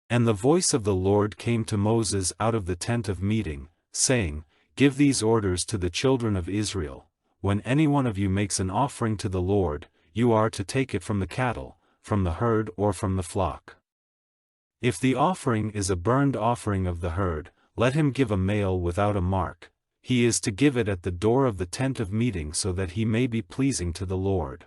And the voice of the Lord came to Moses out of the tent of meeting, saying, Give these orders to the children of Israel. When any one of you makes an offering to the Lord, you are to take it from the cattle, from the herd or from the flock. If the offering is a burnt offering of the herd, let him give a male without a mark. He is to give it at the door of the tent of meeting so that he may be pleasing to the Lord.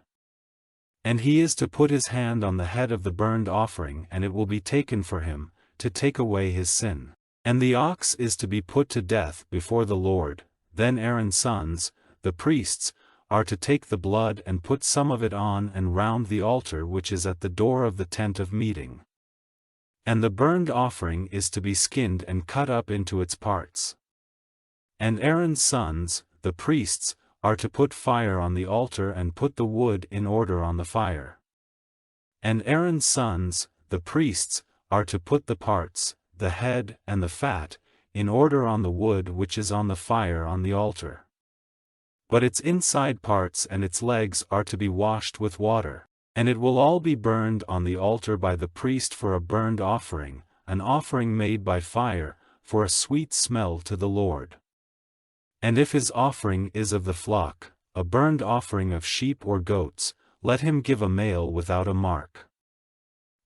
And he is to put his hand on the head of the burnt offering, and it will be taken for him, to take away his sin. And the ox is to be put to death before the Lord. Then Aaron's sons, the priests, are to take the blood and put some of it on and round the altar which is at the door of the tent of meeting. And the burnt offering is to be skinned and cut up into its parts. And Aaron's sons, the priests, are to put fire on the altar and put the wood in order on the fire. And Aaron's sons, the priests, are to put the parts, the head and the fat, in order on the wood which is on the fire on the altar. But its inside parts and its legs are to be washed with water, and it will all be burned on the altar by the priest for a burnt offering, an offering made by fire, for a sweet smell to the Lord. And if his offering is of the flock, a burnt offering of sheep or goats, let him give a male without a mark.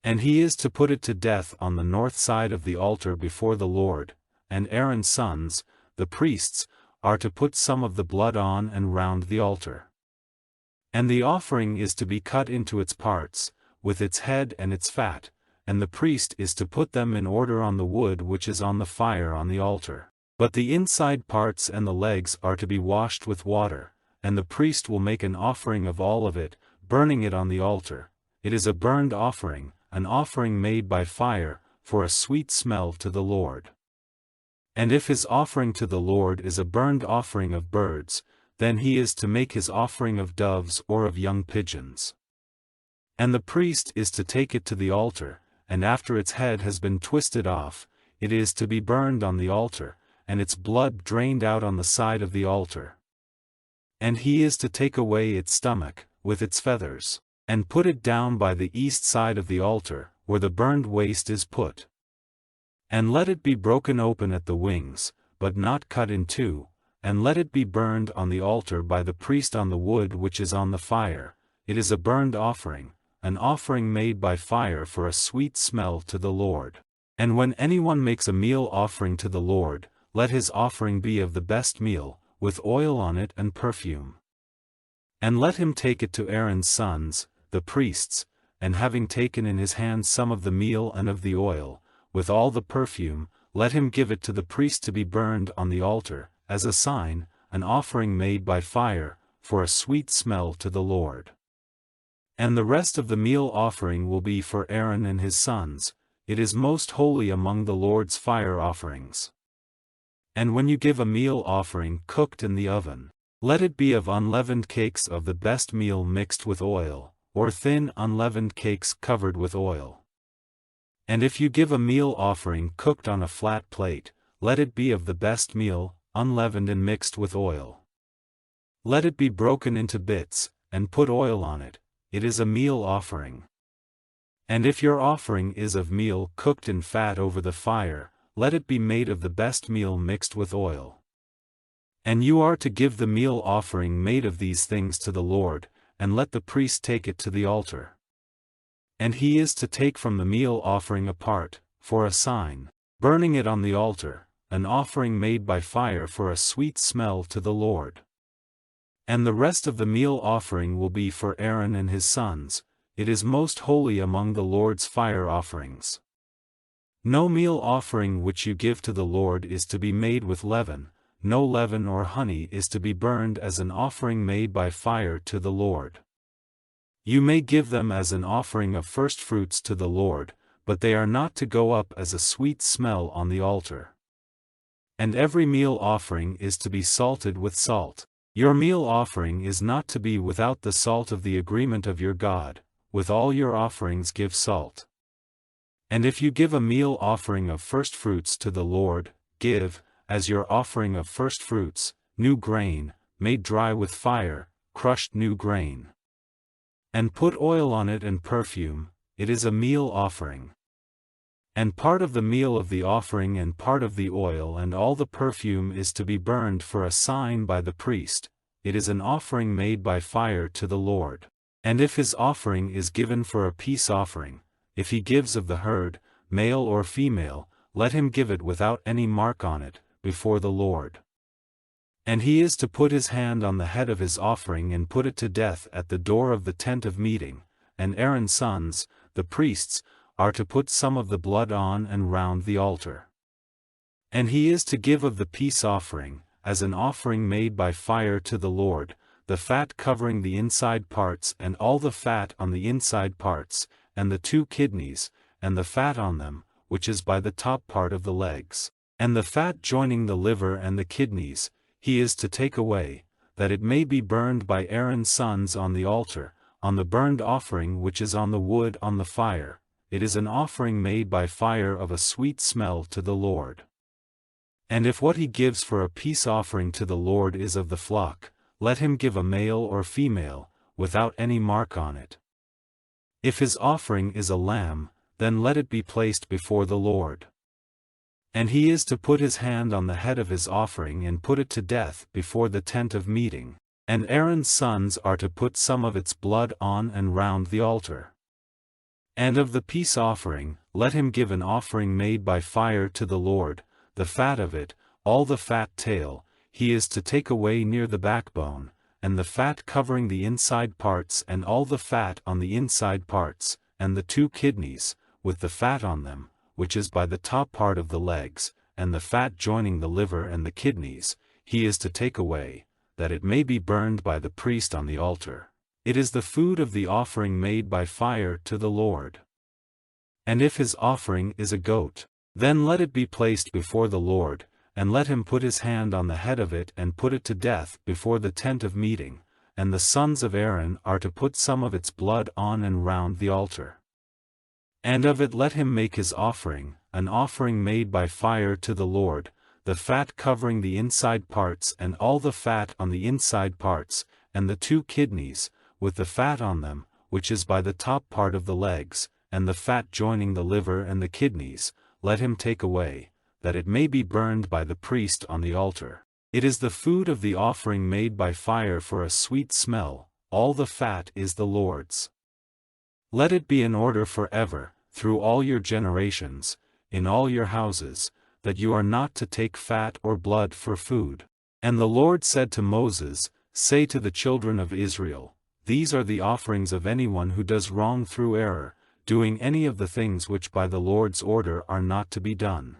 And he is to put it to death on the north side of the altar before the Lord, and Aaron's sons, the priests, are to put some of the blood on and round the altar. And the offering is to be cut into its parts, with its head and its fat, and the priest is to put them in order on the wood which is on the fire on the altar. But the inside parts and the legs are to be washed with water, and the priest will make an offering of all of it, burning it on the altar. It is a burnt offering, an offering made by fire, for a sweet smell to the Lord. And if his offering to the Lord is a burnt offering of birds, then he is to make his offering of doves or of young pigeons. And the priest is to take it to the altar, and after its head has been twisted off, it is to be burned on the altar, and its blood drained out on the side of the altar. And he is to take away its stomach, with its feathers, and put it down by the east side of the altar, where the burned waste is put. And let it be broken open at the wings, but not cut in two, and let it be burned on the altar by the priest on the wood which is on the fire. It is a burnt offering, an offering made by fire for a sweet smell to the Lord. And when anyone makes a meal offering to the Lord, let his offering be of the best meal, with oil on it and perfume. And let him take it to Aaron's sons, the priests, and having taken in his hand some of the meal and of the oil, with all the perfume, let him give it to the priest to be burned on the altar, as a sign, an offering made by fire, for a sweet smell to the Lord. And the rest of the meal offering will be for Aaron and his sons. It is most holy among the Lord's fire offerings. And when you give a meal offering cooked in the oven, let it be of unleavened cakes of the best meal mixed with oil, or thin unleavened cakes covered with oil. And if you give a meal offering cooked on a flat plate, let it be of the best meal, unleavened and mixed with oil. Let it be broken into bits, and put oil on it. It is a meal offering. And if your offering is of meal cooked in fat over the fire, let it be made of the best meal mixed with oil. And you are to give the meal offering made of these things to the Lord, and let the priest take it to the altar. And he is to take from the meal offering a part, for a sign, burning it on the altar, an offering made by fire for a sweet smell to the Lord. And the rest of the meal offering will be for Aaron and his sons. It is most holy among the Lord's fire offerings. No meal offering which you give to the Lord is to be made with leaven, no leaven or honey is to be burned as an offering made by fire to the Lord. You may give them as an offering of firstfruits to the Lord, but they are not to go up as a sweet smell on the altar. And every meal offering is to be salted with salt. Your meal offering is not to be without the salt of the agreement of your God. With all your offerings give salt. And if you give a meal offering of firstfruits to the Lord, give, as your offering of firstfruits, new grain, made dry with fire, crushed new grain. And put oil on it and perfume. It is a meal offering. And part of the meal of the offering and part of the oil and all the perfume is to be burned for a sign by the priest. It is an offering made by fire to the Lord. And if his offering is given for a peace offering, if he gives of the herd, male or female, let him give it without any mark on it, before the Lord. And he is to put his hand on the head of his offering and put it to death at the door of the tent of meeting, and Aaron's sons, the priests, are to put some of the blood on and round the altar. And he is to give of the peace offering, as an offering made by fire to the Lord, the fat covering the inside parts and all the fat on the inside parts, and the 2 kidneys, and the fat on them, which is by the top part of the legs, and the fat joining the liver and the kidneys, he is to take away, that it may be burned by Aaron's sons on the altar, on the burnt offering which is on the wood on the fire. It is an offering made by fire of a sweet smell to the Lord. And if what he gives for a peace offering to the Lord is of the flock, let him give a male or female, without any mark on it. If his offering is a lamb, then let it be placed before the Lord. And he is to put his hand on the head of his offering and put it to death before the tent of meeting, and Aaron's sons are to put some of its blood on and round the altar. And of the peace offering, let him give an offering made by fire to the Lord, the fat of it, all the fat tail, he is to take away near the backbone, and the fat covering the inside parts and all the fat on the inside parts, and the 2 kidneys, with the fat on them, which is by the top part of the legs, and the fat joining the liver and the kidneys, he is to take away, that it may be burned by the priest on the altar. It is the food of the offering made by fire to the Lord. And if his offering is a goat, then let it be placed before the Lord, and let him put his hand on the head of it and put it to death before the tent of meeting, and the sons of Aaron are to put some of its blood on and round the altar. And of it let him make his offering, an offering made by fire to the Lord, the fat covering the inside parts and all the fat on the inside parts, and the 2 kidneys, with the fat on them, which is by the top part of the legs, and the fat joining the liver and the kidneys, let him take away, that it may be burned by the priest on the altar. It is the food of the offering made by fire for a sweet smell, all the fat is the Lord's. Let it be in order forever, through all your generations, in all your houses, that you are not to take fat or blood for food. And the Lord said to Moses, Say to the children of Israel, These are the offerings of anyone who does wrong through error, doing any of the things which by the Lord's order are not to be done.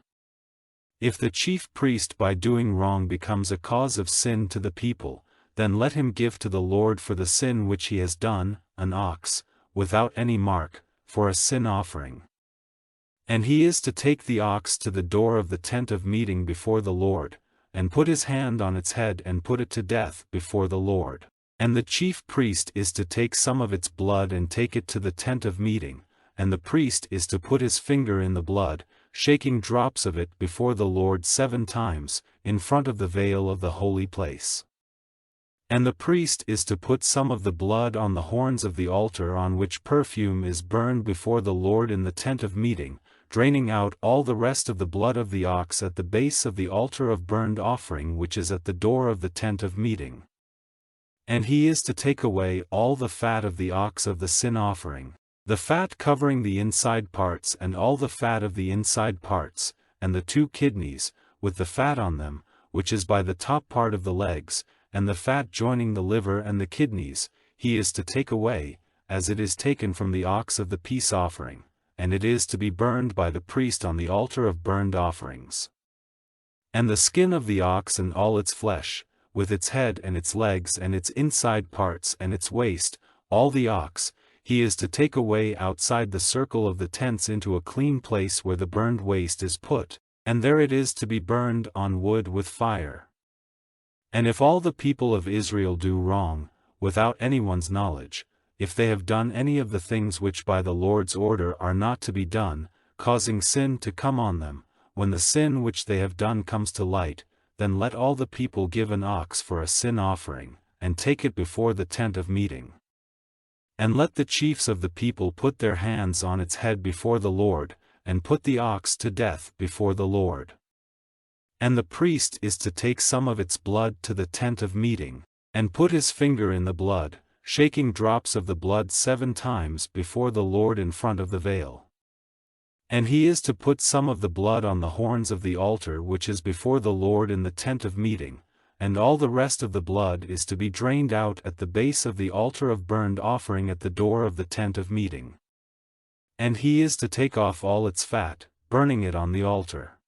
If the chief priest by doing wrong becomes a cause of sin to the people, then let him give to the Lord for the sin which he has done, an ox, without any mark, for a sin offering. And he is to take the ox to the door of the tent of meeting before the Lord, and put his hand on its head and put it to death before the Lord. And the chief priest is to take some of its blood and take it to the tent of meeting, and the priest is to put his finger in the blood, shaking drops of it before the Lord 7 times, in front of the veil of the holy place. And the priest is to put some of the blood on the horns of the altar on which perfume is burned before the Lord in the tent of meeting, draining out all the rest of the blood of the ox at the base of the altar of burnt offering which is at the door of the tent of meeting. And he is to take away all the fat of the ox of the sin offering, the fat covering the inside parts and all the fat of the inside parts, and the 2 kidneys, with the fat on them, which is by the top part of the legs, and the fat joining the liver and the kidneys, he is to take away, as it is taken from the ox of the peace offering, and it is to be burned by the priest on the altar of burnt offerings. And the skin of the ox and all its flesh, with its head and its legs and its inside parts and its waist, all the ox, he is to take away outside the circle of the tents into a clean place where the burned waste is put, and there it is to be burned on wood with fire. And if all the people of Israel do wrong, without anyone's knowledge, if they have done any of the things which by the Lord's order are not to be done, causing sin to come on them, when the sin which they have done comes to light, then let all the people give an ox for a sin offering, and take it before the tent of meeting. And let the chiefs of the people put their hands on its head before the Lord, and put the ox to death before the Lord. And the priest is to take some of its blood to the tent of meeting, and put his finger in the blood, shaking drops of the blood 7 times before the Lord in front of the veil. And he is to put some of the blood on the horns of the altar which is before the Lord in the tent of meeting, and all the rest of the blood is to be drained out at the base of the altar of burnt offering at the door of the tent of meeting. And he is to take off all its fat, burning it on the altar.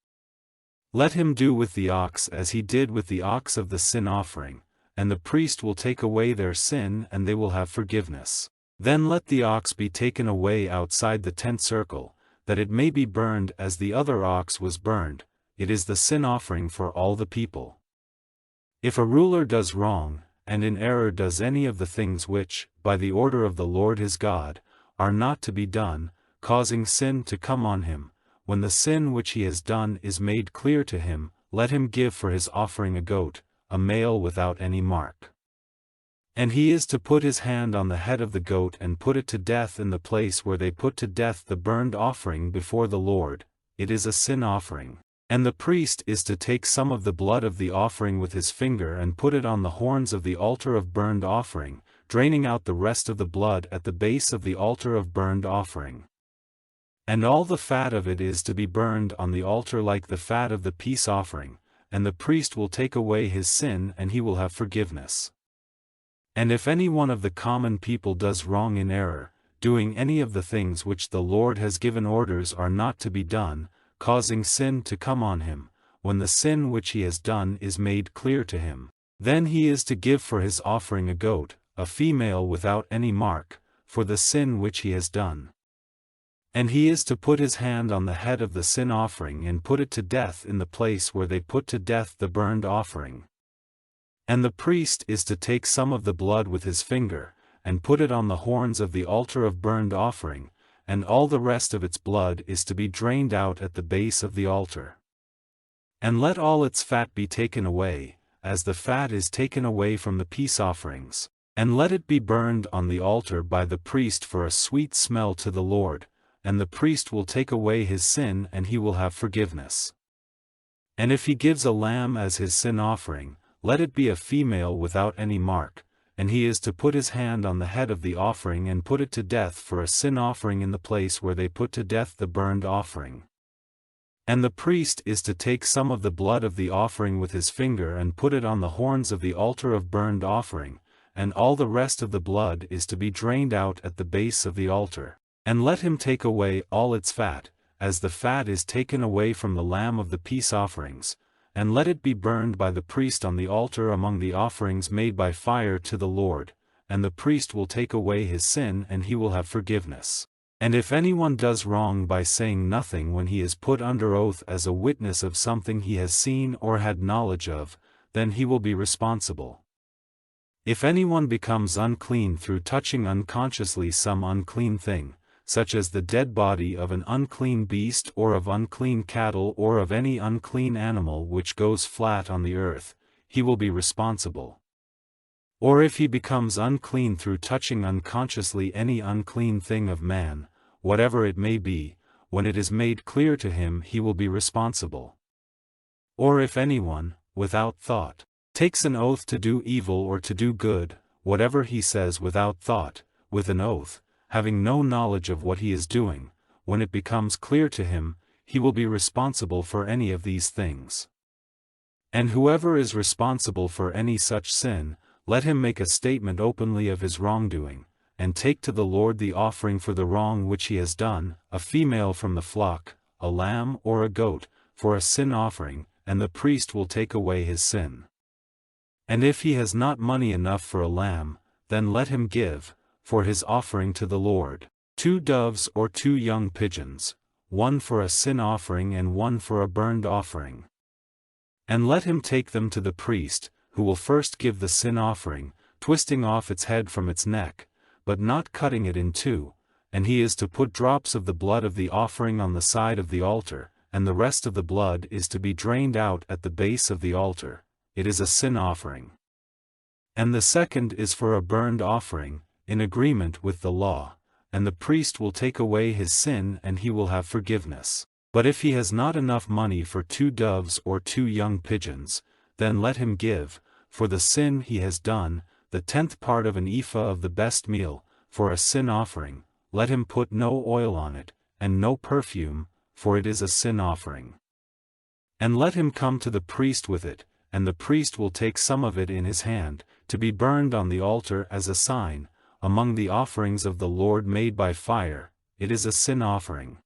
Let him do with the ox as he did with the ox of the sin offering, and the priest will take away their sin and they will have forgiveness. Then let the ox be taken away outside the tent circle, that it may be burned as the other ox was burned. It is the sin offering for all the people. If a ruler does wrong, and in error does any of the things which, by the order of the Lord his God, are not to be done, causing sin to come on him, when the sin which he has done is made clear to him, let him give for his offering a goat, a male without any mark. And he is to put his hand on the head of the goat and put it to death in the place where they put to death the burnt offering before the Lord. It is a sin offering. And the priest is to take some of the blood of the offering with his finger and put it on the horns of the altar of burnt offering, draining out the rest of the blood at the base of the altar of burnt offering. And all the fat of it is to be burned on the altar like the fat of the peace offering, and the priest will take away his sin and he will have forgiveness. And if any one of the common people does wrong in error, doing any of the things which the Lord has given orders are not to be done, causing sin to come on him, when the sin which he has done is made clear to him, then he is to give for his offering a goat, a female without any mark, for the sin which he has done. And he is to put his hand on the head of the sin offering and put it to death in the place where they put to death the burnt offering. And the priest is to take some of the blood with his finger, and put it on the horns of the altar of burnt offering, and all the rest of its blood is to be drained out at the base of the altar. And let all its fat be taken away, as the fat is taken away from the peace offerings, and let it be burned on the altar by the priest for a sweet smell to the Lord, and the priest will take away his sin and he will have forgiveness. And if he gives a lamb as his sin offering, let it be a female without any mark, and he is to put his hand on the head of the offering and put it to death for a sin offering in the place where they put to death the burnt offering. And the priest is to take some of the blood of the offering with his finger and put it on the horns of the altar of burnt offering, and all the rest of the blood is to be drained out at the base of the altar. And let him take away all its fat, as the fat is taken away from the lamb of the peace offerings, and let it be burned by the priest on the altar among the offerings made by fire to the Lord, and the priest will take away his sin and he will have forgiveness. And if anyone does wrong by saying nothing when he is put under oath as a witness of something he has seen or had knowledge of, then he will be responsible. If anyone becomes unclean through touching unconsciously some unclean thing, such as the dead body of an unclean beast or of unclean cattle or of any unclean animal which goes flat on the earth, he will be responsible. Or if he becomes unclean through touching unconsciously any unclean thing of man, whatever it may be, when it is made clear to him he will be responsible. Or if anyone, without thought, takes an oath to do evil or to do good, whatever he says without thought, with an oath, having no knowledge of what he is doing, when it becomes clear to him, he will be responsible for any of these things. And whoever is responsible for any such sin, let him make a statement openly of his wrongdoing, and take to the Lord the offering for the wrong which he has done, a female from the flock, a lamb or a goat, for a sin offering, and the priest will take away his sin. And if he has not money enough for a lamb, then let him give, for his offering to the Lord, 2 doves or 2 young pigeons, one for a sin offering and one for a burnt offering. And let him take them to the priest, who will first give the sin offering, twisting off its head from its neck, but not cutting it in two, and he is to put drops of the blood of the offering on the side of the altar, and the rest of the blood is to be drained out at the base of the altar. It is a sin offering. And the second is for a burnt offering, in agreement with the law, and the priest will take away his sin and he will have forgiveness. But if he has not enough money for 2 doves or 2 young pigeons, then let him give, for the sin he has done, the 10th part of an ephah of the best meal, for a sin offering. Let him put no oil on it, and no perfume, for it is a sin offering. And let him come to the priest with it, and the priest will take some of it in his hand, to be burned on the altar as a sign, among the offerings of the Lord made by fire. It is a sin offering.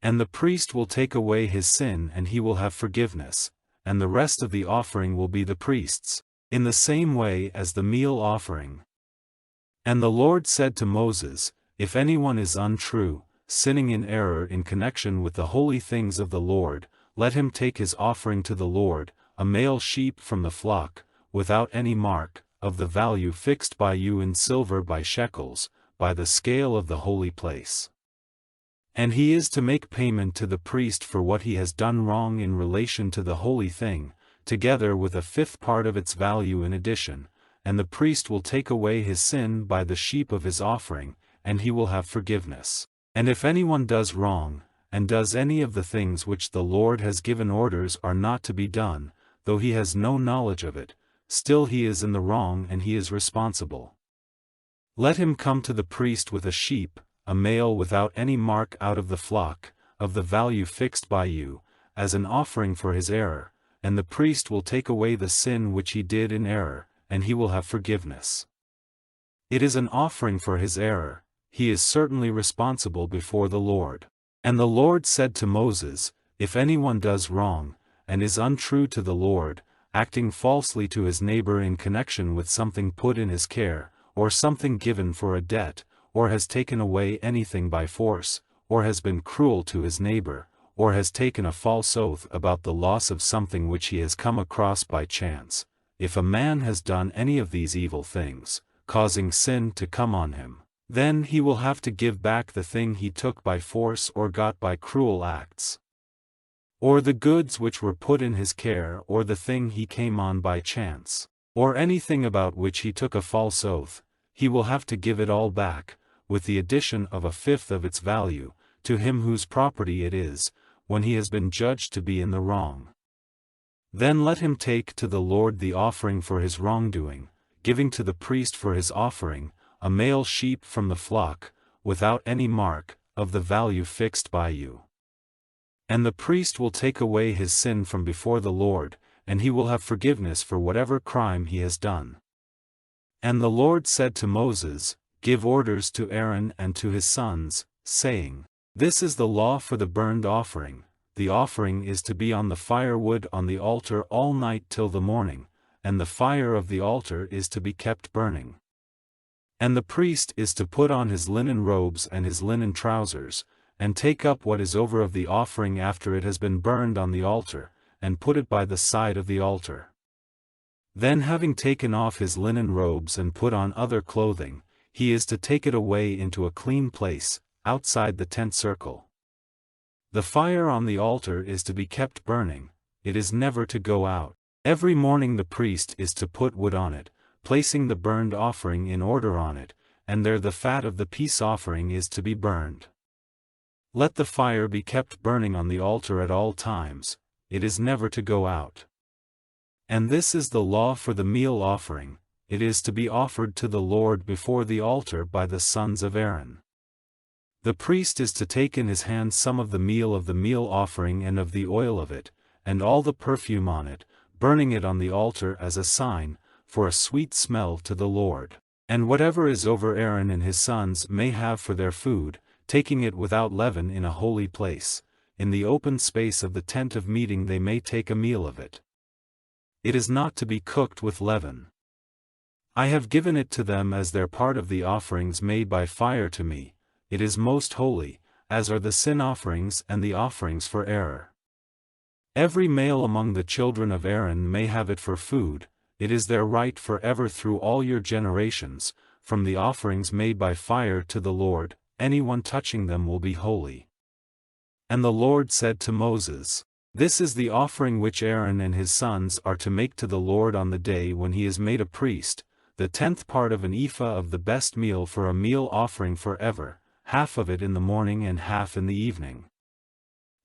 And the priest will take away his sin and he will have forgiveness, and the rest of the offering will be the priest's, in the same way as the meal offering. And the Lord said to Moses, If anyone is untrue, sinning in error in connection with the holy things of the Lord, let him take his offering to the Lord, a male sheep from the flock, without any mark, of the value fixed by you in silver by shekels, by the scale of the holy place. And he is to make payment to the priest for what he has done wrong in relation to the holy thing, together with a 5th part of its value in addition, and the priest will take away his sin by the sheep of his offering, and he will have forgiveness. And if anyone does wrong, and does any of the things which the Lord has given orders are not to be done, though he has no knowledge of it, still he is in the wrong and he is responsible. Let him come to the priest with a sheep, a male without any mark out of the flock, of the value fixed by you, as an offering for his error, and the priest will take away the sin which he did in error, and he will have forgiveness. It is an offering for his error, he is certainly responsible before the Lord. And the Lord said to Moses, If anyone does wrong, and is untrue to the Lord, acting falsely to his neighbor in connection with something put in his care, or something given for a debt, or has taken away anything by force, or has been cruel to his neighbor, or has taken a false oath about the loss of something which he has come across by chance, if a man has done any of these evil things, causing sin to come on him, then he will have to give back the thing he took by force or got by cruel acts, or the goods which were put in his care, or the thing he came on by chance, or anything about which he took a false oath. He will have to give it all back, with the addition of a 5th of its value, to him whose property it is, when he has been judged to be in the wrong. Then let him take to the Lord the offering for his wrongdoing, giving to the priest for his offering, a male sheep from the flock, without any mark, of the value fixed by you. And the priest will take away his sin from before the Lord, and he will have forgiveness for whatever crime he has done. And the Lord said to Moses, Give orders to Aaron and to his sons, saying, This is the law for the burnt offering. The offering is to be on the firewood on the altar all night till the morning, and the fire of the altar is to be kept burning. And the priest is to put on his linen robes and his linen trousers, and take up what is over of the offering after it has been burned on the altar, and put it by the side of the altar. Then having taken off his linen robes and put on other clothing, he is to take it away into a clean place, outside the tent circle. The fire on the altar is to be kept burning, it is never to go out. Every morning the priest is to put wood on it, placing the burned offering in order on it, and there the fat of the peace offering is to be burned. Let the fire be kept burning on the altar at all times, it is never to go out. And this is the law for the meal offering, it is to be offered to the Lord before the altar by the sons of Aaron. The priest is to take in his hand some of the meal offering and of the oil of it, and all the perfume on it, burning it on the altar as a sign, for a sweet smell to the Lord. And whatever is over Aaron and his sons may have for their food, taking it without leaven in a holy place, in the open space of the tent of meeting they may take a meal of it. It is not to be cooked with leaven. I have given it to them as their part of the offerings made by fire to me, it is most holy, as are the sin offerings and the offerings for error. Every male among the children of Aaron may have it for food, it is their right forever through all your generations, from the offerings made by fire to the Lord, anyone touching them will be holy. And the Lord said to Moses, This is the offering which Aaron and his sons are to make to the Lord on the day when he is made a priest, the 10th part of an ephah of the best meal for a meal offering forever, half of it in the morning and half in the evening.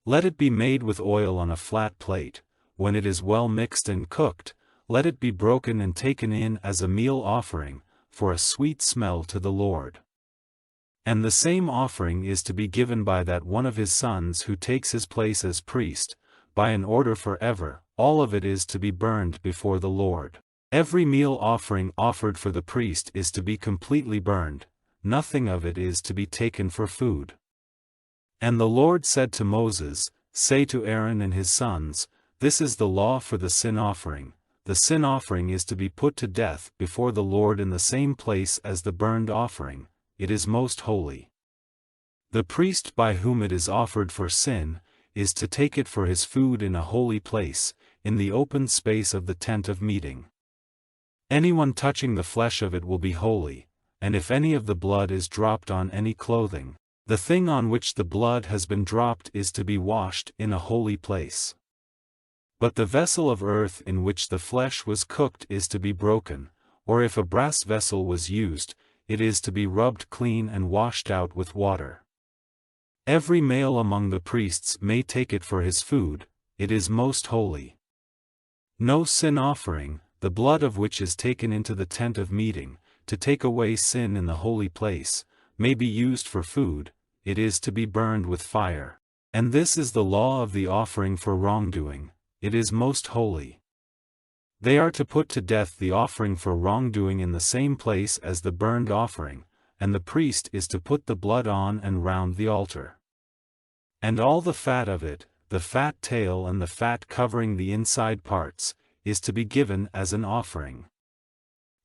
Let it be made with oil on a flat plate. When it is well mixed and cooked, let it be broken and taken in as a meal offering, for a sweet smell to the Lord. And the same offering is to be given by that one of his sons who takes his place as priest, by an order forever. All of it is to be burned before the Lord. Every meal offering offered for the priest is to be completely burned, nothing of it is to be taken for food. And the Lord said to Moses, Say to Aaron and his sons, This is the law for the sin offering. The sin offering is to be put to death before the Lord in the same place as the burnt offering. It is most holy. The priest by whom it is offered for sin is to take it for his food in a holy place, in the open space of the tent of meeting. Anyone touching the flesh of it will be holy, and if any of the blood is dropped on any clothing, the thing on which the blood has been dropped is to be washed in a holy place. But the vessel of earth in which the flesh was cooked is to be broken, or if a brass vessel was used, it is to be rubbed clean and washed out with water. Every male among the priests may take it for his food, it is most holy. No sin offering, the blood of which is taken into the tent of meeting, to take away sin in the holy place, may be used for food, it is to be burned with fire. And this is the law of the offering for wrongdoing, it is most holy. They are to put to death the offering for wrongdoing in the same place as the burned offering, and the priest is to put the blood on and round the altar. And all the fat of it, the fat tail and the fat covering the inside parts, is to be given as an offering.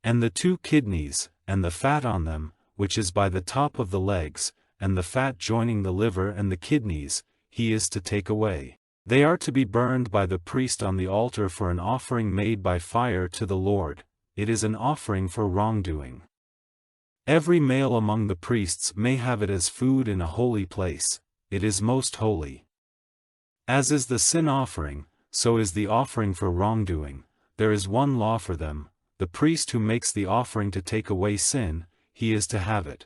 And the 2 kidneys, and the fat on them, which is by the top of the legs, and the fat joining the liver and the kidneys, he is to take away. They are to be burned by the priest on the altar for an offering made by fire to the Lord, it is an offering for wrongdoing. Every male among the priests may have it as food in a holy place, it is most holy. As is the sin offering, so is the offering for wrongdoing, there is one law for them, the priest who makes the offering to take away sin, he is to have it.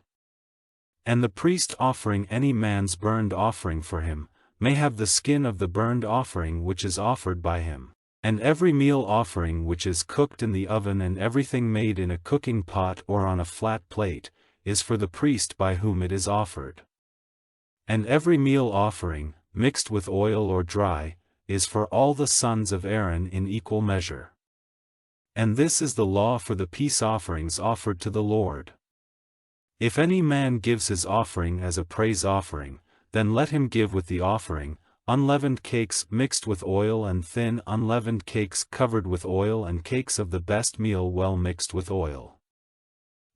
And the priest offering any man's burned offering for him, may have the skin of the burned offering which is offered by him. And every meal offering which is cooked in the oven and everything made in a cooking pot or on a flat plate, is for the priest by whom it is offered. And every meal offering, mixed with oil or dry, is for all the sons of Aaron in equal measure. And this is the law for the peace offerings offered to the Lord. If any man gives his offering as a praise offering, then let him give with the offering, unleavened cakes mixed with oil and thin unleavened cakes covered with oil and cakes of the best meal well mixed with oil.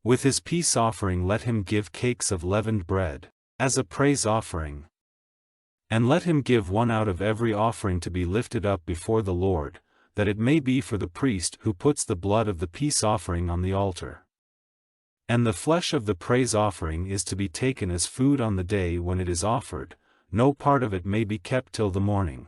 With his peace offering let him give cakes of leavened bread, as a praise offering. And let him give one out of every offering to be lifted up before the Lord, that it may be for the priest who puts the blood of the peace offering on the altar. And the flesh of the praise offering is to be taken as food on the day when it is offered, no part of it may be kept till the morning.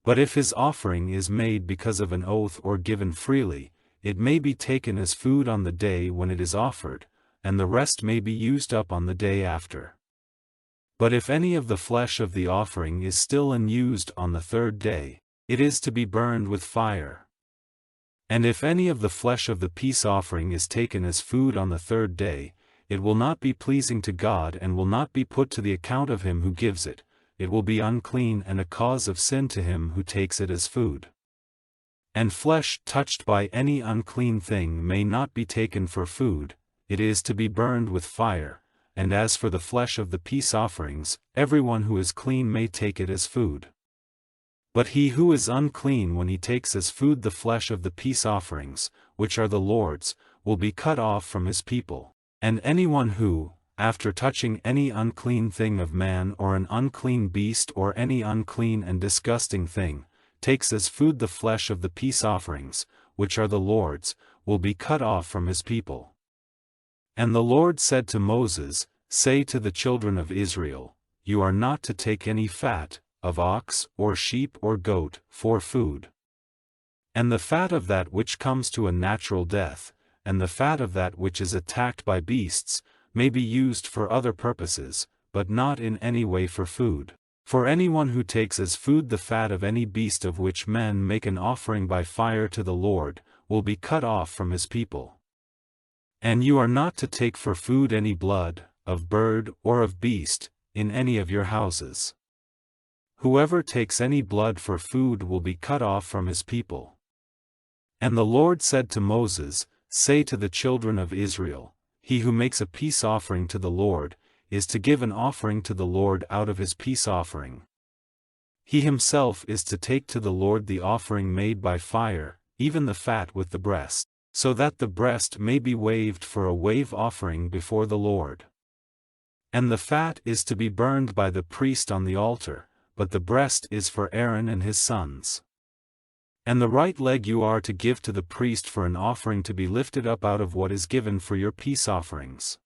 But if his offering is made because of an oath or given freely, it may be taken as food on the day when it is offered, and the rest may be used up on the day after. But if any of the flesh of the offering is still unused on the 3rd day, it is to be burned with fire. And if any of the flesh of the peace offering is taken as food on the 3rd day, it will not be pleasing to God and will not be put to the account of him who gives it, it will be unclean and a cause of sin to him who takes it as food. And flesh touched by any unclean thing may not be taken for food, it is to be burned with fire, and as for the flesh of the peace offerings, everyone who is clean may take it as food. But he who is unclean when he takes as food the flesh of the peace offerings, which are the Lord's, will be cut off from his people. And anyone who, after touching any unclean thing of man or an unclean beast or any unclean and disgusting thing, takes as food the flesh of the peace offerings, which are the Lord's, will be cut off from his people. And the Lord said to Moses, Say to the children of Israel, You are not to take any fat, of ox or sheep or goat, for food. And the fat of that which comes to a natural death, and the fat of that which is attacked by beasts, may be used for other purposes, but not in any way for food. For anyone who takes as food the fat of any beast of which men make an offering by fire to the Lord, will be cut off from his people. And you are not to take for food any blood, of bird or of beast, in any of your houses. Whoever takes any blood for food will be cut off from his people. And the Lord said to Moses, Say to the children of Israel, He who makes a peace offering to the Lord, is to give an offering to the Lord out of his peace offering. He himself is to take to the Lord the offering made by fire, even the fat with the breast, so that the breast may be waved for a wave offering before the Lord. And the fat is to be burned by the priest on the altar, but the breast is for Aaron and his sons. And the right leg you are to give to the priest for an offering to be lifted up out of what is given for your peace offerings.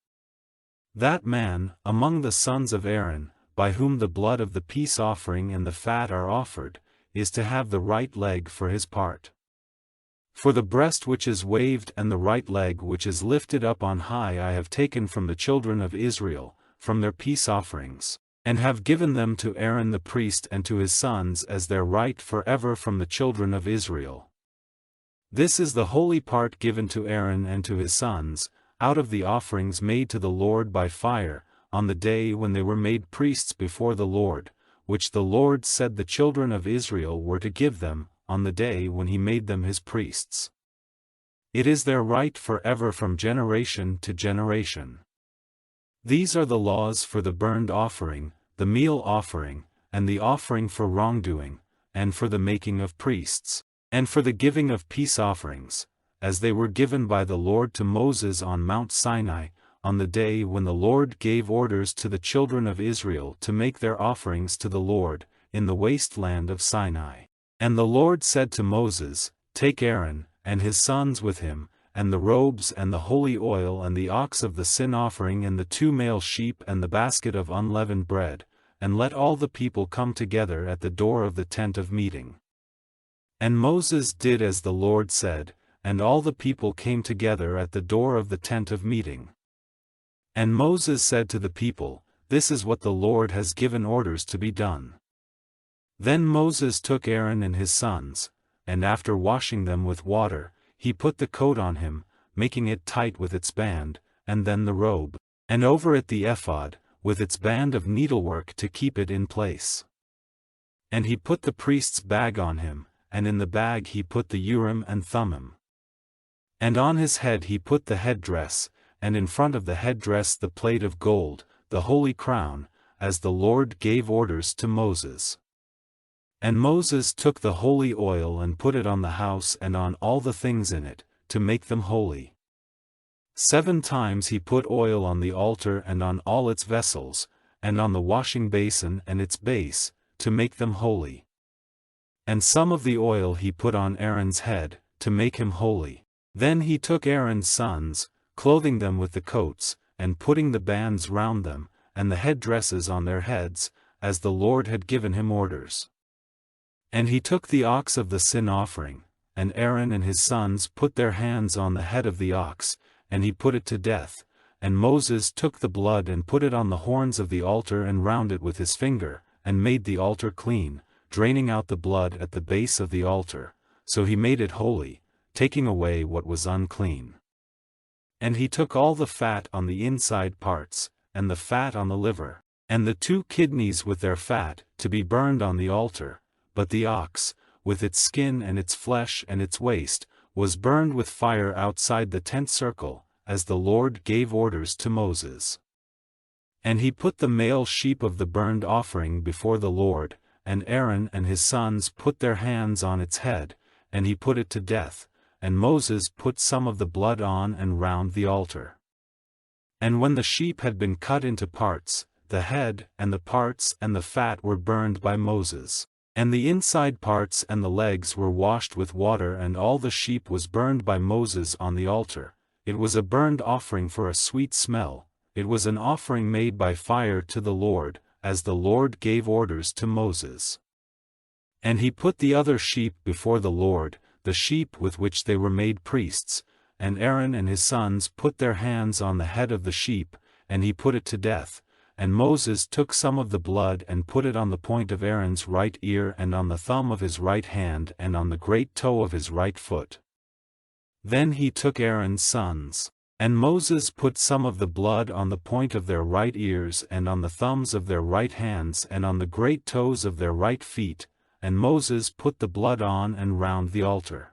That man, among the sons of Aaron, by whom the blood of the peace offering and the fat are offered, is to have the right leg for his part. For the breast which is waved and the right leg which is lifted up on high I have taken from the children of Israel, from their peace offerings, and have given them to Aaron the priest and to his sons as their right forever from the children of Israel. This is the holy part given to Aaron and to his sons, out of the offerings made to the Lord by fire, on the day when they were made priests before the Lord, which the Lord said the children of Israel were to give them, on the day when he made them his priests. It is their right forever from generation to generation. These are the laws for the burnt offering, the meal offering, and the offering for wrongdoing, and for the making of priests, and for the giving of peace offerings, as they were given by the Lord to Moses on Mount Sinai, on the day when the Lord gave orders to the children of Israel to make their offerings to the Lord, in the wasteland of Sinai. And the Lord said to Moses, Take Aaron, and his sons with him, and the robes and the holy oil and the ox of the sin offering and the 2 male sheep and the basket of unleavened bread, and let all the people come together at the door of the tent of meeting. And Moses did as the Lord said, and all the people came together at the door of the tent of meeting. And Moses said to the people, This is what the Lord has given orders to be done. Then Moses took Aaron and his sons, and after washing them with water, he put the coat on him, making it tight with its band, and then the robe, and over it the ephod, with its band of needlework to keep it in place. And he put the priest's bag on him, and in the bag he put the Urim and Thummim. And on his head he put the headdress, and in front of the headdress the plate of gold, the holy crown, as the Lord gave orders to Moses. And Moses took the holy oil and put it on the house and on all the things in it, to make them holy. 7 times he put oil on the altar and on all its vessels, and on the washing basin and its base, to make them holy. And some of the oil he put on Aaron's head, to make him holy. Then he took Aaron's sons, clothing them with the coats, and putting the bands round them, and the headdresses on their heads, as the Lord had given him orders. And he took the ox of the sin offering, and Aaron and his sons put their hands on the head of the ox, and he put it to death, and Moses took the blood and put it on the horns of the altar and round it with his finger, and made the altar clean, draining out the blood at the base of the altar, so he made it holy, taking away what was unclean. And he took all the fat on the inside parts, and the fat on the liver, and the 2 kidneys with their fat, to be burned on the altar, but the ox, with its skin and its flesh and its waist, was burned with fire outside the tent circle, as the Lord gave orders to Moses. And he put the male sheep of the burnt offering before the Lord, and Aaron and his sons put their hands on its head, and he put it to death, and Moses put some of the blood on and round the altar. And when the sheep had been cut into parts, the head and the parts and the fat were burned by Moses. And the inside parts and the legs were washed with water, and all the sheep was burned by Moses on the altar. It was a burnt offering for a sweet smell, it was an offering made by fire to the Lord, as the Lord gave orders to Moses. And he put the other sheep before the Lord, the sheep with which they were made priests, and Aaron and his sons put their hands on the head of the sheep, and he put it to death. And Moses took some of the blood and put it on the point of Aaron's right ear and on the thumb of his right hand and on the great toe of his right foot. Then he took Aaron's sons. And Moses put some of the blood on the point of their right ears and on the thumbs of their right hands and on the great toes of their right feet, and Moses put the blood on and round the altar.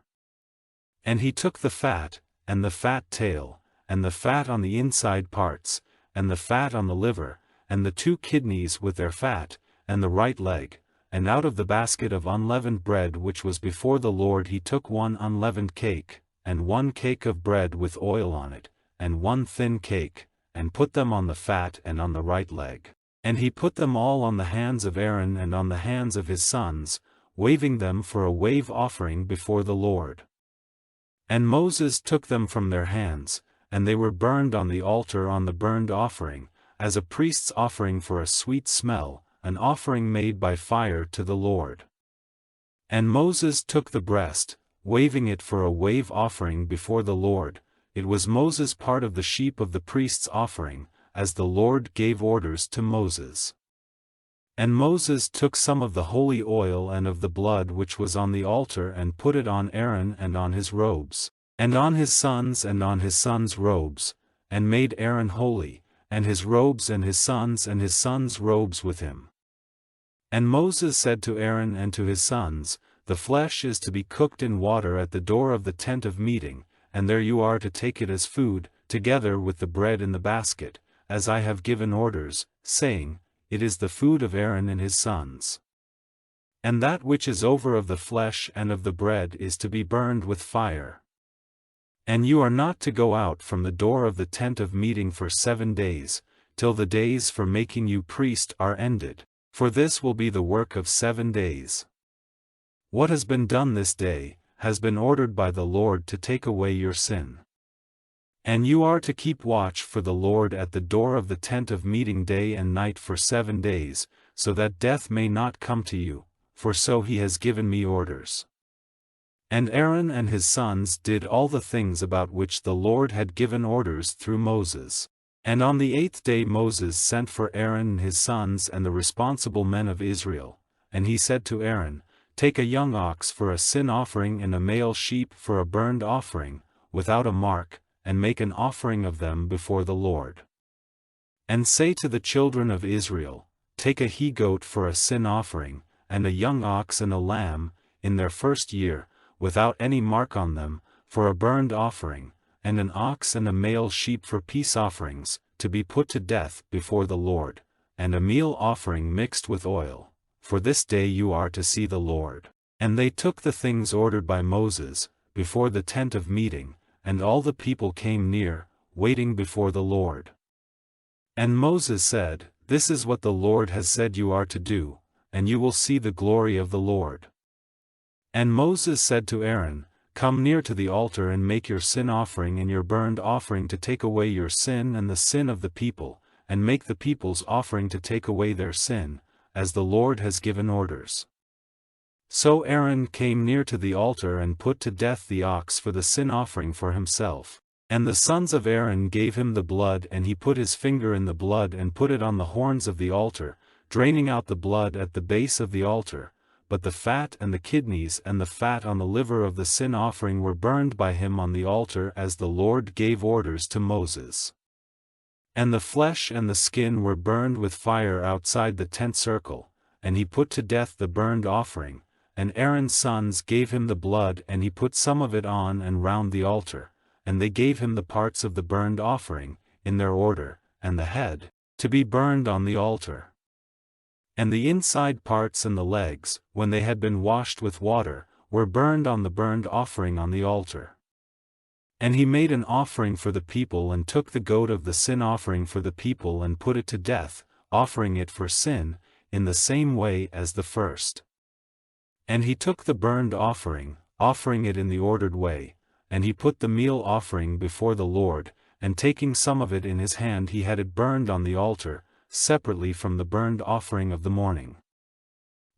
And he took the fat, and the fat tail, and the fat on the inside parts, and the fat on the liver, and the 2 kidneys with their fat, and the right leg, and out of the basket of unleavened bread which was before the Lord he took 1 unleavened cake, and 1 cake of bread with oil on it, and 1 thin cake, and put them on the fat and on the right leg. And he put them all on the hands of Aaron and on the hands of his sons, waving them for a wave offering before the Lord. And Moses took them from their hands, and they were burned on the altar on the burnt offering, as a priest's offering for a sweet smell, an offering made by fire to the Lord. And Moses took the breast, waving it for a wave offering before the Lord. It was Moses' part of the sheep of the priest's offering, as the Lord gave orders to Moses. And Moses took some of the holy oil and of the blood which was on the altar and put it on Aaron and on his robes, and on his sons' robes, and made Aaron holy, and his robes and his sons' robes with him. And Moses said to Aaron and to his sons, The flesh is to be cooked in water at the door of the tent of meeting, and there you are to take it as food, together with the bread in the basket, as I have given orders, saying, It is the food of Aaron and his sons. And that which is over of the flesh and of the bread is to be burned with fire. And you are not to go out from the door of the tent of meeting for 7 days, till the days for making you priest are ended, for this will be the work of 7 days. What has been done this day, has been ordered by the Lord to take away your sin. And you are to keep watch for the Lord at the door of the tent of meeting day and night for 7 days, so that death may not come to you, for so he has given me orders. And Aaron and his sons did all the things about which the Lord had given orders through Moses. And on the 8th day Moses sent for Aaron and his sons and the responsible men of Israel, and he said to Aaron, Take a young ox for a sin offering and a male sheep for a burnt offering, without a mark, and make an offering of them before the Lord. And say to the children of Israel, Take a he-goat for a sin offering, and a young ox and a lamb, in their first year, without any mark on them, for a burnt offering, and an ox and a male sheep for peace offerings, to be put to death before the Lord, and a meal offering mixed with oil. For this day you are to see the Lord. And they took the things ordered by Moses, before the tent of meeting, and all the people came near, waiting before the Lord. And Moses said, This is what the Lord has said you are to do, and you will see the glory of the Lord. And Moses said to Aaron, Come near to the altar and make your sin offering and your burnt offering to take away your sin and the sin of the people, and make the people's offering to take away their sin, as the Lord has given orders. So Aaron came near to the altar and put to death the ox for the sin offering for himself. And the sons of Aaron gave him the blood, and he put his finger in the blood and put it on the horns of the altar, draining out the blood at the base of the altar. But the fat and the kidneys and the fat on the liver of the sin offering were burned by him on the altar as the Lord gave orders to Moses. And the flesh and the skin were burned with fire outside the tent circle, and he put to death the burnt offering, and Aaron's sons gave him the blood, and he put some of it on and round the altar, and they gave him the parts of the burnt offering, in their order, and the head, to be burned on the altar. And the inside parts and the legs, when they had been washed with water, were burned on the burnt offering on the altar. And he made an offering for the people and took the goat of the sin offering for the people and put it to death, offering it for sin, in the same way as the first. And he took the burnt offering, offering it in the ordered way, and he put the meal offering before the Lord, and taking some of it in his hand he had it burned on the altar, separately from the burnt offering of the morning.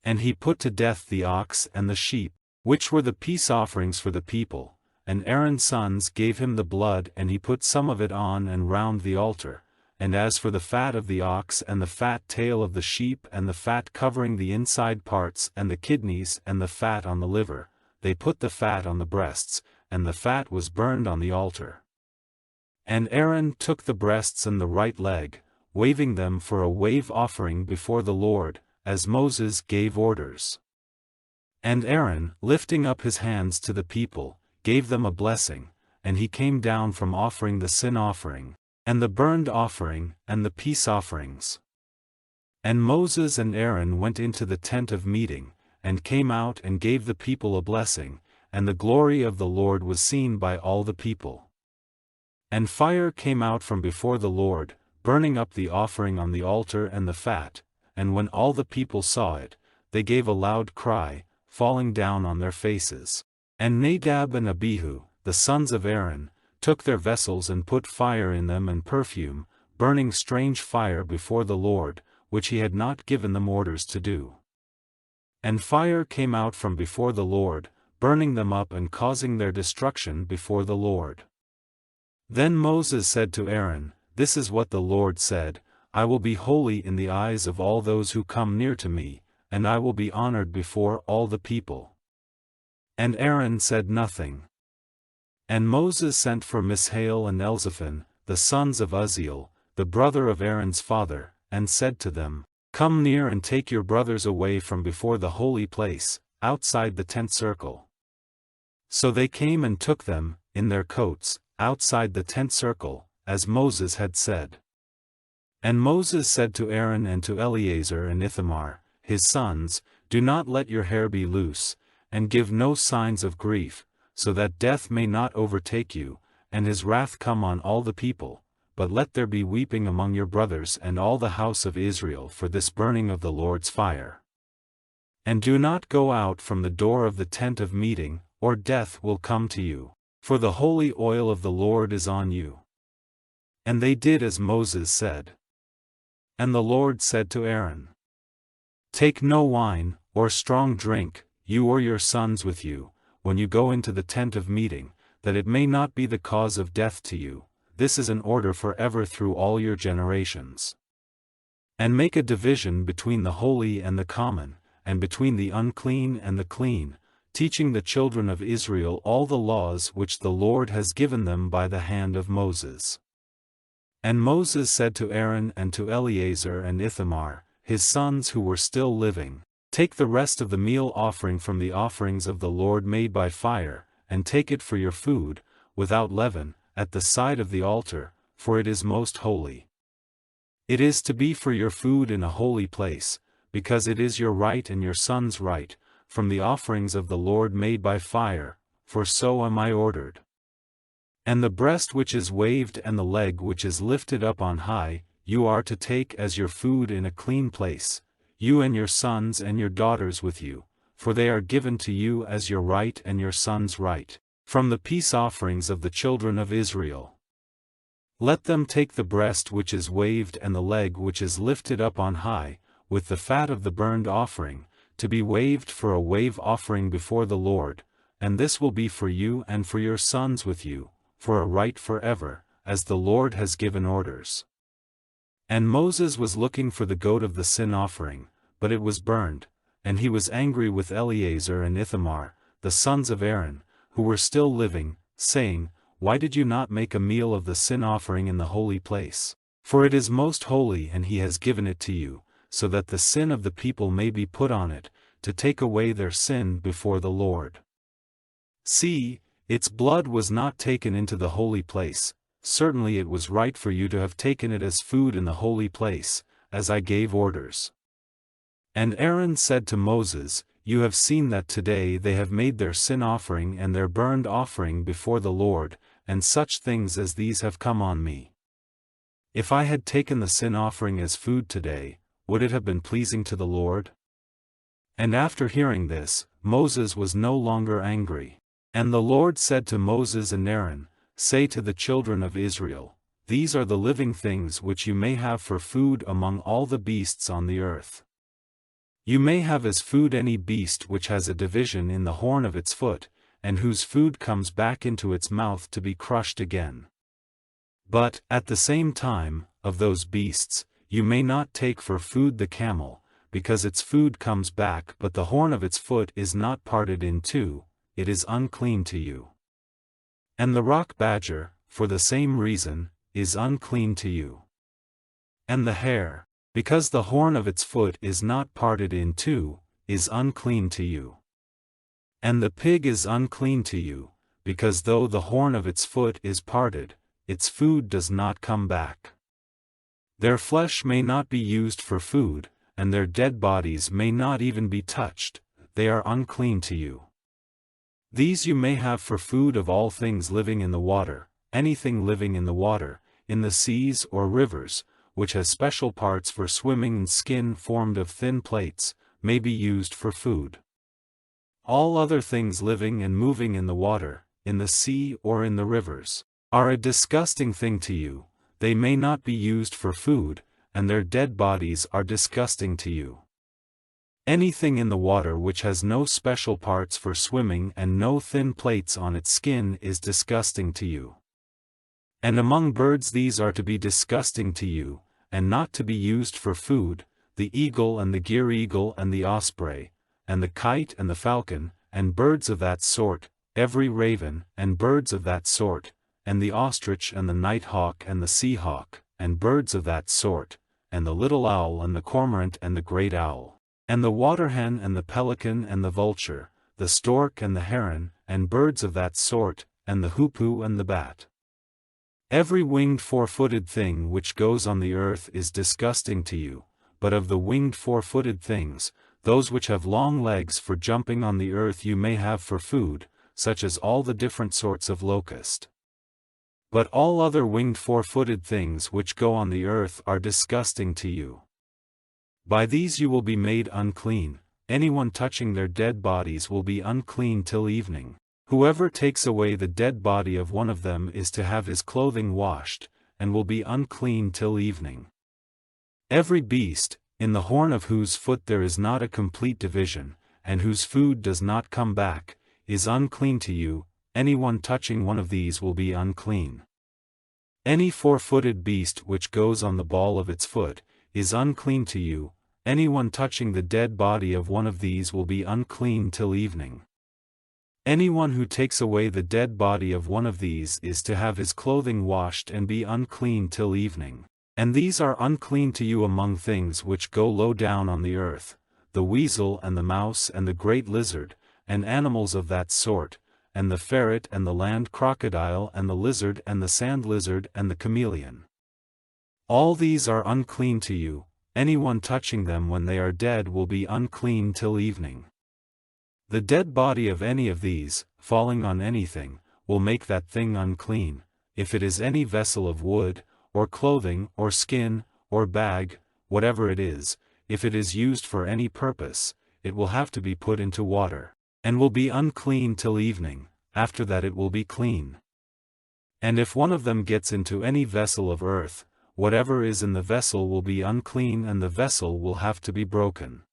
And he put to death the ox and the sheep, which were the peace offerings for the people, and Aaron's sons gave him the blood, and he put some of it on and round the altar. And as for the fat of the ox and the fat tail of the sheep and the fat covering the inside parts and the kidneys and the fat on the liver, they put the fat on the breasts, and the fat was burned on the altar. And Aaron took the breasts and the right leg, waving them for a wave offering before the Lord, as Moses gave orders. And Aaron, lifting up his hands to the people, gave them a blessing, and he came down from offering the sin offering, and the burnt offering, and the peace offerings. And Moses and Aaron went into the tent of meeting, and came out and gave the people a blessing, and the glory of the Lord was seen by all the people. And fire came out from before the Lord, burning up the offering on the altar and the fat, and when all the people saw it, they gave a loud cry, falling down on their faces. And Nadab and Abihu, the sons of Aaron, took their vessels and put fire in them and perfume, burning strange fire before the Lord, which he had not given them orders to do. And fire came out from before the Lord, burning them up and causing their destruction before the Lord. Then Moses said to Aaron, "This is what the Lord said, I will be holy in the eyes of all those who come near to me, and I will be honored before all the people." And Aaron said nothing. And Moses sent for Mishael and Elzaphan, the sons of Uzziel, the brother of Aaron's father, and said to them, "Come near and take your brothers away from before the holy place, outside the tent circle." So they came and took them, in their coats, outside the tent circle, as Moses had said. And Moses said to Aaron and to Eleazar and Ithamar, his sons, "Do not let your hair be loose, and give no signs of grief, so that death may not overtake you, and his wrath come on all the people, but let there be weeping among your brothers and all the house of Israel for this burning of the Lord's fire. And do not go out from the door of the tent of meeting, or death will come to you, for the holy oil of the Lord is on you." And they did as Moses said. And the Lord said to Aaron, "Take no wine, or strong drink, you or your sons with you, when you go into the tent of meeting, that it may not be the cause of death to you. This is an order forever through all your generations. And make a division between the holy and the common, and between the unclean and the clean, teaching the children of Israel all the laws which the Lord has given them by the hand of Moses." And Moses said to Aaron and to Eleazar and Ithamar, his sons who were still living, "Take the rest of the meal offering from the offerings of the Lord made by fire, and take it for your food, without leaven, at the side of the altar, for it is most holy. It is to be for your food in a holy place, because it is your right and your son's right, from the offerings of the Lord made by fire, for so am I ordered. And the breast which is waved and the leg which is lifted up on high, you are to take as your food in a clean place, you and your sons and your daughters with you, for they are given to you as your right and your son's right, from the peace offerings of the children of Israel. Let them take the breast which is waved and the leg which is lifted up on high, with the fat of the burnt offering, to be waved for a wave offering before the Lord, and this will be for you and for your sons with you, for a right forever, as the Lord has given orders." And Moses was looking for the goat of the sin offering, but it was burned, and he was angry with Eleazar and Ithamar, the sons of Aaron, who were still living, saying, "Why did you not make a meal of the sin offering in the holy place? For it is most holy, and he has given it to you, so that the sin of the people may be put on it, to take away their sin before the Lord. See, its blood was not taken into the holy place. Certainly it was right for you to have taken it as food in the holy place, as I gave orders." And Aaron said to Moses, "You have seen that today they have made their sin offering and their burned offering before the Lord, and such things as these have come on me. If I had taken the sin offering as food today, would it have been pleasing to the Lord?" And after hearing this, Moses was no longer angry. And the Lord said to Moses and Aaron, "Say to the children of Israel, These are the living things which you may have for food among all the beasts on the earth. You may have as food any beast which has a division in the horn of its foot, and whose food comes back into its mouth to be crushed again. But, at the same time, of those beasts, you may not take for food the camel, because its food comes back but the horn of its foot is not parted in two, it is unclean to you. And the rock badger, for the same reason, is unclean to you. And the hare, because the horn of its foot is not parted in two, is unclean to you. And the pig is unclean to you, because though the horn of its foot is parted, its food does not come back. Their flesh may not be used for food, and their dead bodies may not even be touched, they are unclean to you. These you may have for food of all things living in the water, anything living in the water, in the seas or rivers, which has special parts for swimming and skin formed of thin plates, may be used for food. All other things living and moving in the water, in the sea or in the rivers, are a disgusting thing to you, they may not be used for food, and their dead bodies are disgusting to you. Anything in the water which has no special parts for swimming and no thin plates on its skin is disgusting to you. And among birds these are to be disgusting to you, and not to be used for food, the eagle and the gyre-eagle and the osprey, and the kite and the falcon, and birds of that sort, every raven, and birds of that sort, and the ostrich and the nighthawk and the sea-hawk, and birds of that sort, and the little owl and the cormorant and the great owl, and the water-hen and the pelican and the vulture, the stork and the heron, and birds of that sort, and the hoopoe and the bat. Every winged four-footed thing which goes on the earth is disgusting to you, but of the winged four-footed things, those which have long legs for jumping on the earth you may have for food, such as all the different sorts of locust. But all other winged four-footed things which go on the earth are disgusting to you. By these you will be made unclean, anyone touching their dead bodies will be unclean till evening. Whoever takes away the dead body of one of them is to have his clothing washed, and will be unclean till evening. Every beast, in the horn of whose foot there is not a complete division, and whose food does not come back, is unclean to you, anyone touching one of these will be unclean. Any four-footed beast which goes on the ball of its foot, is unclean to you, anyone touching the dead body of one of these will be unclean till evening. Anyone who takes away the dead body of one of these is to have his clothing washed and be unclean till evening. And these are unclean to you among things which go low down on the earth, the weasel and the mouse and the great lizard, and animals of that sort, and the ferret and the land crocodile and the lizard and the sand lizard and the chameleon. All these are unclean to you, anyone touching them when they are dead will be unclean till evening. The dead body of any of these, falling on anything, will make that thing unclean, if it is any vessel of wood, or clothing, or skin, or bag, whatever it is, if it is used for any purpose, it will have to be put into water, and will be unclean till evening, after that it will be clean. And if one of them gets into any vessel of earth, whatever is in the vessel will be unclean and the vessel will have to be broken.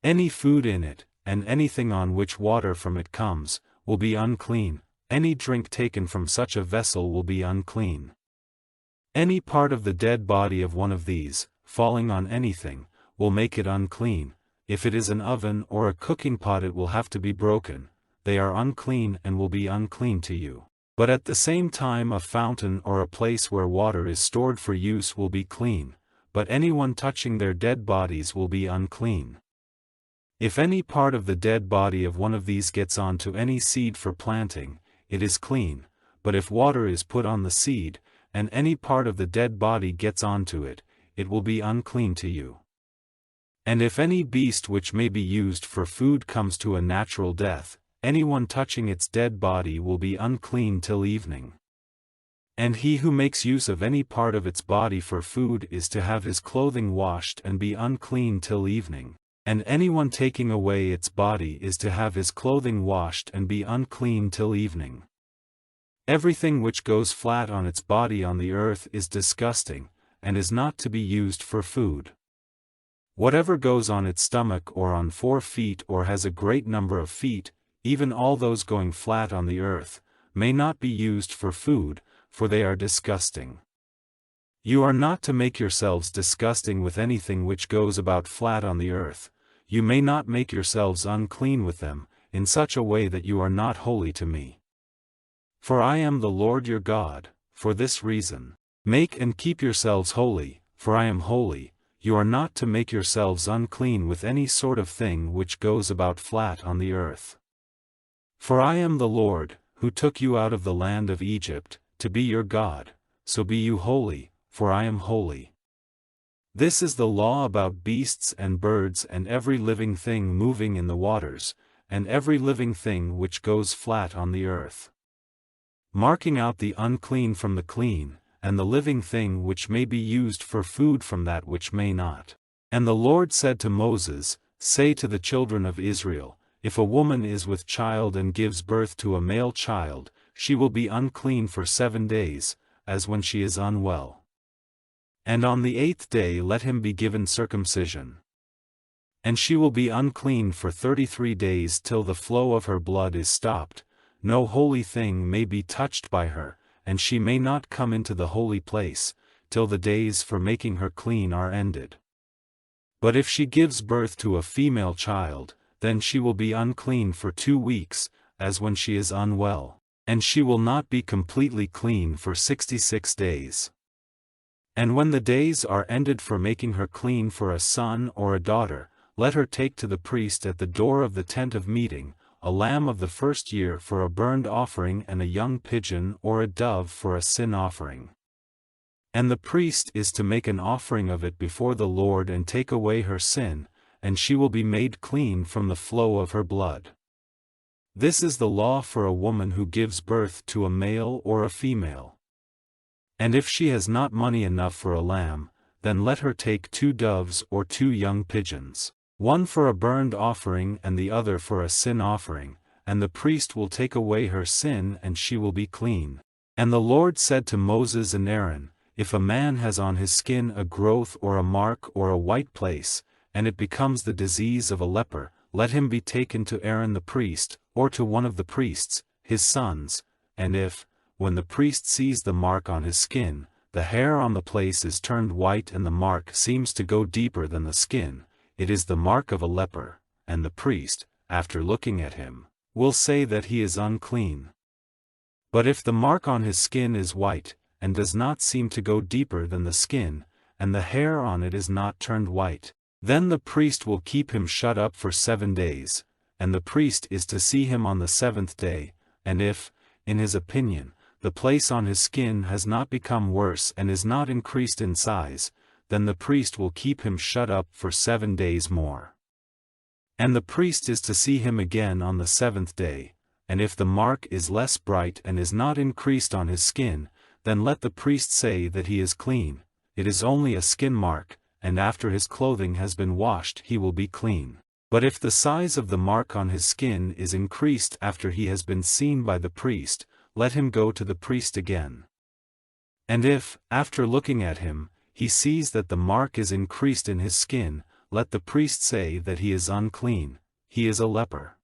Any food in it, and anything on which water from it comes, will be unclean, any drink taken from such a vessel will be unclean. Any part of the dead body of one of these, falling on anything, will make it unclean, if it is an oven or a cooking pot it will have to be broken, they are unclean and will be unclean to you. But at the same time a fountain or a place where water is stored for use will be clean, but anyone touching their dead bodies will be unclean. If any part of the dead body of one of these gets onto any seed for planting, it is clean, but if water is put on the seed, and any part of the dead body gets onto it, it will be unclean to you. And if any beast which may be used for food comes to a natural death, anyone touching its dead body will be unclean till evening. And he who makes use of any part of its body for food is to have his clothing washed and be unclean till evening. And anyone taking away its body is to have his clothing washed and be unclean till evening. Everything which goes flat on its body on the earth is disgusting, and is not to be used for food. Whatever goes on its stomach or on 4 feet or has a great number of feet, even all those going flat on the earth, may not be used for food, for they are disgusting. You are not to make yourselves disgusting with anything which goes about flat on the earth. You may not make yourselves unclean with them, in such a way that you are not holy to me. For I am the Lord your God. For this reason, make and keep yourselves holy, for I am holy. You are not to make yourselves unclean with any sort of thing which goes about flat on the earth. For I am the Lord, who took you out of the land of Egypt, to be your God. So be you holy, for I am holy. This is the law about beasts and birds and every living thing moving in the waters, and every living thing which goes flat on the earth. Marking out the unclean from the clean, and the living thing which may be used for food from that which may not. And the Lord said to Moses, Say to the children of Israel, If a woman is with child and gives birth to a male child, she will be unclean for 7 days, as when she is unwell. And on the 8th day let him be given circumcision. And she will be unclean for 33 days till the flow of her blood is stopped. No holy thing may be touched by her, and she may not come into the holy place, till the days for making her clean are ended. But if she gives birth to a female child, then she will be unclean for 2 weeks, as when she is unwell, and she will not be completely clean for 66 days. And when the days are ended for making her clean for a son or a daughter, let her take to the priest at the door of the tent of meeting, a lamb of the first year for a burnt offering and a young pigeon or a dove for a sin offering. And the priest is to make an offering of it before the Lord and take away her sin, and she will be made clean from the flow of her blood. This is the law for a woman who gives birth to a male or a female. And if she has not money enough for a lamb, then let her take 2 doves or 2 young pigeons, one for a burnt offering and the other for a sin offering, and the priest will take away her sin and she will be clean. And the Lord said to Moses and Aaron, If a man has on his skin a growth or a mark or a white place, and it becomes the disease of a leper, let him be taken to Aaron the priest, or to one of the priests, his sons, and if, when the priest sees the mark on his skin, the hair on the place is turned white and the mark seems to go deeper than the skin, it is the mark of a leper, and the priest, after looking at him, will say that he is unclean. But if the mark on his skin is white, and does not seem to go deeper than the skin, and the hair on it is not turned white, then the priest will keep him shut up for 7 days, and the priest is to see him on the 7th day, and if, in his opinion, the place on his skin has not become worse and is not increased in size, then the priest will keep him shut up for 7 days more. And the priest is to see him again on the 7th day, and if the mark is less bright and is not increased on his skin, then let the priest say that he is clean, it is only a skin mark, and after his clothing has been washed he will be clean. But if the size of the mark on his skin is increased after he has been seen by the priest, let him go to the priest again. And if, after looking at him, he sees that the mark is increased in his skin, let the priest say that he is unclean, he is a leper.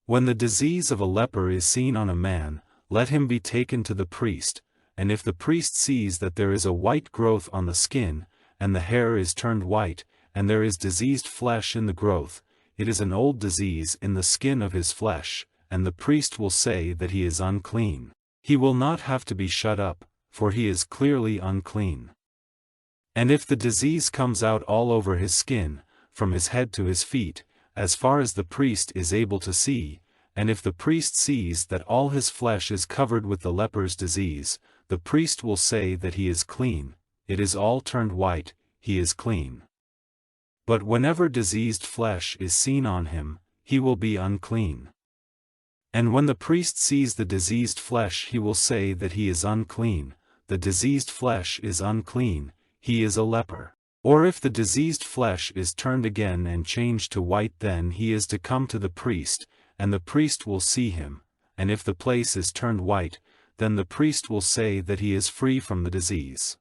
When the disease of a leper is seen on a man, let him be taken to the priest, and if the priest sees that there is a white growth on the skin, and the hair is turned white, and there is diseased flesh in the growth, it is an old disease in the skin of his flesh, and the priest will say that he is unclean. He will not have to be shut up, for he is clearly unclean. And if the disease comes out all over his skin, from his head to his feet, as far as the priest is able to see, and if the priest sees that all his flesh is covered with the leper's disease, the priest will say that he is clean, it is all turned white, he is clean. But whenever diseased flesh is seen on him, he will be unclean. And when the priest sees the diseased flesh he will say that he is unclean, the diseased flesh is unclean, he is a leper. Or if the diseased flesh is turned again and changed to white, then he is to come to the priest, and the priest will see him, and if the place is turned white, then the priest will say that he is free from the disease.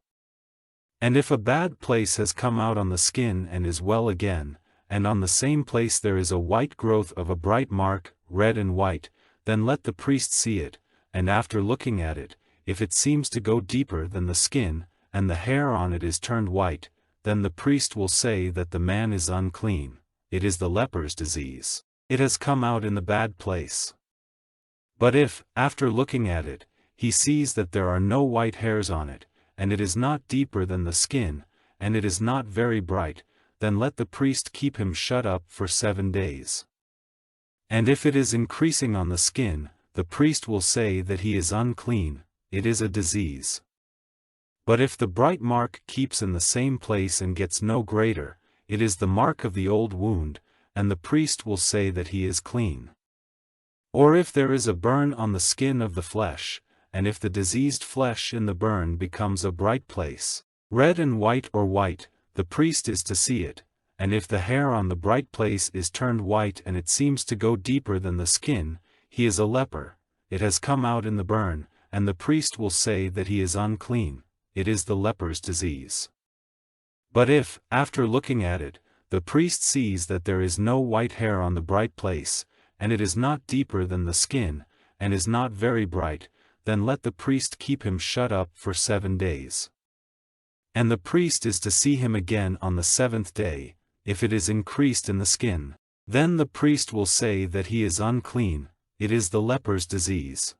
And if a bad place has come out on the skin and is well again, and on the same place there is a white growth of a bright mark, red and white, then let the priest see it, and after looking at it, if it seems to go deeper than the skin, and the hair on it is turned white, then the priest will say that the man is unclean. It is the leper's disease. It has come out in the bad place. But if, after looking at it, he sees that there are no white hairs on it, and it is not deeper than the skin, and it is not very bright, then let the priest keep him shut up for 7 days. And if it is increasing on the skin, the priest will say that he is unclean. It is a disease. But if the bright mark keeps in the same place and gets no greater, it is the mark of the old wound, and the priest will say that he is clean. Or if there is a burn on the skin of the flesh, and if the diseased flesh in the burn becomes a bright place, red and white or white, the priest is to see it, and if the hair on the bright place is turned white and it seems to go deeper than the skin, he is a leper. It has come out in the burn, and the priest will say that he is unclean. It is the leper's disease. But if, after looking at it, the priest sees that there is no white hair on the bright place, and it is not deeper than the skin, and is not very bright, then let the priest keep him shut up for 7 days. And the priest is to see him again on the 7th day. If it is increased in the skin, then the priest will say that he is unclean. It is the leper's disease.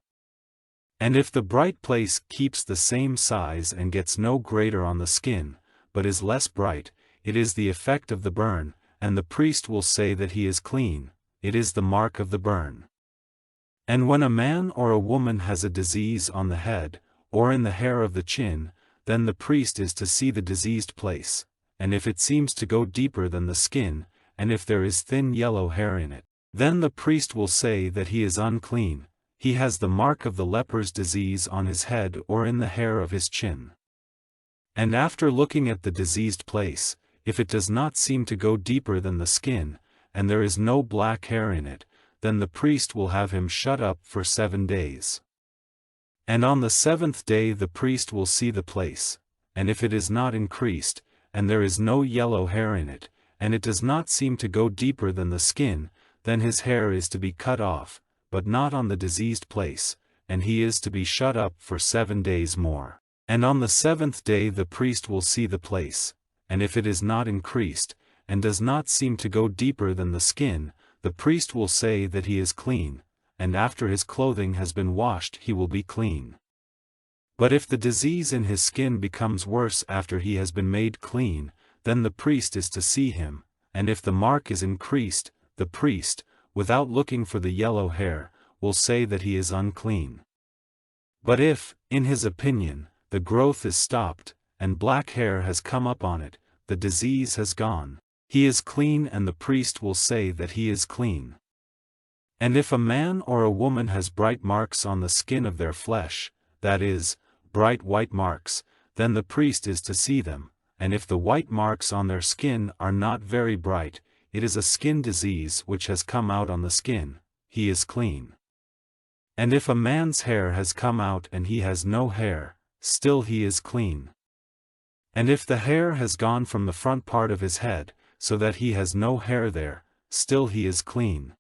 And if the bright place keeps the same size and gets no greater on the skin, but is less bright, it is the effect of the burn, and the priest will say that he is clean. It is the mark of the burn. And when a man or a woman has a disease on the head, or in the hair of the chin, then the priest is to see the diseased place, and if it seems to go deeper than the skin, and if there is thin yellow hair in it, then the priest will say that he is unclean. He has the mark of the leper's disease on his head or in the hair of his chin. And after looking at the diseased place, if it does not seem to go deeper than the skin, and there is no black hair in it, then the priest will have him shut up for 7 days. And on the 7th day the priest will see the place, and if it is not increased, and there is no yellow hair in it, and it does not seem to go deeper than the skin, then his hair is to be cut off, but not on the diseased place, and he is to be shut up for 7 days more. And on the 7th day the priest will see the place, and if it is not increased, and does not seem to go deeper than the skin, the priest will say that he is clean, and after his clothing has been washed he will be clean. But if the disease in his skin becomes worse after he has been made clean, then the priest is to see him, and if the mark is increased, the priest, without looking for the yellow hair, will say that he is unclean. But if, in his opinion, the growth is stopped, and black hair has come up on it, the disease has gone, he is clean, and the priest will say that he is clean. And if a man or a woman has bright marks on the skin of their flesh, that is, bright white marks, then the priest is to see them, and if the white marks on their skin are not very bright, it is a skin disease which has come out on the skin. He is clean. And if a man's hair has come out and he has no hair, still he is clean. And if the hair has gone from the front part of his head, so that he has no hair there, still he is clean.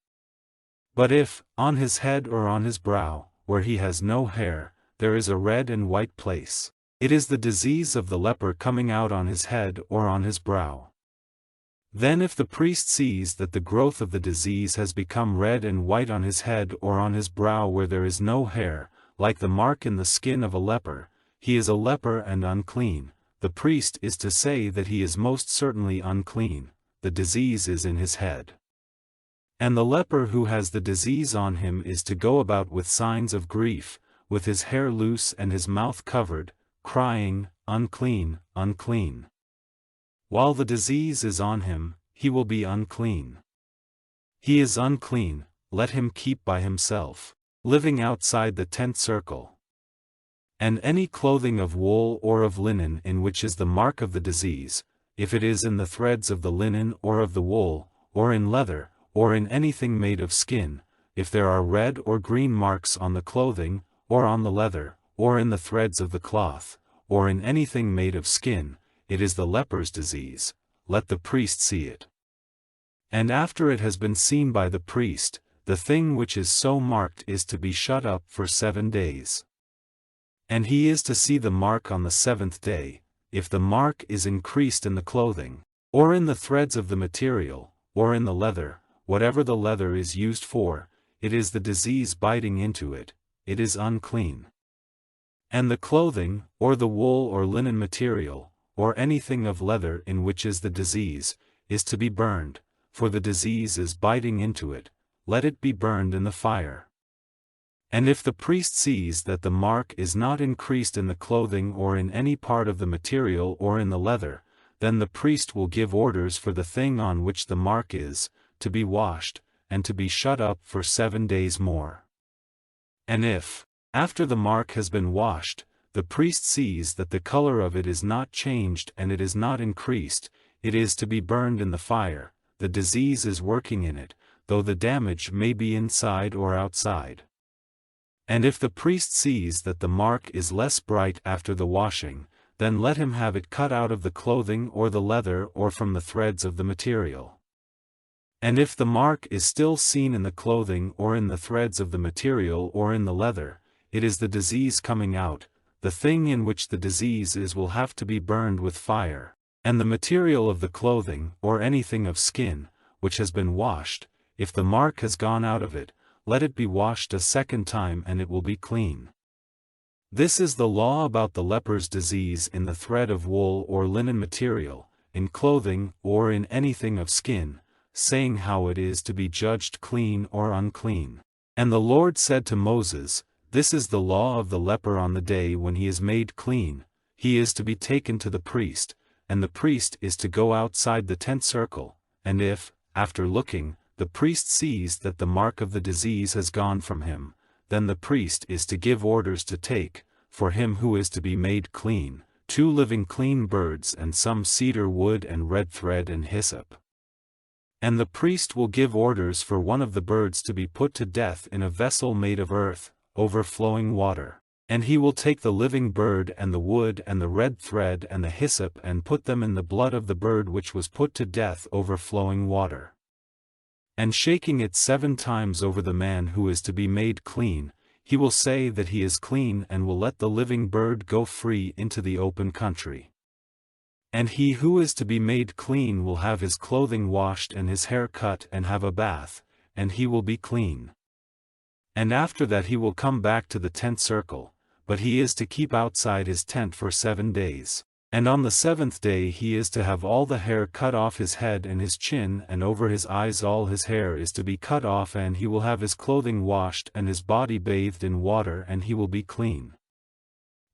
But if, on his head or on his brow, where he has no hair, there is a red and white place, it is the disease of the leper coming out on his head or on his brow. Then if the priest sees that the growth of the disease has become red and white on his head or on his brow where there is no hair, like the mark in the skin of a leper, he is a leper and unclean. The priest is to say that he is most certainly unclean. The disease is in his head. And the leper who has the disease on him is to go about with signs of grief, with his hair loose and his mouth covered, crying, "Unclean, unclean." While the disease is on him, he will be unclean. He is unclean, let him keep by himself, living outside the tent circle. And any clothing of wool or of linen in which is the mark of the disease, if it is in the threads of the linen or of the wool, or in leather, or in anything made of skin, if there are red or green marks on the clothing, or on the leather, or in the threads of the cloth, or in anything made of skin, it is the leper's disease. Let the priest see it. And after it has been seen by the priest, the thing which is so marked is to be shut up for 7 days. And he is to see the mark on the 7th day. If the mark is increased in the clothing, or in the threads of the material, or in the leather, whatever the leather is used for, it is the disease biting into it, it is unclean. And the clothing, or the wool or linen material, or anything of leather in which is the disease, is to be burned, for the disease is biting into it, let it be burned in the fire. And if the priest sees that the mark is not increased in the clothing or in any part of the material or in the leather, then the priest will give orders for the thing on which the mark is, to be washed, and to be shut up for 7 days more. And if, after the mark has been washed, the priest sees that the color of it is not changed and it is not increased, it is to be burned in the fire, the disease is working in it, though the damage may be inside or outside. And if the priest sees that the mark is less bright after the washing, then let him have it cut out of the clothing or the leather or from the threads of the material. And if the mark is still seen in the clothing or in the threads of the material or in the leather, it is the disease coming out, the thing in which the disease is will have to be burned with fire, and the material of the clothing or anything of skin, which has been washed, if the mark has gone out of it, let it be washed a second time and it will be clean. This is the law about the leper's disease in the thread of wool or linen material, in clothing or in anything of skin, saying how it is to be judged clean or unclean. And the Lord said to Moses, This is the law of the leper on the day when he is made clean, he is to be taken to the priest, and the priest is to go outside the tent circle, and if, after looking, the priest sees that the mark of the disease has gone from him, then the priest is to give orders to take, for him who is to be made clean, 2 living clean birds and some cedar wood and red thread and hyssop. And the priest will give orders for one of the birds to be put to death in a vessel made of earth, overflowing water. And he will take the living bird and the wood and the red thread and the hyssop and put them in the blood of the bird which was put to death overflowing water. And shaking it 7 times over the man who is to be made clean, he will say that he is clean and will let the living bird go free into the open country. And he who is to be made clean will have his clothing washed and his hair cut and have a bath, and he will be clean. And after that he will come back to the tent circle, but he is to keep outside his tent for 7 days. And on the 7th day he is to have all the hair cut off his head and his chin and over his eyes all his hair is to be cut off and he will have his clothing washed and his body bathed in water and he will be clean.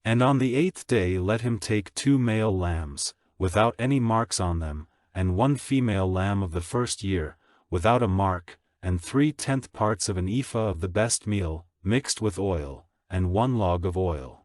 And on the 8th day let him take 2 male lambs, without any marks on them, and 1 female lamb of the first year, without a mark, and 3/10 parts of an ephah of the best meal, mixed with oil, and 1 log of oil.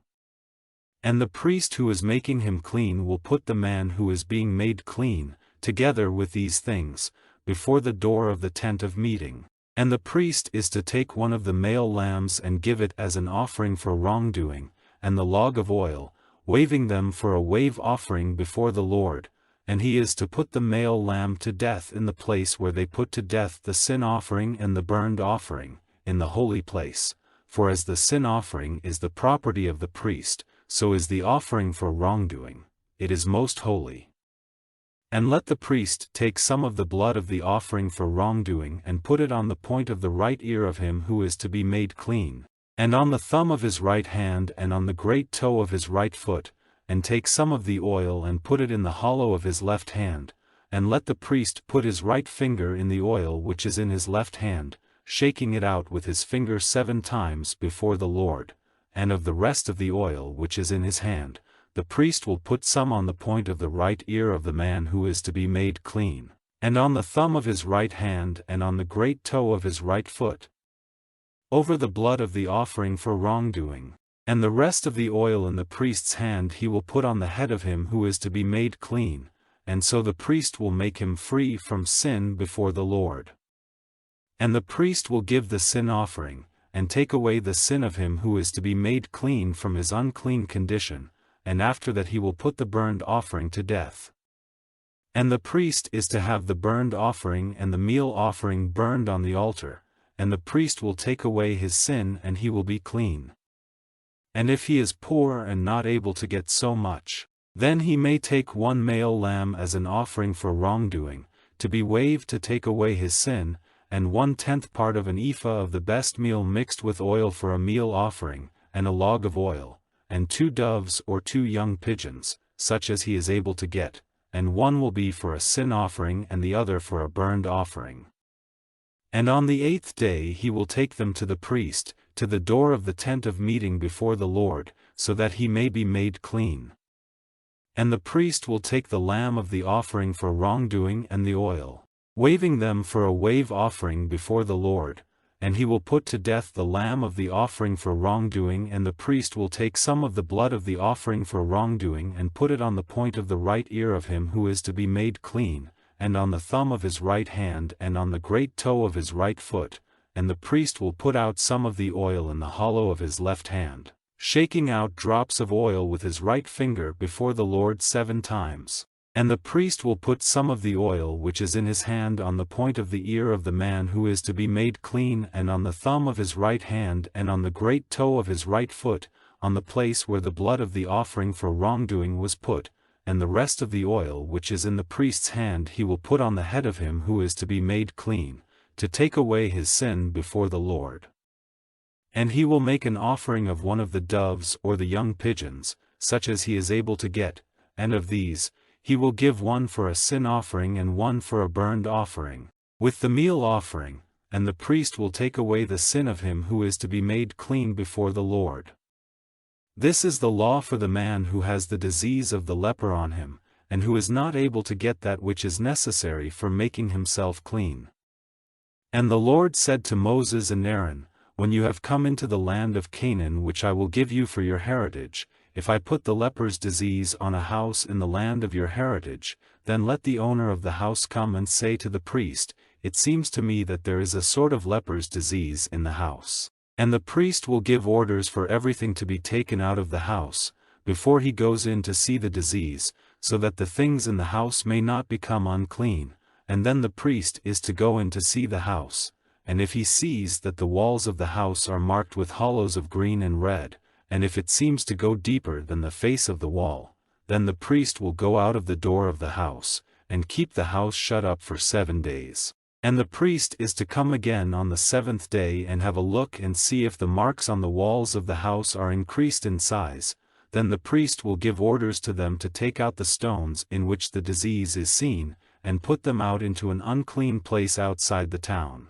And the priest who is making him clean will put the man who is being made clean, together with these things, before the door of the tent of meeting. And the priest is to take one of the male lambs and give it as an offering for wrongdoing, and the log of oil, waving them for a wave offering before the Lord, and he is to put the male lamb to death in the place where they put to death the sin offering and the burnt offering, in the holy place, for as the sin offering is the property of the priest, so is the offering for wrongdoing, it is most holy. And let the priest take some of the blood of the offering for wrongdoing and put it on the point of the right ear of him who is to be made clean, and on the thumb of his right hand and on the great toe of his right foot, and take some of the oil and put it in the hollow of his left hand, and let the priest put his right finger in the oil which is in his left hand, shaking it out with his finger 7 times before the Lord. And of the rest of the oil which is in his hand, the priest will put some on the point of the right ear of the man who is to be made clean, and on the thumb of his right hand and on the great toe of his right foot, over the blood of the offering for wrongdoing. And the rest of the oil in the priest's hand he will put on the head of him who is to be made clean, and so the priest will make him free from sin before the Lord. And the priest will give the sin offering, and take away the sin of him who is to be made clean from his unclean condition, and after that he will put the burnt offering to death. And the priest is to have the burnt offering and the meal offering burned on the altar, and the priest will take away his sin and he will be clean. And if he is poor and not able to get so much, then he may take one male lamb as an offering for wrongdoing, to be waved to take away his sin, and 1/10 part of an ephah of the best meal mixed with oil for a meal offering, and a log of oil, and 2 doves or 2 young pigeons, such as he is able to get, and one will be for a sin offering and the other for a burnt offering. And on the 8th day he will take them to the priest, to the door of the tent of meeting before the Lord, so that he may be made clean. And the priest will take the lamb of the offering for wrongdoing and the oil, waving them for a wave offering before the Lord, and he will put to death the lamb of the offering for wrongdoing, and the priest will take some of the blood of the offering for wrongdoing and put it on the point of the right ear of him who is to be made clean, and on the thumb of his right hand and on the great toe of his right foot, and the priest will put out some of the oil in the hollow of his left hand, shaking out drops of oil with his right finger before the Lord 7 times. And the priest will put some of the oil which is in his hand on the point of the ear of the man who is to be made clean, and on the thumb of his right hand and on the great toe of his right foot, on the place where the blood of the offering for wrongdoing was put, and the rest of the oil which is in the priest's hand he will put on the head of him who is to be made clean, to take away his sin before the Lord. And he will make an offering of one of the doves or the young pigeons, such as he is able to get, and of these, he will give one for a sin offering and one for a burnt offering, with the meal offering, and the priest will take away the sin of him who is to be made clean before the Lord. This is the law for the man who has the disease of the leper on him, and who is not able to get that which is necessary for making himself clean. And the Lord said to Moses and Aaron, when you have come into the land of Canaan which I will give you for your heritage, if I put the leper's disease on a house in the land of your heritage, then let the owner of the house come and say to the priest, it seems to me that there is a sort of leper's disease in the house. And the priest will give orders for everything to be taken out of the house, before he goes in to see the disease, so that the things in the house may not become unclean, and then the priest is to go in to see the house. And if he sees that the walls of the house are marked with hollows of green and red, and if it seems to go deeper than the face of the wall, then the priest will go out of the door of the house, and keep the house shut up for 7 days. And the priest is to come again on the 7th day and have a look and see if the marks on the walls of the house are increased in size. Then the priest will give orders to them to take out the stones in which the disease is seen, and put them out into an unclean place outside the town.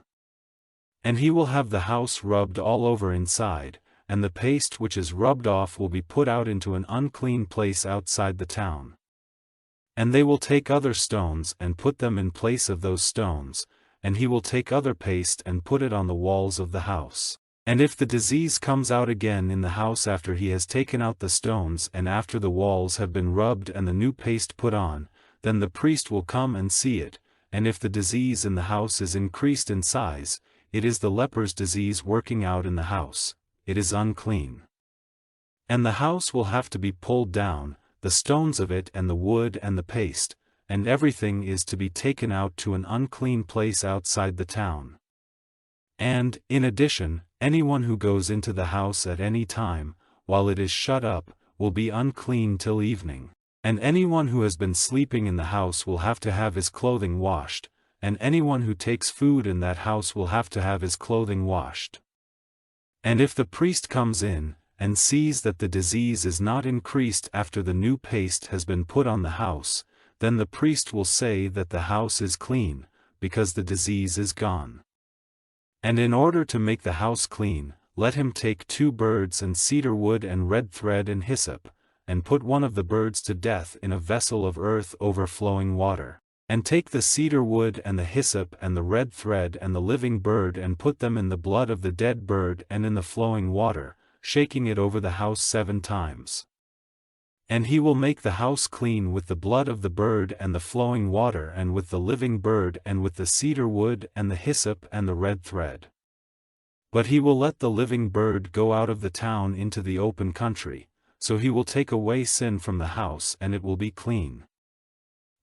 And he will have the house rubbed all over inside, and the paste which is rubbed off will be put out into an unclean place outside the town. And they will take other stones and put them in place of those stones, and he will take other paste and put it on the walls of the house. And if the disease comes out again in the house after he has taken out the stones and after the walls have been rubbed and the new paste put on, then the priest will come and see it, and if the disease in the house is increased in size, it is the leper's disease working out in the house, it is unclean. And the house will have to be pulled down, the stones of it and the wood and the paste, and everything is to be taken out to an unclean place outside the town. And, in addition, anyone who goes into the house at any time, while it is shut up, will be unclean till evening. And anyone who has been sleeping in the house will have to have his clothing washed, and anyone who takes food in that house will have to have his clothing washed. And if the priest comes in, and sees that the disease is not increased after the new paste has been put on the house, then the priest will say that the house is clean, because the disease is gone. And in order to make the house clean, let him take 2 birds and cedar wood and red thread and hyssop, and put one of the birds to death in a vessel of earth overflowing water. And take the cedar wood and the hyssop and the red thread and the living bird and put them in the blood of the dead bird and in the flowing water, shaking it over the house 7 times. And he will make the house clean with the blood of the bird and the flowing water and with the living bird and with the cedar wood and the hyssop and the red thread. But he will let the living bird go out of the town into the open country, so he will take away sin from the house and it will be clean.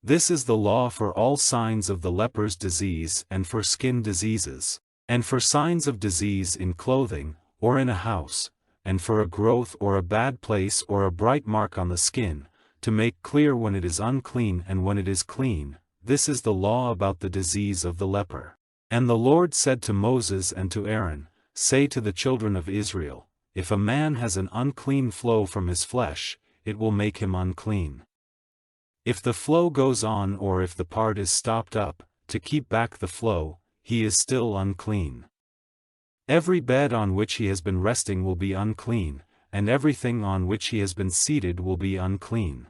This is the law for all signs of the leper's disease and for skin diseases. And for signs of disease in clothing, or in a house, and for a growth or a bad place or a bright mark on the skin, to make clear when it is unclean and when it is clean, this is the law about the disease of the leper. And the Lord said to Moses and to Aaron, Say to the children of Israel, If a man has an unclean flow from his flesh, it will make him unclean. If the flow goes on or if the part is stopped up, to keep back the flow, he is still unclean. Every bed on which he has been resting will be unclean, and everything on which he has been seated will be unclean.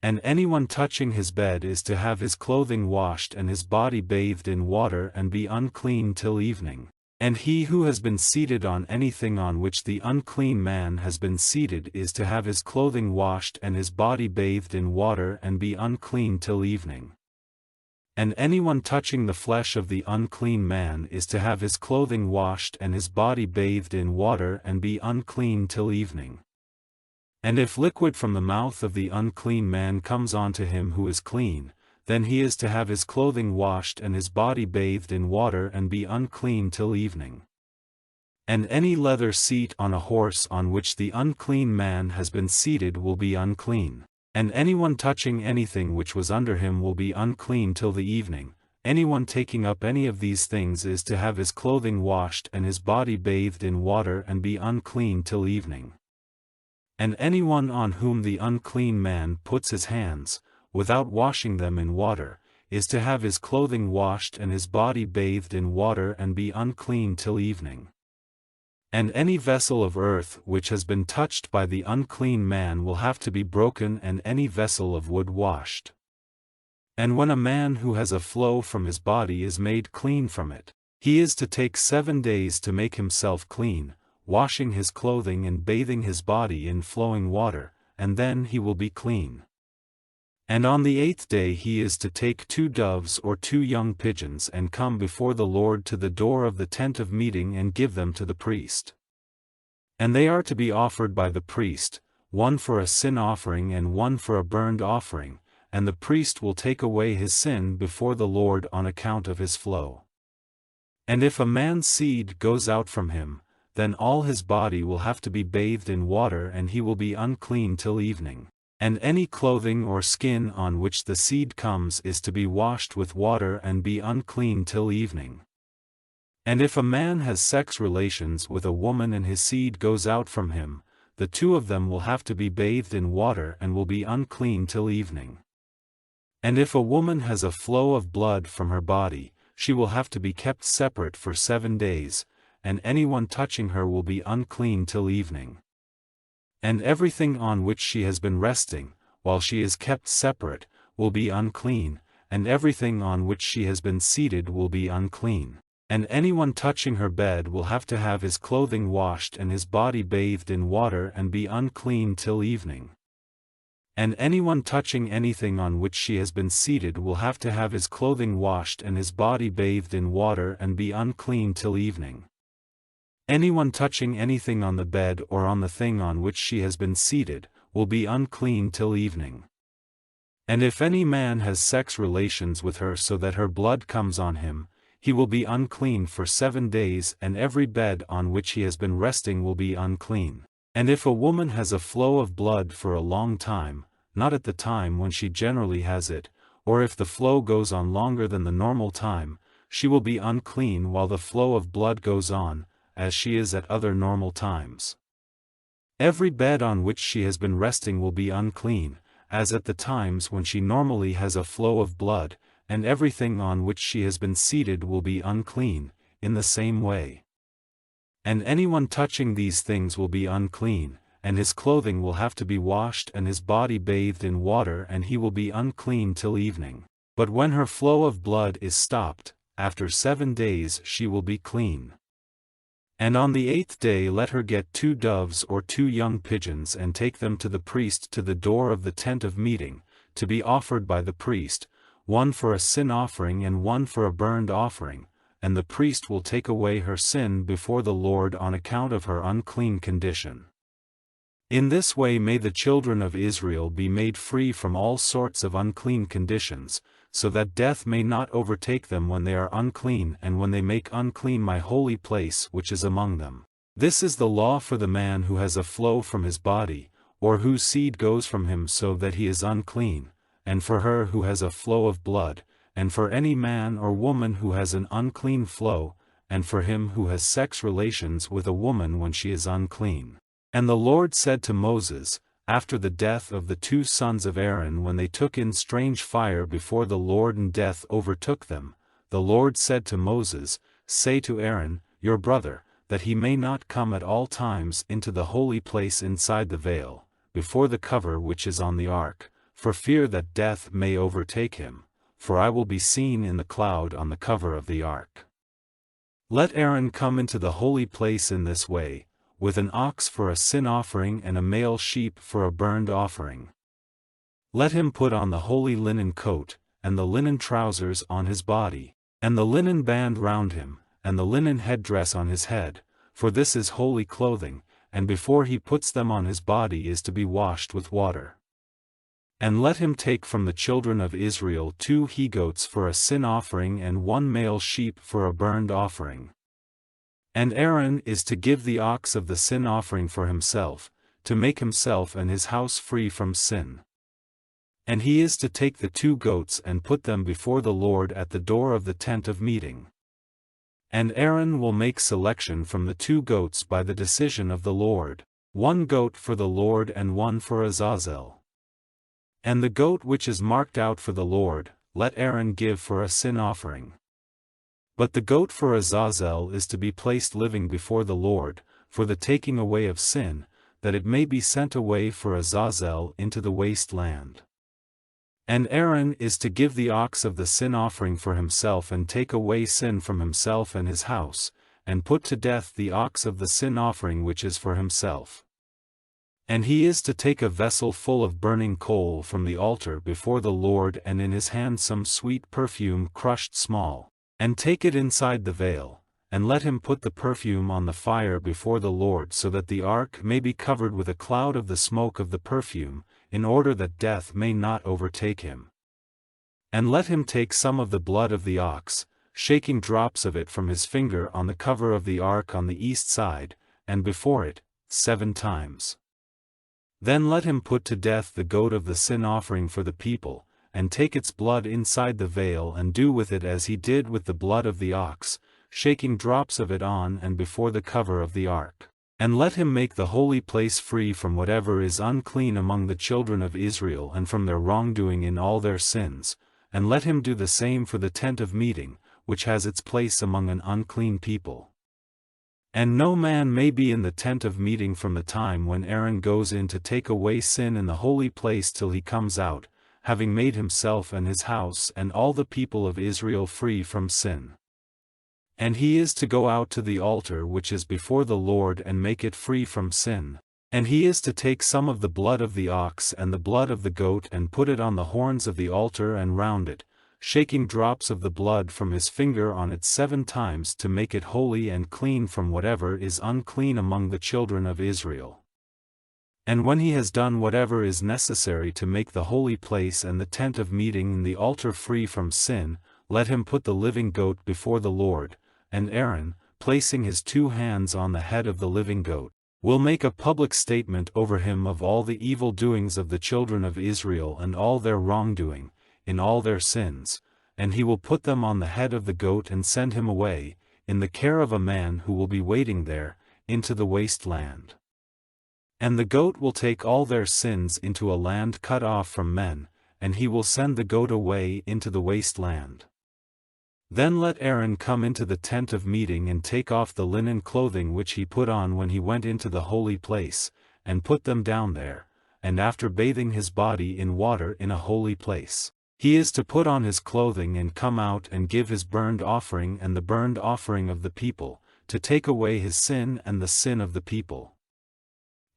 And anyone touching his bed is to have his clothing washed and his body bathed in water and be unclean till evening. And he who has been seated on anything on which the unclean man has been seated is to have his clothing washed and his body bathed in water and be unclean till evening. And anyone touching the flesh of the unclean man is to have his clothing washed and his body bathed in water and be unclean till evening. And if liquid from the mouth of the unclean man comes on to him who is clean, then he is to have his clothing washed and his body bathed in water and be unclean till evening. And any leather seat on a horse on which the unclean man has been seated will be unclean. And anyone touching anything which was under him will be unclean till the evening. Anyone taking up any of these things is to have his clothing washed and his body bathed in water and be unclean till evening. And anyone on whom the unclean man puts his hands, without washing them in water, is to have his clothing washed and his body bathed in water and be unclean till evening. And any vessel of earth which has been touched by the unclean man will have to be broken and any vessel of wood washed. And when a man who has a flow from his body is made clean from it, he is to take 7 days to make himself clean, washing his clothing and bathing his body in flowing water, and then he will be clean. And on the 8th day he is to take 2 doves or 2 young pigeons and come before the Lord to the door of the tent of meeting and give them to the priest. And they are to be offered by the priest, one for a sin offering and one for a burnt offering, and the priest will take away his sin before the Lord on account of his flow. And if a man's seed goes out from him, then all his body will have to be bathed in water and he will be unclean till evening. And any clothing or skin on which the seed comes is to be washed with water and be unclean till evening. And if a man has sex relations with a woman and his seed goes out from him, the 2 of them will have to be bathed in water and will be unclean till evening. And if a woman has a flow of blood from her body, she will have to be kept separate for 7 days, and anyone touching her will be unclean till evening. And everything on which she has been resting, while she is kept separate, will be unclean, and everything on which she has been seated will be unclean. And anyone touching her bed will have to have his clothing washed and his body bathed in water and be unclean till evening. And anyone touching anything on which she has been seated will have to have his clothing washed and his body bathed in water and be unclean till evening. Anyone touching anything on the bed or on the thing on which she has been seated, will be unclean till evening. And if any man has sex relations with her so that her blood comes on him, he will be unclean for 7 days and every bed on which he has been resting will be unclean. And if a woman has a flow of blood for a long time, not at the time when she generally has it, or if the flow goes on longer than the normal time, she will be unclean while the flow of blood goes on, as she is at other normal times. Every bed on which she has been resting will be unclean, as at the times when she normally has a flow of blood, and everything on which she has been seated will be unclean, in the same way. And anyone touching these things will be unclean, and his clothing will have to be washed and his body bathed in water and he will be unclean till evening. But when her flow of blood is stopped, after 7 days she will be clean. And on the 8th day let her get 2 doves or 2 young pigeons and take them to the priest to the door of the tent of meeting, to be offered by the priest, one for a sin offering and one for a burnt offering, and the priest will take away her sin before the Lord on account of her unclean condition. In this way may the children of Israel be made free from all sorts of unclean conditions, so that death may not overtake them when they are unclean and when they make unclean my holy place which is among them. This is the law for the man who has a flow from his body, or whose seed goes from him so that he is unclean, and for her who has a flow of blood, and for any man or woman who has an unclean flow, and for him who has sex relations with a woman when she is unclean. And the Lord said to Moses, after the death of the 2 sons of Aaron when they took in strange fire before the Lord and death overtook them, the Lord said to Moses, Say to Aaron, your brother, that he may not come at all times into the holy place inside the veil, before the cover which is on the ark, for fear that death may overtake him, for I will be seen in the cloud on the cover of the ark. Let Aaron come into the holy place in this way, with an ox for a sin offering and a male sheep for a burnt offering. Let him put on the holy linen coat, and the linen trousers on his body, and the linen band round him, and the linen headdress on his head, for this is holy clothing, and before he puts them on his body is to be washed with water. And let him take from the children of Israel 2 he-goats for a sin offering and 1 male sheep for a burnt offering. And Aaron is to give the ox of the sin offering for himself, to make himself and his house free from sin. And he is to take the 2 goats and put them before the Lord at the door of the tent of meeting. And Aaron will make selection from the 2 goats by the decision of the Lord, 1 goat for the Lord and 1 for Azazel. And the goat which is marked out for the Lord, let Aaron give for a sin offering. But the goat for Azazel is to be placed living before the Lord, for the taking away of sin, that it may be sent away for Azazel into the waste land. And Aaron is to give the ox of the sin offering for himself and take away sin from himself and his house, and put to death the ox of the sin offering which is for himself. And he is to take a vessel full of burning coal from the altar before the Lord and in his hand some sweet perfume crushed small, and take it inside the veil, and let him put the perfume on the fire before the Lord so that the ark may be covered with a cloud of the smoke of the perfume, in order that death may not overtake him. And let him take some of the blood of the ox, shaking drops of it from his finger on the cover of the ark on the east side, and before it, 7 times. Then let him put to death the goat of the sin offering for the people, and take its blood inside the veil and do with it as he did with the blood of the ox, shaking drops of it on and before the cover of the ark. And let him make the holy place free from whatever is unclean among the children of Israel and from their wrongdoing in all their sins, and let him do the same for the tent of meeting, which has its place among an unclean people. And no man may be in the tent of meeting from the time when Aaron goes in to take away sin in the holy place till he comes out, having made himself and his house and all the people of Israel free from sin. And he is to go out to the altar which is before the Lord and make it free from sin. And he is to take some of the blood of the ox and the blood of the goat and put it on the horns of the altar and round it, shaking drops of the blood from his finger on it 7 times to make it holy and clean from whatever is unclean among the children of Israel. And when he has done whatever is necessary to make the holy place and the tent of meeting and the altar free from sin, let him put the living goat before the Lord, and Aaron, placing his 2 hands on the head of the living goat, will make a public statement over him of all the evil doings of the children of Israel and all their wrongdoing, in all their sins, and he will put them on the head of the goat and send him away, in the care of a man who will be waiting there, into the waste land. And the goat will take all their sins into a land cut off from men, and he will send the goat away into the waste land. Then let Aaron come into the tent of meeting and take off the linen clothing which he put on when he went into the holy place, and put them down there, and after bathing his body in water in a holy place, he is to put on his clothing and come out and give his burnt offering and the burnt offering of the people, to take away his sin and the sin of the people.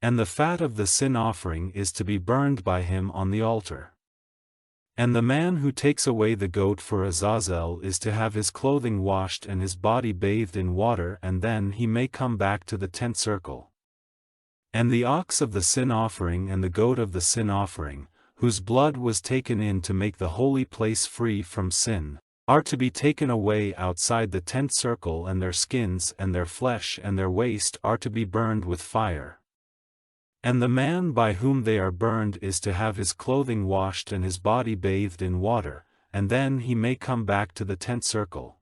And the fat of the sin offering is to be burned by him on the altar. And the man who takes away the goat for Azazel is to have his clothing washed and his body bathed in water, and then he may come back to the tent circle. And the ox of the sin offering and the goat of the sin offering, whose blood was taken in to make the holy place free from sin, are to be taken away outside the tent circle, and their skins and their flesh and their waste are to be burned with fire. And the man by whom they are burned is to have his clothing washed and his body bathed in water, and then he may come back to the tent circle.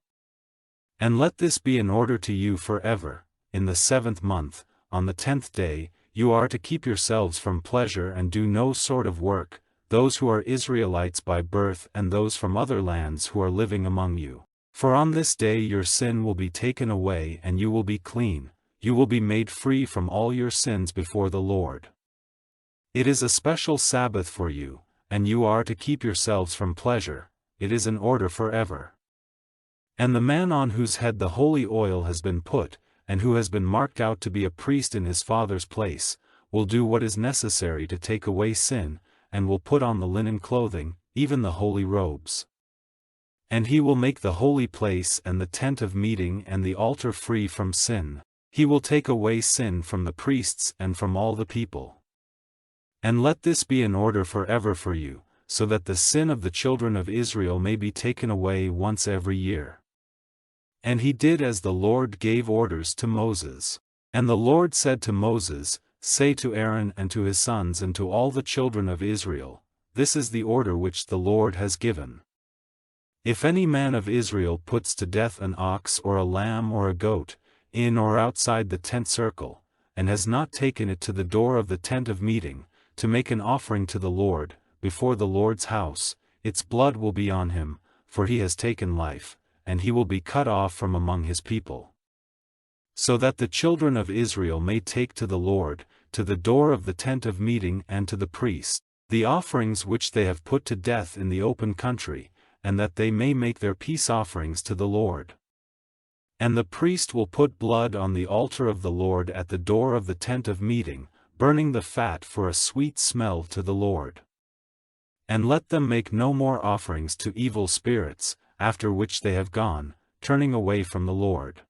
And let this be an order to you forever: in the 7th month, on the 10th day, you are to keep yourselves from pleasure and do no sort of work, those who are Israelites by birth and those from other lands who are living among you. For on this day your sin will be taken away and you will be clean, you will be made free from all your sins before the Lord. It is a special Sabbath for you, and you are to keep yourselves from pleasure, it is an order forever. And the man on whose head the holy oil has been put, and who has been marked out to be a priest in his father's place, will do what is necessary to take away sin, and will put on the linen clothing, even the holy robes. And he will make the holy place and the tent of meeting and the altar free from sin. He will take away sin from the priests and from all the people. And let this be an order forever for you, so that the sin of the children of Israel may be taken away once every year. And he did as the Lord gave orders to Moses. And the Lord said to Moses, "Say to Aaron and to his sons and to all the children of Israel, this is the order which the Lord has given. If any man of Israel puts to death an ox or a lamb or a goat, in or outside the tent circle, and has not taken it to the door of the tent of meeting, to make an offering to the Lord, before the Lord's house, its blood will be on him, for he has taken life, and he will be cut off from among his people. So that the children of Israel may take to the Lord, to the door of the tent of meeting and to the priest, the offerings which they have put to death in the open country, and that they may make their peace offerings to the Lord. And the priest will put blood on the altar of the Lord at the door of the tent of meeting, burning the fat for a sweet smell to the Lord. And let them make no more offerings to evil spirits, after which they have gone, turning away from the Lord.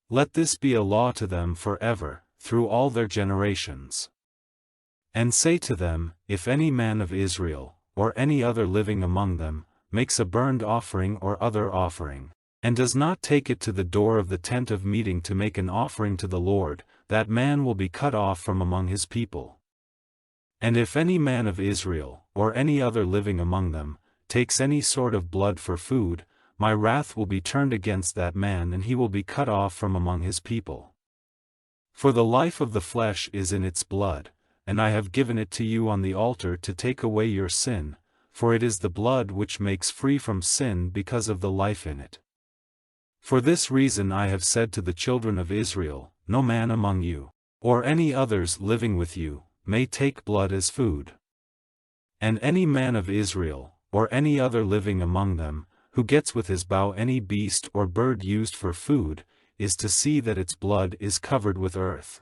Let this be a law to them forever, through all their generations. And say to them, if any man of Israel, or any other living among them, makes a burnt offering or other offering, and does not take it to the door of the tent of meeting to make an offering to the Lord, that man will be cut off from among his people. And if any man of Israel, or any other living among them, takes any sort of blood for food, my wrath will be turned against that man and he will be cut off from among his people. For the life of the flesh is in its blood, and I have given it to you on the altar to take away your sin, for it is the blood which makes free from sin because of the life in it. For this reason I have said to the children of Israel, no man among you, or any others living with you, may take blood as food. And any man of Israel, or any other living among them, who gets with his bow any beast or bird used for food, is to see that its blood is covered with earth.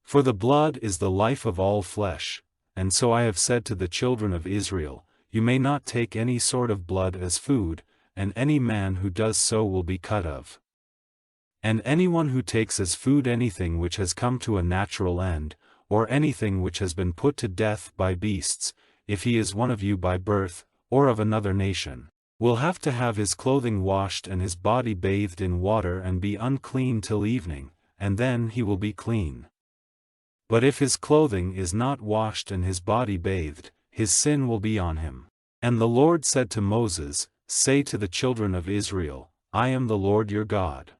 For the blood is the life of all flesh, and so I have said to the children of Israel, you may not take any sort of blood as food, and any man who does so will be cut off. And anyone who takes as food anything which has come to a natural end, or anything which has been put to death by beasts, if he is one of you by birth, or of another nation, will have to have his clothing washed and his body bathed in water and be unclean till evening, and then he will be clean. But if his clothing is not washed and his body bathed, his sin will be on him. And the Lord said to Moses, say to the children of Israel, I am the Lord your God.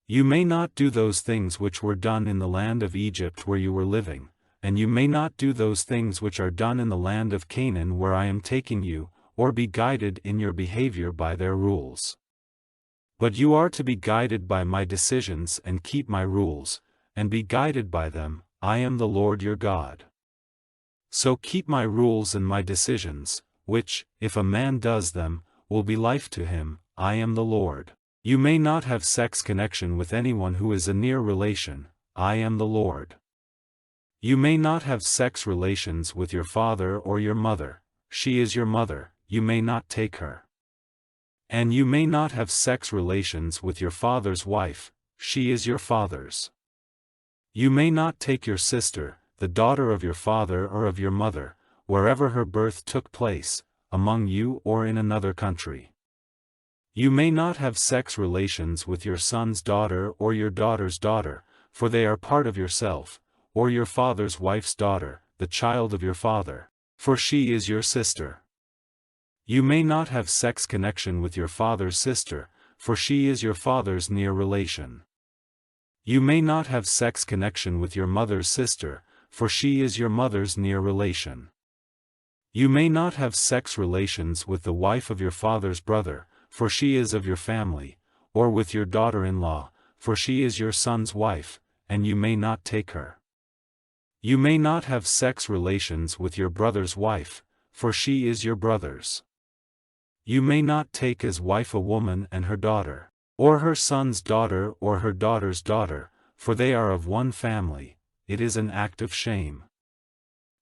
You may not do those things which were done in the land of Egypt where you were living, and you may not do those things which are done in the land of Canaan where I am taking you, or be guided in your behavior by their rules. But you are to be guided by my decisions and keep my rules, and be guided by them, I am the Lord your God. So keep my rules and my decisions, which, if a man does them, will be life to him, I am the Lord. You may not have sex connection with anyone who is a near relation, I am the Lord. You may not have sex relations with your father or your mother, she is your mother, you may not take her. And you may not have sex relations with your father's wife, she is your father's. You may not take your sister, the daughter of your father or of your mother, wherever her birth took place, among you or in another country. You may not have sex relations with your son's daughter or your daughter's daughter, for they are part of yourself, or your father's wife's daughter, the child of your father, for she is your sister. You may not have sex connection with your father's sister, for she is your father's near relation. You may not have sex connection with your mother's sister, for she is your mother's near relation. You may not have sex relations with the wife of your father's brother, for she is of your family, or with your daughter-in-law, for she is your son's wife, and you may not take her. You may not have sex relations with your brother's wife, for she is your brother's. You may not take as wife a woman and her daughter, or her son's daughter or her daughter's daughter, for they are of one family, it is an act of shame.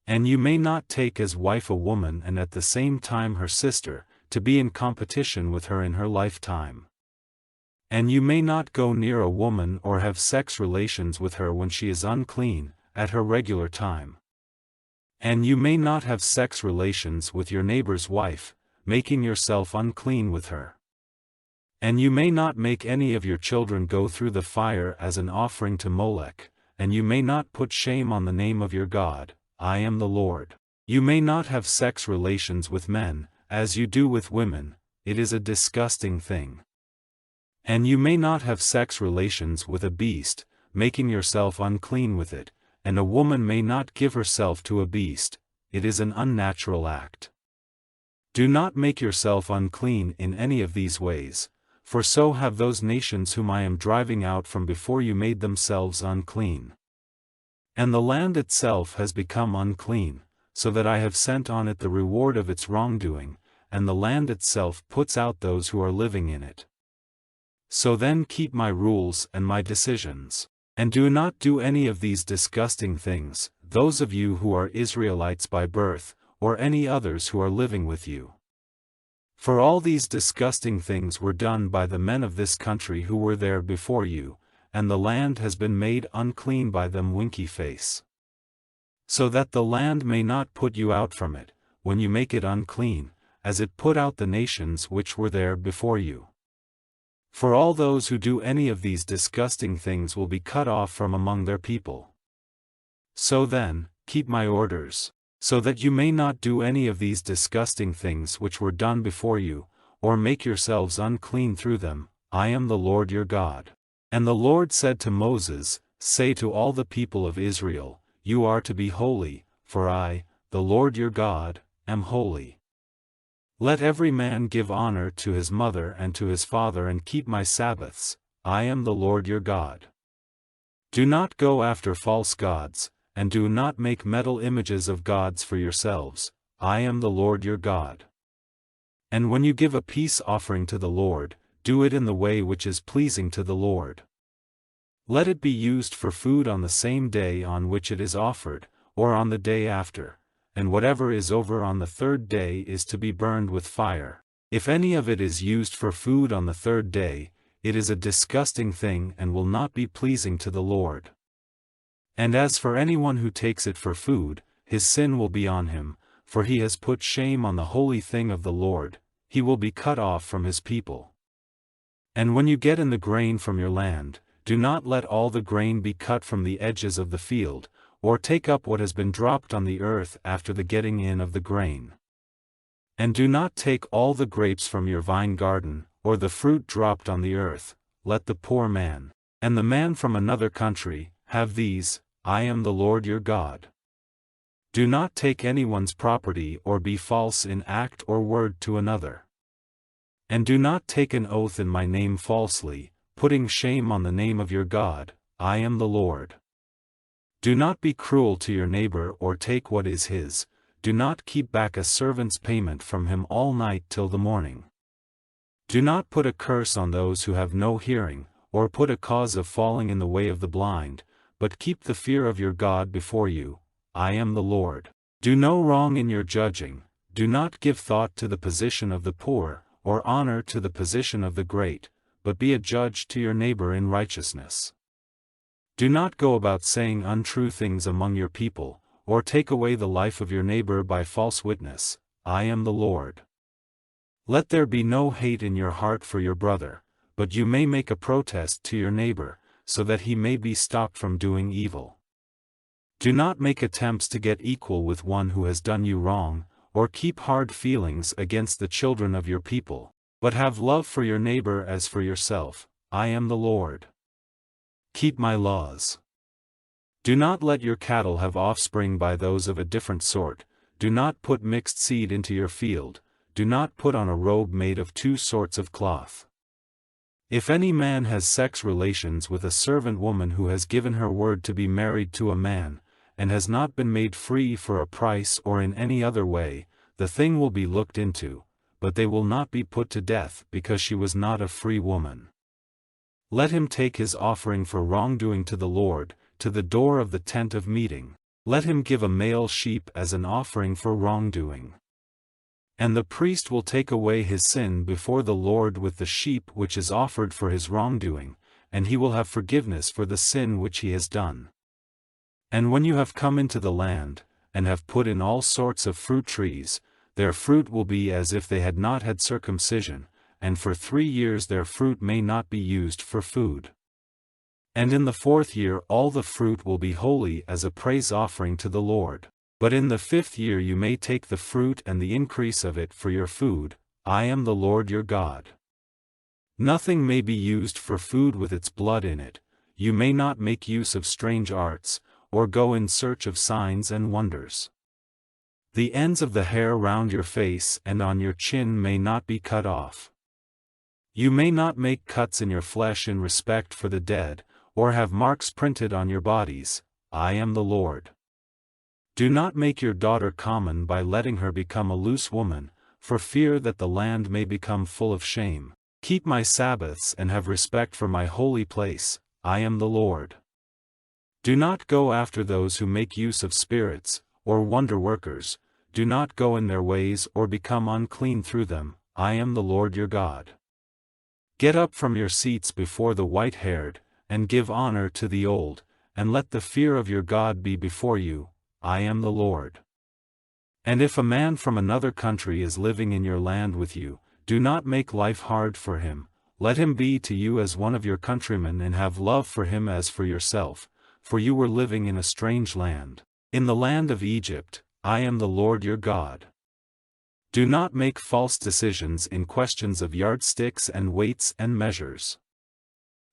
And you may not take as wife a woman and at the same time her sister, to be in competition with her in her lifetime. And you may not go near a woman or have sex relations with her when she is unclean, at her regular time. And you may not have sex relations with your neighbor's wife, making yourself unclean with her. And you may not make any of your children go through the fire as an offering to Molech, and you may not put shame on the name of your God, I am the Lord. You may not have sex relations with men, as you do with women, it is a disgusting thing. And you may not have sex relations with a beast, making yourself unclean with it, and a woman may not give herself to a beast, it is an unnatural act. Do not make yourself unclean in any of these ways, for so have those nations whom I am driving out from before you made themselves unclean. And the land itself has become unclean, so that I have sent on it the reward of its wrongdoing, and the land itself puts out those who are living in it. So then keep my rules and my decisions, and do not do any of these disgusting things, those of you who are Israelites by birth, or any others who are living with you. For all these disgusting things were done by the men of this country who were there before you, and the land has been made unclean by them winky face. So that the land may not put you out from it, when you make it unclean, as it put out the nations which were there before you. For all those who do any of these disgusting things will be cut off from among their people. So then, keep my orders, so that you may not do any of these disgusting things which were done before you, or make yourselves unclean through them, I am the Lord your God. And the Lord said to Moses, Say to all the people of Israel, You are to be holy, for I, the Lord your God, am holy. Let every man give honor to his mother and to his father and keep my Sabbaths, I am the Lord your God. Do not go after false gods, and do not make metal images of gods for yourselves, I am the Lord your God. And when you give a peace offering to the Lord, do it in the way which is pleasing to the Lord. Let it be used for food on the same day on which it is offered, or on the day after, and whatever is over on the third day is to be burned with fire. If any of it is used for food on the third day, it is a disgusting thing and will not be pleasing to the Lord. And as for anyone who takes it for food, his sin will be on him, for he has put shame on the holy thing of the Lord, he will be cut off from his people. And when you get in the grain from your land, do not let all the grain be cut from the edges of the field, or take up what has been dropped on the earth after the getting in of the grain. And do not take all the grapes from your vine garden, or the fruit dropped on the earth, let the poor man, and the man from another country, have these, I am the Lord your God. Do not take anyone's property or be false in act or word to another. And do not take an oath in my name falsely, putting shame on the name of your God, I am the Lord. Do not be cruel to your neighbor or take what is his, do not keep back a servant's payment from him all night till the morning. Do not put a curse on those who have no hearing, or put a cause of falling in the way of the blind, but keep the fear of your God before you, I am the Lord. Do no wrong in your judging, do not give thought to the position of the poor, or honor to the position of the great, but be a judge to your neighbor in righteousness. Do not go about saying untrue things among your people, or take away the life of your neighbor by false witness. I am the Lord. Let there be no hate in your heart for your brother, but you may make a protest to your neighbor, so that he may be stopped from doing evil. Do not make attempts to get equal with one who has done you wrong, or keep hard feelings against the children of your people, but have love for your neighbor as for yourself. I am the Lord. Keep my laws. Do not let your cattle have offspring by those of a different sort, do not put mixed seed into your field, do not put on a robe made of two sorts of cloth. If any man has sex relations with a servant woman who has given her word to be married to a man, and has not been made free for a price or in any other way, the thing will be looked into, but they will not be put to death because she was not a free woman. Let him take his offering for wrongdoing to the Lord, to the door of the tent of meeting. Let him give a male sheep as an offering for wrongdoing. And the priest will take away his sin before the Lord with the sheep which is offered for his wrongdoing, and he will have forgiveness for the sin which he has done. And when you have come into the land, and have put in all sorts of fruit trees, their fruit will be as if they had not had circumcision, and for 3 years their fruit may not be used for food. And in the 4th year all the fruit will be holy as a praise offering to the Lord. But in the 5th year you may take the fruit and the increase of it for your food. I am the Lord your God. Nothing may be used for food with its blood in it. You may not make use of strange arts, or go in search of signs and wonders. The ends of the hair round your face and on your chin may not be cut off. You may not make cuts in your flesh in respect for the dead, or have marks printed on your bodies. I am the Lord. Do not make your daughter common by letting her become a loose woman, for fear that the land may become full of shame. Keep my Sabbaths and have respect for my holy place. I am the Lord. Do not go after those who make use of spirits, or wonder-workers. Do not go in their ways or become unclean through them. I am the Lord your God. Get up from your seats before the white-haired, and give honor to the old, and let the fear of your God be before you. I am the Lord. And if a man from another country is living in your land with you, do not make life hard for him. Let him be to you as one of your countrymen and have love for him as for yourself, for you were living in a strange land, in the land of Egypt. I am the Lord your God. Do not make false decisions in questions of yardsticks and weights and measures.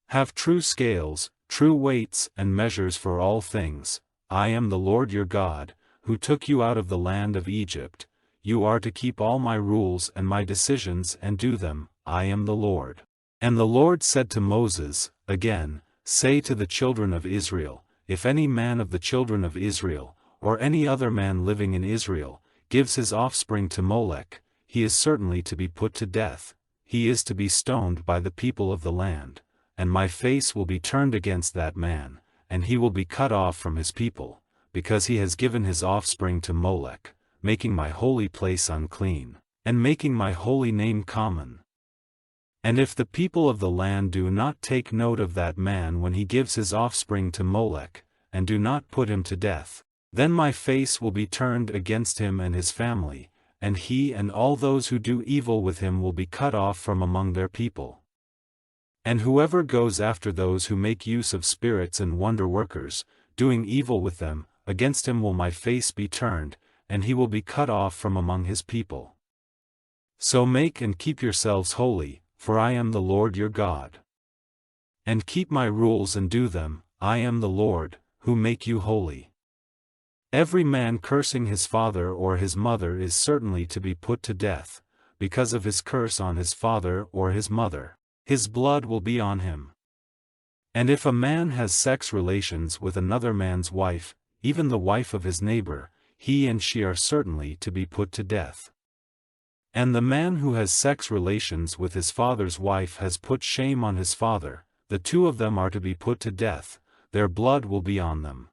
Have true scales, true weights and measures for all things. I am the Lord your God, who took you out of the land of Egypt. You are to keep all my rules and my decisions and do them. I am the Lord. And the Lord said to Moses, again, say to the children of Israel, if any man of the children of Israel, or any other man living in Israel, gives his offspring to Molech, he is certainly to be put to death. He is to be stoned by the people of the land, and my face will be turned against that man, and he will be cut off from his people, because he has given his offspring to Molech, making my holy place unclean, and making my holy name common. And if the people of the land do not take note of that man when he gives his offspring to Molech, and do not put him to death, then my face will be turned against him and his family, and he and all those who do evil with him will be cut off from among their people. And whoever goes after those who make use of spirits and wonder-workers, doing evil with them, against him will my face be turned, and he will be cut off from among his people. So make and keep yourselves holy, for I am the Lord your God. And keep my rules and do them. I am the Lord, who make you holy. Every man cursing his father or his mother is certainly to be put to death, because of his curse on his father or his mother. His blood will be on him. And if a man has sex relations with another man's wife, even the wife of his neighbor, he and she are certainly to be put to death. And the man who has sex relations with his father's wife has put shame on his father. The two of them are to be put to death, their blood will be on them.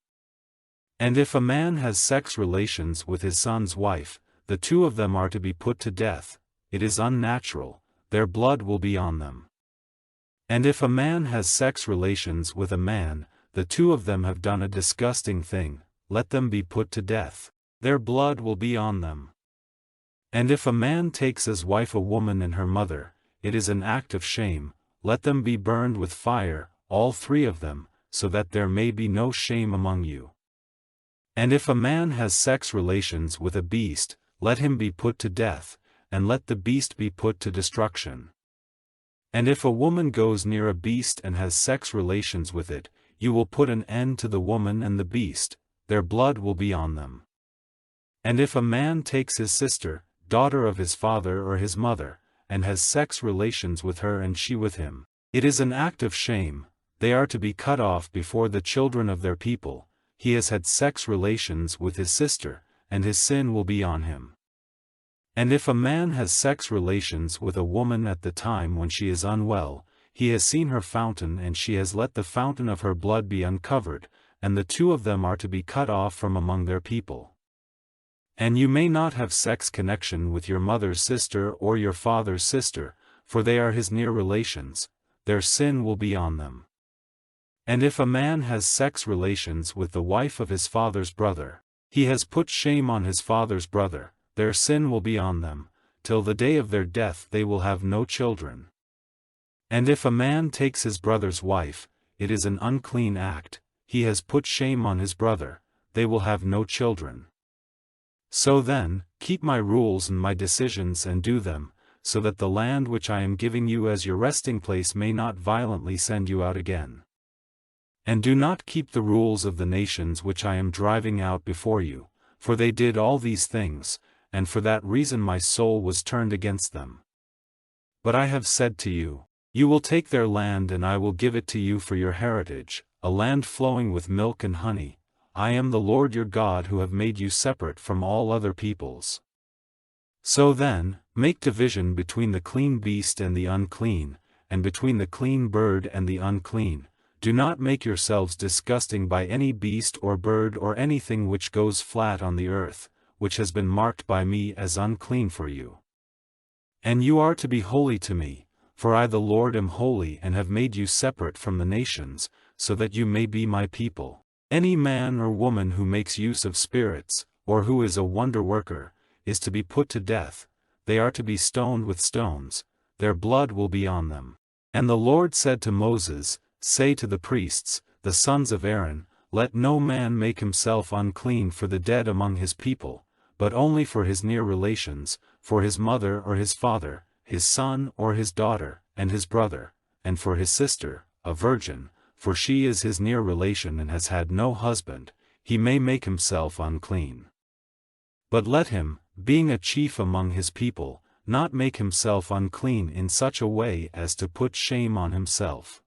And if a man has sex relations with his son's wife, the two of them are to be put to death. It is unnatural, their blood will be on them. And if a man has sex relations with a man, the two of them have done a disgusting thing. let them be put to death. Their blood will be on them. And if a man takes as wife a woman and her mother, it is an act of shame, let them be burned with fire, all three of them, so that there may be no shame among you. And if a man has sex relations with a beast, let him be put to death, and let the beast be put to destruction. And if a woman goes near a beast and has sex relations with it, you will put an end to the woman and the beast, their blood will be on them. And if a man takes his sister, daughter of his father or his mother, and has sex relations with her and she with him, it is an act of shame, they are to be cut off before the children of their people. He has had sex relations with his sister, and his sin will be on him. And if a man has sex relations with a woman at the time when she is unwell, he has seen her fountain and she has let the fountain of her blood be uncovered, and the two of them are to be cut off from among their people. And you may not have sex connection with your mother's sister or your father's sister, for they are his near relations, their sin will be on them. And if a man has sex relations with the wife of his father's brother, he has put shame on his father's brother, their sin will be on them, till the day of their death they will have no children. And if a man takes his brother's wife, it is an unclean act, he has put shame on his brother, they will have no children. So then, keep my rules and my decisions and do them, so that the land which I am giving you as your resting place may not violently send you out again. And do not keep the rules of the nations which I am driving out before you, for they did all these things, and for that reason my soul was turned against them. But I have said to you, you will take their land and I will give it to you for your heritage, a land flowing with milk and honey. I am the Lord your God who have made you separate from all other peoples. So then, make division between the clean beast and the unclean, and between the clean bird and the unclean. Do not make yourselves disgusting by any beast or bird or anything which goes flat on the earth, which has been marked by me as unclean for you. And you are to be holy to me, for I the Lord am holy and have made you separate from the nations, so that you may be my people. Any man or woman who makes use of spirits, or who is a wonder-worker, is to be put to death, they are to be stoned with stones, their blood will be on them. And the Lord said to Moses, say to the priests, the sons of Aaron, let no man make himself unclean for the dead among his people, but only for his near relations, for his mother or his father, his son or his daughter, and his brother, and for his sister, a virgin, for she is his near relation and has had no husband, he may make himself unclean. But let him, being a chief among his people, not make himself unclean in such a way as to put shame on himself.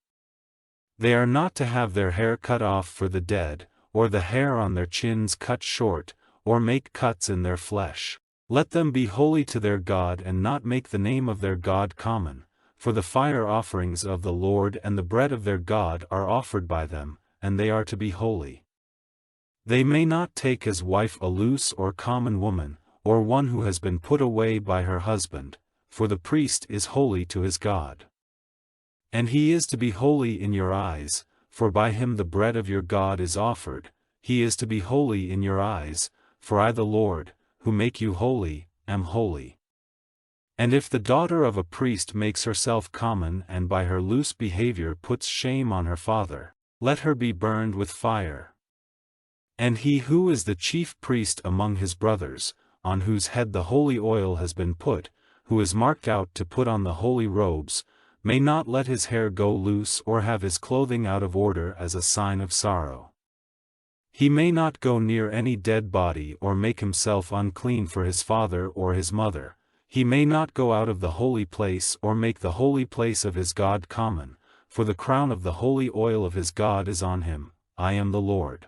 They are not to have their hair cut off for the dead, or the hair on their chins cut short, or make cuts in their flesh. Let them be holy to their God and not make the name of their God common, for the fire offerings of the Lord and the bread of their God are offered by them, and they are to be holy. They may not take as wife a loose or common woman, or one who has been put away by her husband, for the priest is holy to his God. And he is to be holy in your eyes, for by him the bread of your God is offered, he is to be holy in your eyes, for I the Lord, who make you holy, am holy. And if the daughter of a priest makes herself common and by her loose behavior puts shame on her father, let her be burned with fire. And he who is the chief priest among his brothers, on whose head the holy oil has been put, who is marked out to put on the holy robes, may not let his hair go loose or have his clothing out of order as a sign of sorrow. He may not go near any dead body or make himself unclean for his father or his mother. He may not go out of the holy place or make the holy place of his God common, for the crown of the holy oil of his God is on him. I am the Lord.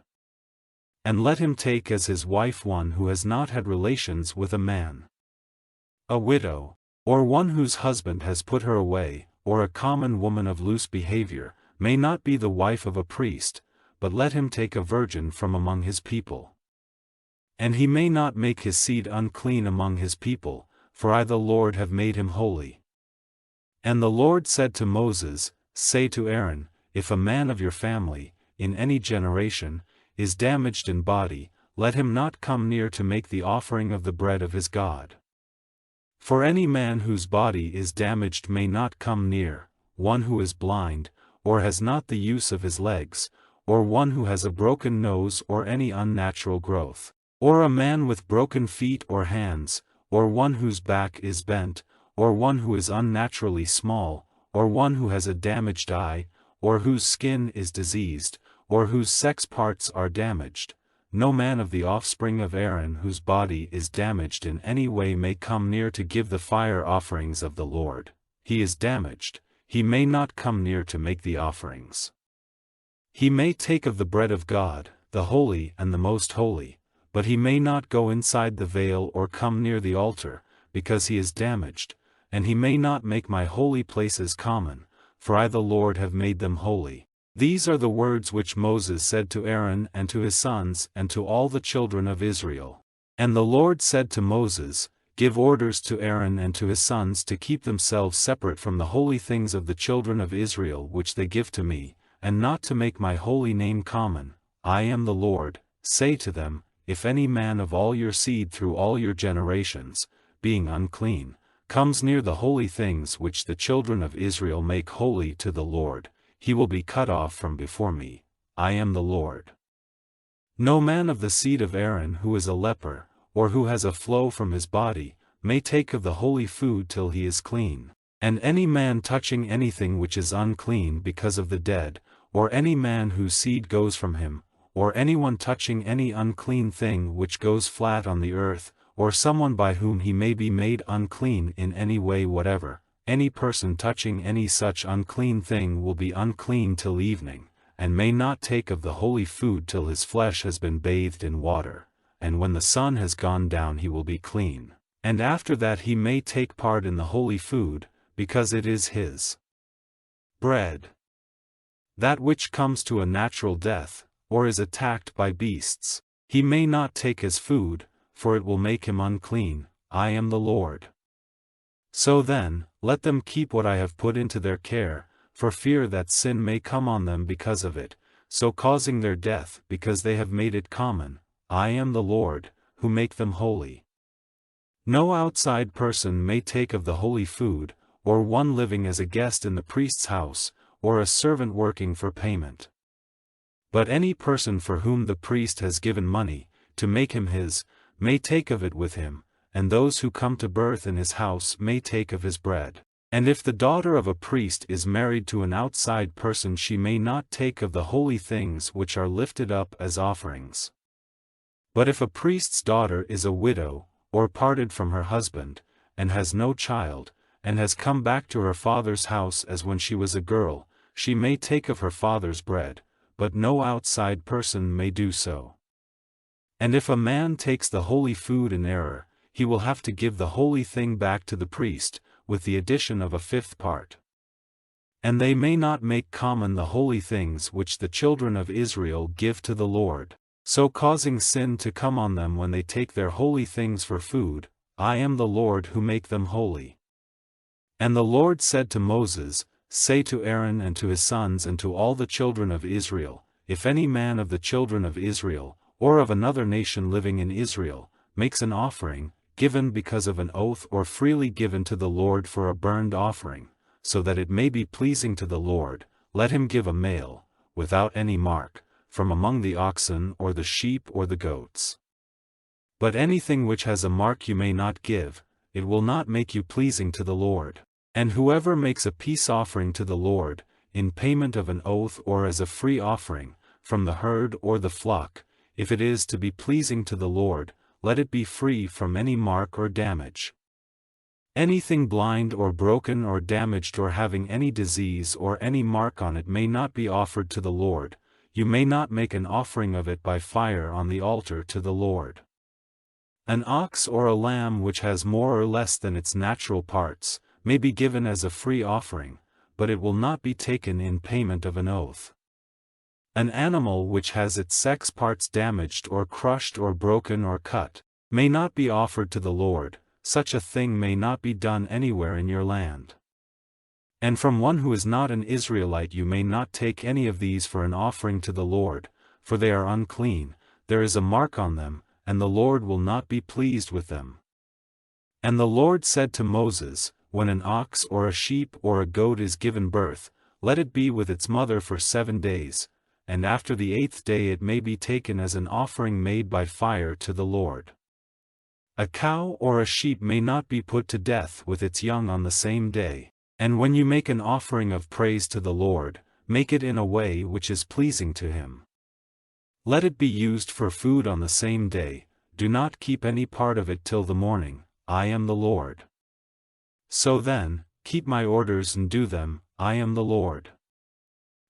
And let him take as his wife one who has not had relations with a man, a widow, or one whose husband has put her away, or a common woman of loose behavior, may not be the wife of a priest, but let him take a virgin from among his people. And he may not make his seed unclean among his people, for I the Lord have made him holy. And the Lord said to Moses, say to Aaron, if a man of your family, in any generation, is damaged in body, let him not come near to make the offering of the bread of his God. For any man whose body is damaged may not come near, one who is blind, or has not the use of his legs, or one who has a broken nose or any unnatural growth, or a man with broken feet or hands, or one whose back is bent, or one who is unnaturally small, or one who has a damaged eye, or whose skin is diseased, or whose sex parts are damaged. No man of the offspring of Aaron whose body is damaged in any way may come near to give the fire offerings of the Lord. He is damaged, he may not come near to make the offerings. He may take of the bread of God, the holy and the most holy, but he may not go inside the veil or come near the altar, because he is damaged, and he may not make my holy places common, for I the Lord have made them holy. These are the words which Moses said to Aaron and to his sons and to all the children of Israel. And the Lord said to Moses, Give orders to Aaron and to his sons to keep themselves separate from the holy things of the children of Israel which they give to me, and not to make my holy name common. I am the Lord. Say to them, If any man of all your seed through all your generations, being unclean, comes near the holy things which the children of Israel make holy to the Lord, he will be cut off from before me. I am the Lord. No man of the seed of Aaron who is a leper, or who has a flow from his body, may take of the holy food till he is clean. And any man touching anything which is unclean because of the dead, or any man whose seed goes from him, or anyone touching any unclean thing which goes flat on the earth, or someone by whom he may be made unclean in any way whatever, any person touching any such unclean thing will be unclean till evening, and may not take of the holy food till his flesh has been bathed in water, and when the sun has gone down he will be clean, and after that he may take part in the holy food, because it is his bread. That which comes to a natural death, or is attacked by beasts, he may not take as food, for it will make him unclean. I am the Lord. So then, let them keep what I have put into their care, for fear that sin may come on them because of it, so causing their death because they have made it common. I am the Lord, who make them holy. No outside person may take of the holy food, or one living as a guest in the priest's house, or a servant working for payment. But any person for whom the priest has given money, to make him his, may take of it with him, and those who come to birth in his house may take of his bread. And if the daughter of a priest is married to an outside person she may not take of the holy things which are lifted up as offerings. But if a priest's daughter is a widow, or parted from her husband, and has no child, and has come back to her father's house as when she was a girl, she may take of her father's bread, but no outside person may do so. And if a man takes the holy food in error, he will have to give the holy thing back to the priest, with the addition of a fifth part. And they may not make common the holy things which the children of Israel give to the Lord, so causing sin to come on them when they take their holy things for food. I am the Lord who make them holy. And the Lord said to Moses, Say to Aaron and to his sons and to all the children of Israel, If any man of the children of Israel, or of another nation living in Israel, makes an offering, given because of an oath or freely given to the Lord for a burnt offering, so that it may be pleasing to the Lord, let him give a male, without any mark, from among the oxen or the sheep or the goats. But anything which has a mark you may not give, it will not make you pleasing to the Lord. And whoever makes a peace offering to the Lord, in payment of an oath or as a free offering, from the herd or the flock, if it is to be pleasing to the Lord, let it be free from any mark or damage. Anything blind or broken or damaged or having any disease or any mark on it may not be offered to the Lord. You may not make an offering of it by fire on the altar to the Lord. An ox or a lamb which has more or less than its natural parts, may be given as a free offering, but it will not be taken in payment of an oath. An animal which has its sex parts damaged or crushed or broken or cut, may not be offered to the Lord. Such a thing may not be done anywhere in your land. And from one who is not an Israelite you may not take any of these for an offering to the Lord, for they are unclean, there is a mark on them, and the Lord will not be pleased with them. And the Lord said to Moses, When an ox or a sheep or a goat is given birth, let it be with its mother for 7 days, and after the 8th day it may be taken as an offering made by fire to the Lord. A cow or a sheep may not be put to death with its young on the same day. And when you make an offering of praise to the Lord, make it in a way which is pleasing to him. Let it be used for food on the same day, do not keep any part of it till the morning, I am the Lord. So then, keep my orders and do them, I am the Lord.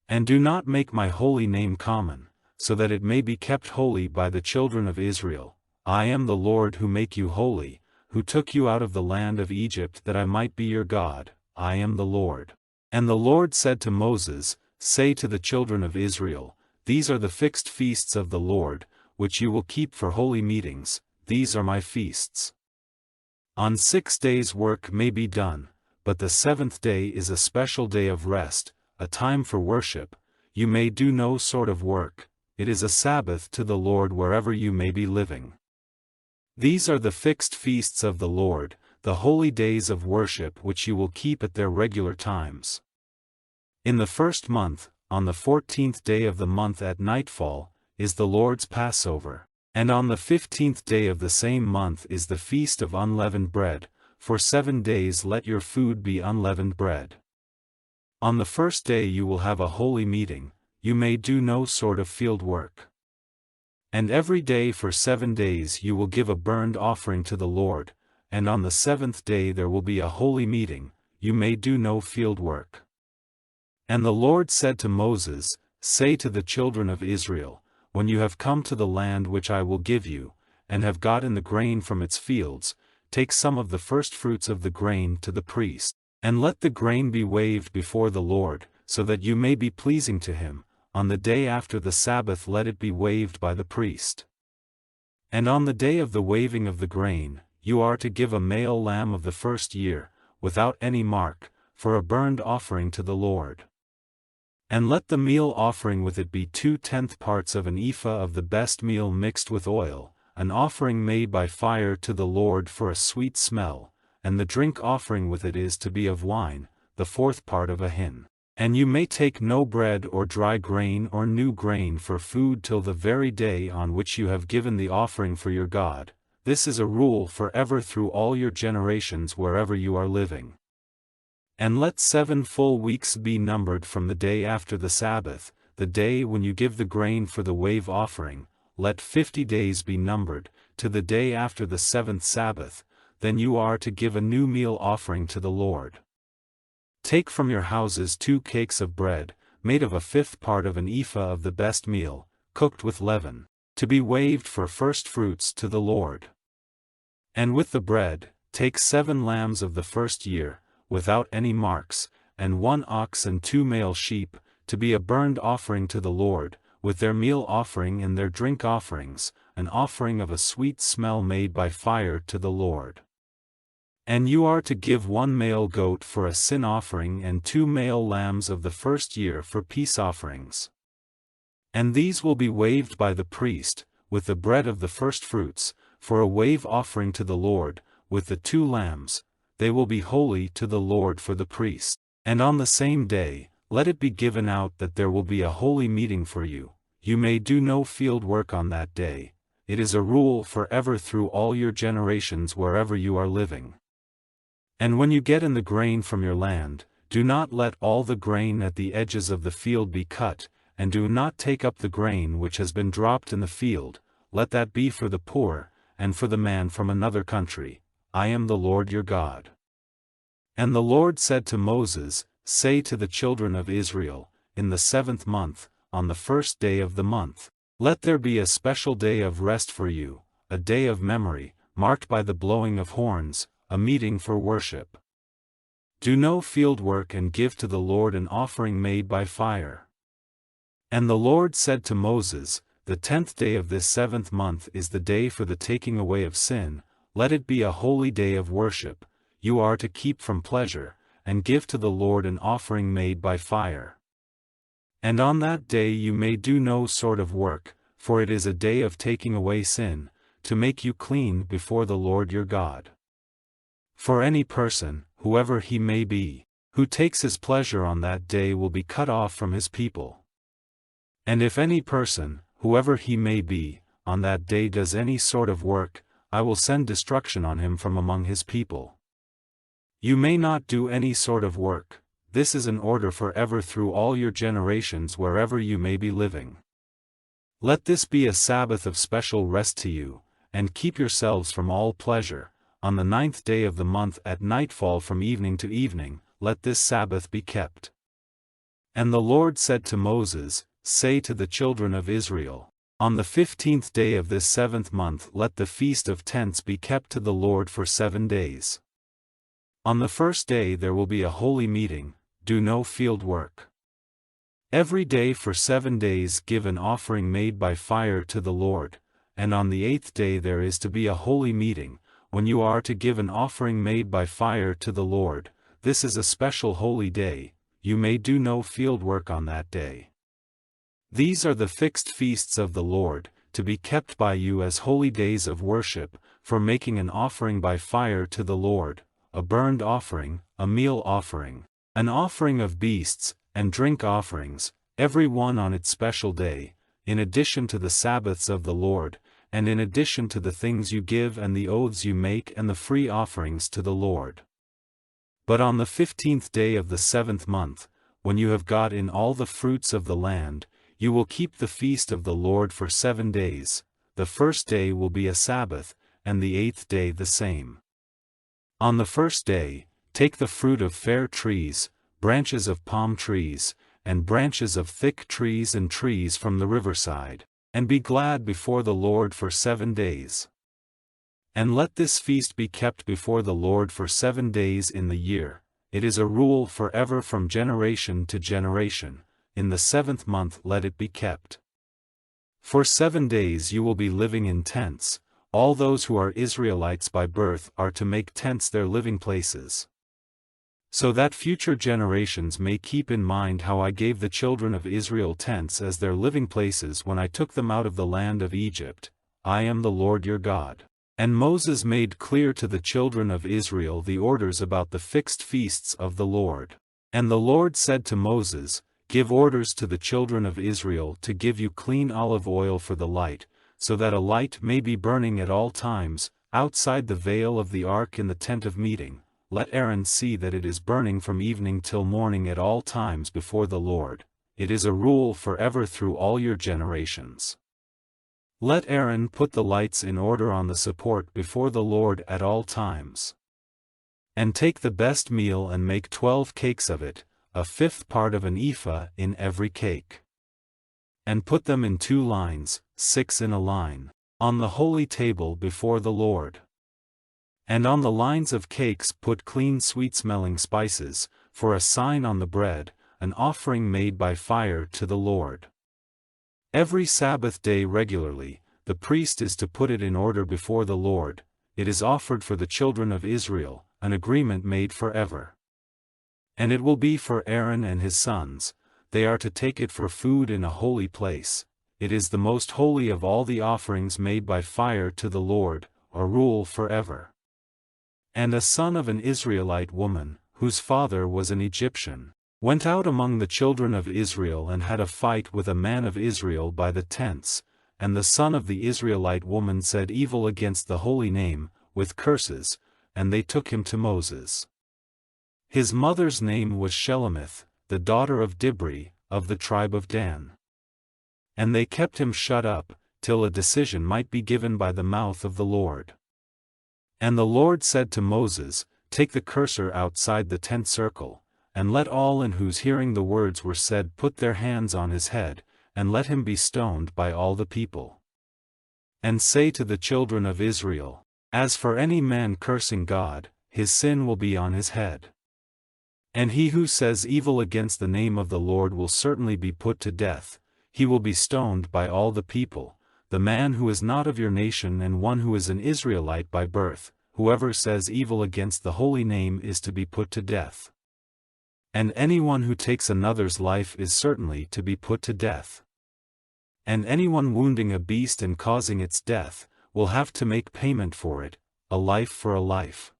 And do not make my holy name common, so that it may be kept holy by the children of Israel. I am the Lord who make you holy, who took you out of the land of Egypt that I might be your God, I am the Lord. And the Lord said to Moses, Say to the children of Israel, These are the fixed feasts of the Lord, which you will keep for holy meetings, these are my feasts. On 6 days work may be done, but the 7th day is a special day of rest, a time for worship. You may do no sort of work, it is a Sabbath to the Lord wherever you may be living. These are the fixed feasts of the Lord, the holy days of worship which you will keep at their regular times. In the 1st month, on the 14th day of the month at nightfall, is the Lord's Passover, and on the 15th day of the same month is the feast of unleavened bread. For 7 days let your food be unleavened bread. On the 1st day you will have a holy meeting, you may do no sort of field work. And every day for 7 days you will give a burnt offering to the Lord, and on the 7th day there will be a holy meeting, you may do no field work. And the Lord said to Moses, Say to the children of Israel, When you have come to the land which I will give you, and have gotten the grain from its fields, take some of the firstfruits of the grain to the priest, and let the grain be waved before the Lord, so that you may be pleasing to him. On the day after the Sabbath let it be waved by the priest. And on the day of the waving of the grain, you are to give a male lamb of the 1st year, without any mark, for a burnt offering to the Lord. And let the meal offering with it be 2/10 parts of an ephah of the best meal mixed with oil, an offering made by fire to the Lord for a sweet smell, and the drink offering with it is to be of wine, the 4th part of a hin. And you may take no bread or dry grain or new grain for food till the very day on which you have given the offering for your God. This is a rule forever through all your generations wherever you are living. And let 7 full weeks be numbered from the day after the Sabbath, the day when you give the grain for the wave offering. Let 50 days be numbered, to the day after the 7th Sabbath, then you are to give a new meal offering to the Lord. Take from your houses 2 cakes of bread, made of a 5th part of an ephah of the best meal, cooked with leaven, to be waved for firstfruits to the Lord. And with the bread, take 7 lambs of the 1st year, without any marks, and 1 ox and 2 male sheep, to be a burnt offering to the Lord, with their meal offering and their drink offerings, an offering of a sweet smell made by fire to the Lord. And you are to give 1 male goat for a sin offering and 2 male lambs of the 1st year for peace offerings. And these will be waved by the priest, with the bread of the firstfruits, for a wave offering to the Lord, with the 2 lambs, they will be holy to the Lord for the priest. And on the same day, let it be given out that there will be a holy meeting for you. You may do no field work on that day. It is a rule forever through all your generations wherever you are living. And when you get in the grain from your land, do not let all the grain at the edges of the field be cut, and do not take up the grain which has been dropped in the field, let that be for the poor, and for the man from another country. I am the Lord your God. And the Lord said to Moses, Say to the children of Israel, In the 7th month, on the 1st day of the month, let there be a special day of rest for you, a day of memory, marked by the blowing of horns, a meeting for worship. Do no field work and give to the Lord an offering made by fire. And the Lord said to Moses, The 10th day of this 7th month is the day for the taking away of sin, let it be a holy day of worship, you are to keep from pleasure, and give to the Lord an offering made by fire. And on that day you may do no sort of work, for it is a day of taking away sin, to make you clean before the Lord your God. For any person, whoever he may be, who takes his pleasure on that day will be cut off from his people. And if any person, whoever he may be, on that day does any sort of work, I will send destruction on him from among his people. You may not do any sort of work. This is an order forever through all your generations wherever you may be living. Let this be a Sabbath of special rest to you, and keep yourselves from all pleasure. On the 9th day of the month at nightfall from evening to evening, let this Sabbath be kept. And the Lord said to Moses, Say to the children of Israel, On the 15th day of this 7th month let the Feast of Tents be kept to the Lord for 7 days. On the first day there will be a holy meeting, do no field work. Every day for 7 days give an offering made by fire to the Lord, and on the 8th day there is to be a holy meeting, when you are to give an offering made by fire to the Lord. This is a special holy day, you may do no field work on that day. These are the fixed feasts of the Lord, to be kept by you as holy days of worship, for making an offering by fire to the Lord, a burnt offering, a meal offering, an offering of beasts, and drink offerings, every one on its special day, in addition to the Sabbaths of the Lord, and in addition to the things you give and the oaths you make and the free offerings to the Lord. But on the 15th day of the 7th month, when you have got in all the fruits of the land, you will keep the feast of the Lord for 7 days. The first day will be a Sabbath, and the 8th day the same. On the first day, take the fruit of fair trees, branches of palm trees, and branches of thick trees and trees from the riverside, and be glad before the Lord for 7 days. And let this feast be kept before the Lord for 7 days in the year. It is a rule forever from generation to generation. In the 7th month let it be kept. For 7 days you will be living in tents. All those who are Israelites by birth are to make tents their living places. So that future generations may keep in mind how I gave the children of Israel tents as their living places when I took them out of the land of Egypt. I am the Lord your God. And Moses made clear to the children of Israel the orders about the fixed feasts of the Lord. And the Lord said to Moses, Give orders to the children of Israel to give you clean olive oil for the light, so that a light may be burning at all times, outside the veil of the ark in the tent of meeting. Let Aaron see that it is burning from evening till morning at all times before the Lord. It is a rule forever through all your generations. Let Aaron put the lights in order on the support before the Lord at all times. And take the best meal and make 12 cakes of it, a 5th part of an ephah in every cake. And put them in 2 lines, 6 in a line, on the holy table before the Lord. And on the lines of cakes put clean sweet-smelling spices, for a sign on the bread, an offering made by fire to the Lord. Every Sabbath day regularly, the priest is to put it in order before the Lord. It is offered for the children of Israel, an agreement made forever. And it will be for Aaron and his sons. They are to take it for food in a holy place. It is the most holy of all the offerings made by fire to the Lord, a rule forever. And a son of an Israelite woman, whose father was an Egyptian, went out among the children of Israel and had a fight with a man of Israel by the tents, and the son of the Israelite woman said evil against the holy name, with curses, and they took him to Moses. His mother's name was Shelemith, the daughter of Dibri, of the tribe of Dan. And they kept him shut up, till a decision might be given by the mouth of the Lord. And the Lord said to Moses, Take the cursor outside the tent circle, and let all in whose hearing the words were said put their hands on his head, and let him be stoned by all the people. And say to the children of Israel, As for any man cursing God, his sin will be on his head. And he who says evil against the name of the Lord will certainly be put to death. He will be stoned by all the people, the man who is not of your nation and one who is an Israelite by birth. Whoever says evil against the holy name is to be put to death. And anyone who takes another's life is certainly to be put to death. And anyone wounding a beast and causing its death, will have to make payment for it, a life for a life.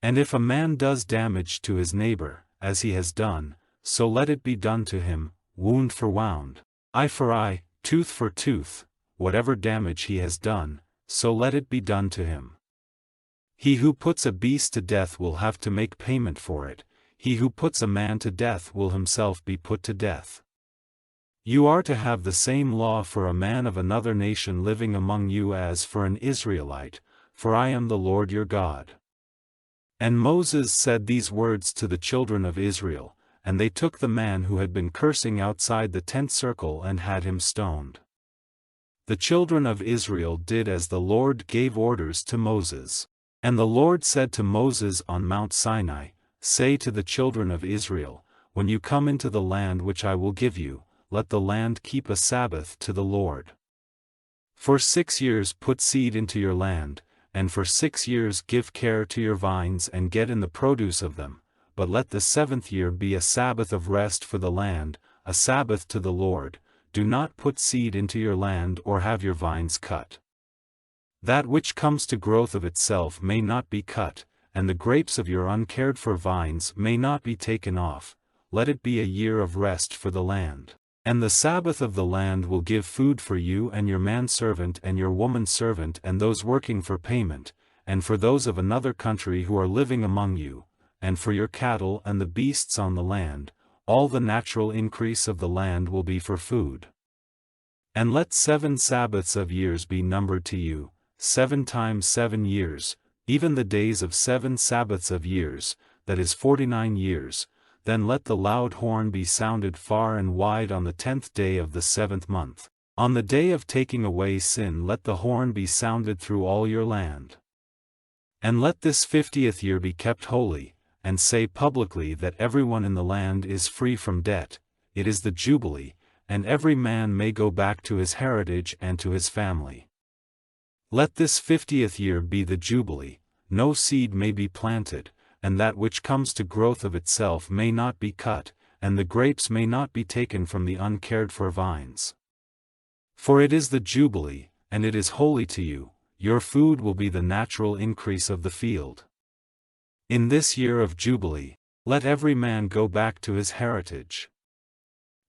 And if a man does damage to his neighbor, as he has done, so let it be done to him, wound for wound, eye for eye, tooth for tooth, whatever damage he has done, so let it be done to him. He who puts a beast to death will have to make payment for it, he who puts a man to death will himself be put to death. You are to have the same law for a man of another nation living among you as for an Israelite, for I am the Lord your God. And Moses said these words to the children of Israel, and they took the man who had been cursing outside the tent circle and had him stoned. The children of Israel did as the Lord gave orders to Moses. And the Lord said to Moses on Mount Sinai, Say to the children of Israel, When you come into the land which I will give you, let the land keep a Sabbath to the Lord. For 6 years put seed into your land, and for 6 years give care to your vines and get in the produce of them, but let the 7th year be a Sabbath of rest for the land, a Sabbath to the Lord. Do not put seed into your land or have your vines cut. That which comes to growth of itself may not be cut, and the grapes of your uncared for vines may not be taken off. Let it be a year of rest for the land. And the Sabbath of the land will give food for you and your manservant and your womanservant and those working for payment, and for those of another country who are living among you, and for your cattle and the beasts on the land, all the natural increase of the land will be for food. And let 7 Sabbaths of years be numbered to you, 7 times 7 years, even the days of 7 Sabbaths of years, that is 49 years. Then let the loud horn be sounded far and wide on the 10th day of the 7th month. On the day of taking away sin let the horn be sounded through all your land. And let this 50th year be kept holy, and say publicly that everyone in the land is free from debt. It is the Jubilee, and every man may go back to his heritage and to his family. Let this 50th year be the Jubilee, no seed may be planted, and that which comes to growth of itself may not be cut, and the grapes may not be taken from the uncared for vines. For it is the Jubilee, and it is holy to you, your food will be the natural increase of the field. In this year of Jubilee, let every man go back to his heritage.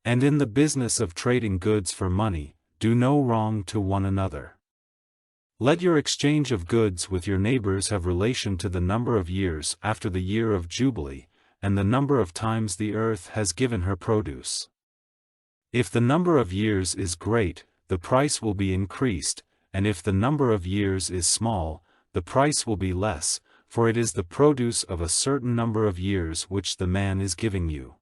And in the business of trading goods for money, do no wrong to one another. Let your exchange of goods with your neighbors have relation to the number of years after the year of Jubilee, and the number of times the earth has given her produce. If the number of years is great, the price will be increased, and if the number of years is small, the price will be less, for it is the produce of a certain number of years which the man is giving you.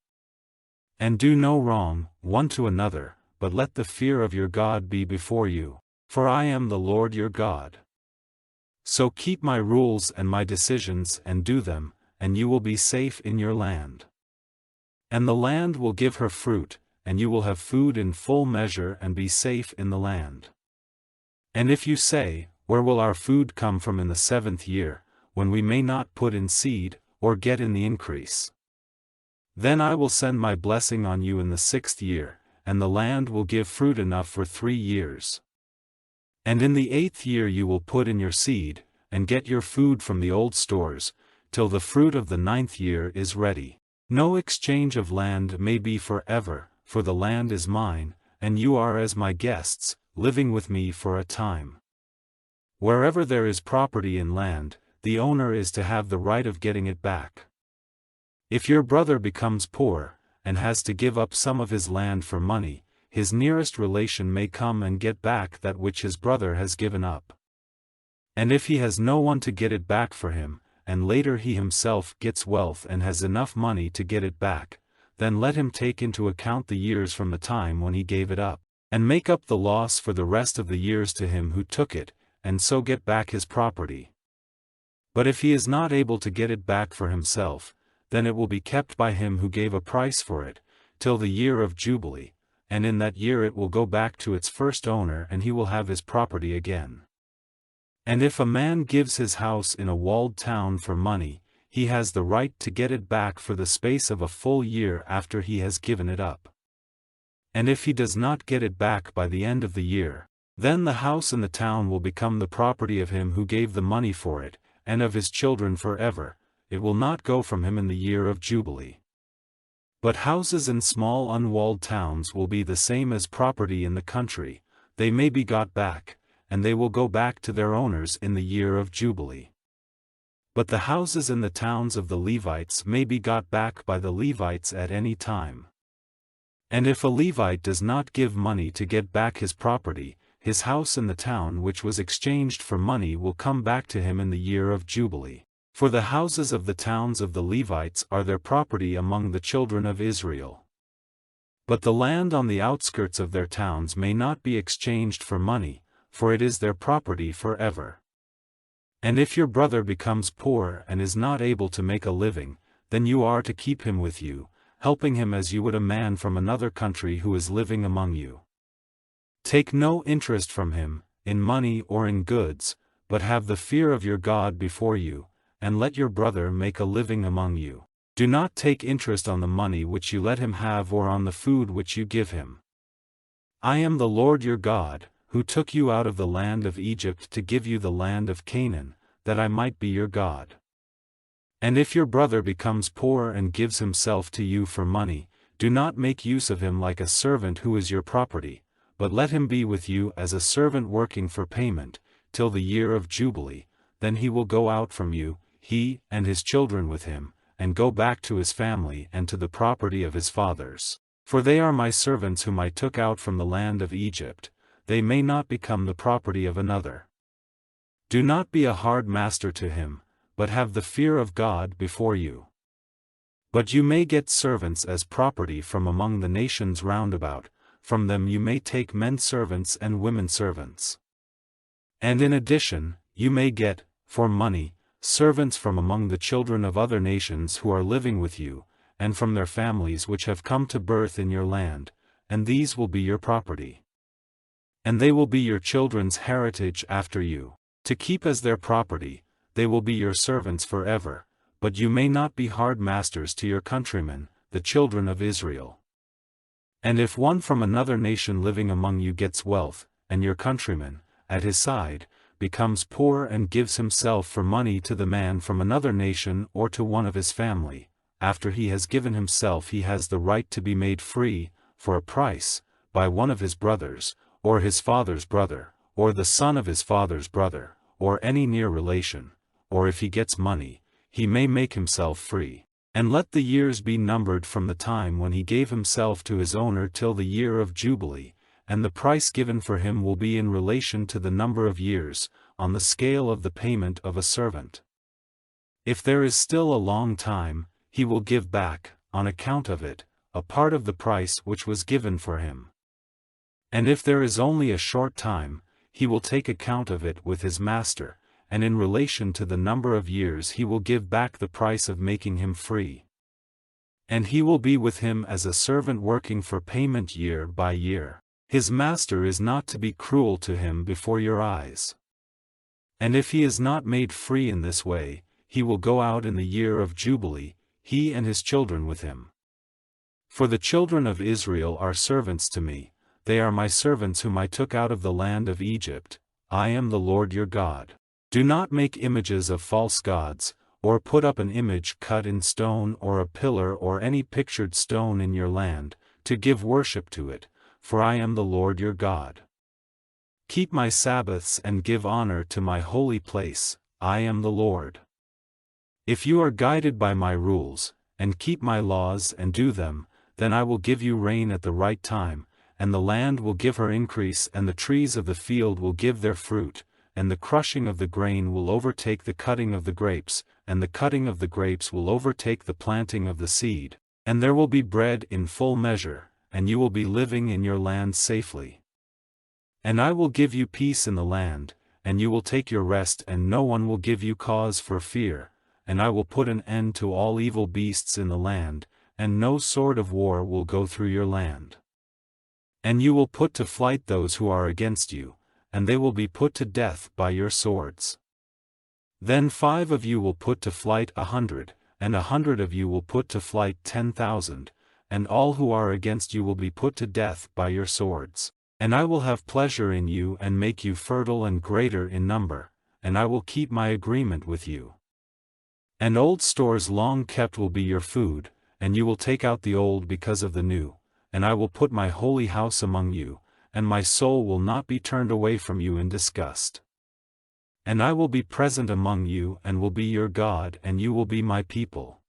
And do no wrong, one to another, but let the fear of your God be before you. For I am the Lord your God. So keep my rules and my decisions and do them, and you will be safe in your land. And the land will give her fruit, and you will have food in full measure and be safe in the land. And if you say, Where will our food come from in the 7th year, when we may not put in seed, or get in the increase? Then I will send my blessing on you in the 6th year, and the land will give fruit enough for 3 years. And in the 8th year you will put in your seed, and get your food from the old stores, till the fruit of the 9th year is ready. No exchange of land may be forever, for the land is mine, and you are as my guests, living with me for a time. Wherever there is property in land, the owner is to have the right of getting it back. If your brother becomes poor, and has to give up some of his land for money, his nearest relation may come and get back that which his brother has given up. And if he has no one to get it back for him, and later he himself gets wealth and has enough money to get it back, then let him take into account the years from the time when he gave it up, and make up the loss for the rest of the years to him who took it, and so get back his property. But if he is not able to get it back for himself, then it will be kept by him who gave a price for it, till the year of Jubilee, and in that year it will go back to its first owner and he will have his property again. And if a man gives his house in a walled town for money, he has the right to get it back for the space of a full year after he has given it up. And if he does not get it back by the end of the year, then the house and the town will become the property of him who gave the money for it, and of his children forever. It will not go from him in the year of Jubilee. But houses in small unwalled towns will be the same as property in the country. They may be got back, and they will go back to their owners in the year of Jubilee. But the houses in the towns of the Levites may be got back by the Levites at any time. And if a Levite does not give money to get back his property, his house in the town which was exchanged for money will come back to him in the year of Jubilee. For the houses of the towns of the Levites are their property among the children of Israel. But the land on the outskirts of their towns may not be exchanged for money, for it is their property forever. And if your brother becomes poor and is not able to make a living, then you are to keep him with you, helping him as you would a man from another country who is living among you. Take no interest from him, in money or in goods, but have the fear of your God before you, and let your brother make a living among you. Do not take interest on the money which you let him have or on the food which you give him. I am the Lord your God, who took you out of the land of Egypt to give you the land of Canaan, that I might be your God. And if your brother becomes poor and gives himself to you for money, do not make use of him like a servant who is your property, but let him be with you as a servant working for payment, till the year of Jubilee. Then he will go out from you, he and his children with him, and go back to his family and to the property of his fathers. For they are my servants whom I took out from the land of Egypt. They may not become the property of another. Do not be a hard master to him, but have the fear of God before you. But you may get servants as property from among the nations round about. From them you may take men servants and women servants. And in addition, you may get, for money, servants from among the children of other nations who are living with you, and from their families which have come to birth in your land, and these will be your property. And they will be your children's heritage after you. To keep as their property, they will be your servants forever, but you may not be hard masters to your countrymen, the children of Israel. And if one from another nation living among you gets wealth, and your countryman, at his side, becomes poor and gives himself for money to the man from another nation or to one of his family, after he has given himself he has the right to be made free, for a price, by one of his brothers, or his father's brother, or the son of his father's brother, or any near relation, or if he gets money, he may make himself free. And let the years be numbered from the time when he gave himself to his owner till the year of Jubilee, and the price given for him will be in relation to the number of years, on the scale of the payment of a servant. If there is still a long time, he will give back, on account of it, a part of the price which was given for him. And if there is only a short time, he will take account of it with his master, and in relation to the number of years he will give back the price of making him free. And he will be with him as a servant working for payment year by year. His master is not to be cruel to him before your eyes. And if he is not made free in this way, he will go out in the year of Jubilee, he and his children with him. For the children of Israel are servants to me, they are my servants whom I took out of the land of Egypt. I am the Lord your God. Do not make images of false gods, or put up an image cut in stone or a pillar or any pictured stone in your land, to give worship to it, for I am the Lord your God. Keep my Sabbaths and give honor to my holy place, I am the Lord. If you are guided by my rules, and keep my laws and do them, then I will give you rain at the right time, and the land will give her increase and the trees of the field will give their fruit, and the crushing of the grain will overtake the cutting of the grapes, and the cutting of the grapes will overtake the planting of the seed, and there will be bread in full measure, and you will be living in your land safely. And I will give you peace in the land, and you will take your rest and no one will give you cause for fear, and I will put an end to all evil beasts in the land, and no sword of war will go through your land. And you will put to flight those who are against you, and they will be put to death by your swords. Then 5 of you will put to flight 100, and 100 of you will put to flight 10,000, and all who are against you will be put to death by your swords. And I will have pleasure in you and make you fertile and greater in number, and I will keep my agreement with you. And old stores long kept will be your food, and you will take out the old because of the new, and I will put my holy house among you, and my soul will not be turned away from you in disgust. And I will be present among you and will be your God and you will be my people.